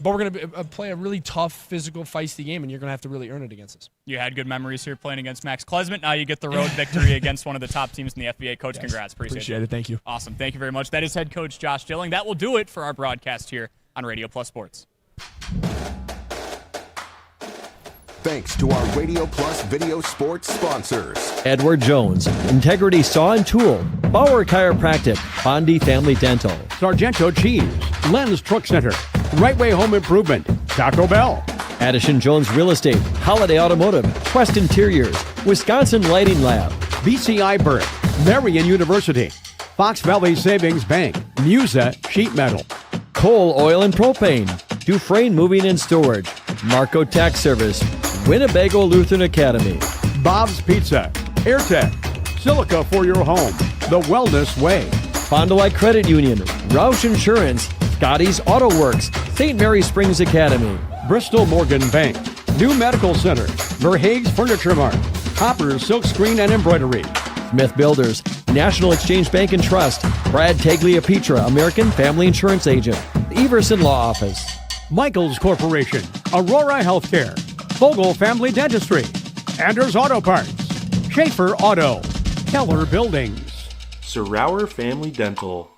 but we're going to play a really tough, physical, feisty game, and you're going to have to really earn it against us. You had good memories here playing against Max Klesmit. Now you get the road victory against one of the top teams in the FBA. Coach, congrats. Appreciate it. Thank you. Awesome. Thank you very much. That is head coach Josh Dilling. That will do it for our broadcast here on Radio Plus Sports. Thanks to our Radio Plus Video Sports sponsors. Edward Jones, Integrity Saw and Tool, Bauer Chiropractic, Bondi Family Dental, Sargento Cheese, Len's Truck Center, Right Way Home Improvement, Taco Bell, Addison Jones Real Estate, Holiday Automotive, Quest Interiors, Wisconsin Lighting Lab, BCI Burke, Marion University, Fox Valley Savings Bank, Musa Sheet Metal, Coal, Oil, and Propane, Dufresne Moving and Storage, Marco Tax Service, Winnebago Lutheran Academy, Bob's Pizza, AirTech, Silica for your home, The Wellness Way, Fond du Lac Credit Union, Roush Insurance, Scotty's Auto Works, St. Mary Springs Academy, Bristol Morgan Bank, New Medical Center, Verhaeg's Furniture Mart, Hopper's Silk Screen and Embroidery, Smith Builders, National Exchange Bank and Trust, Brad Tagliapietra, American Family Insurance Agent, the Everson Law Office, Michaels Corporation, Aurora Healthcare, Vogel Family Dentistry, Anders Auto Parts, Schaefer Auto, Keller Buildings, Sirauer Family Dental,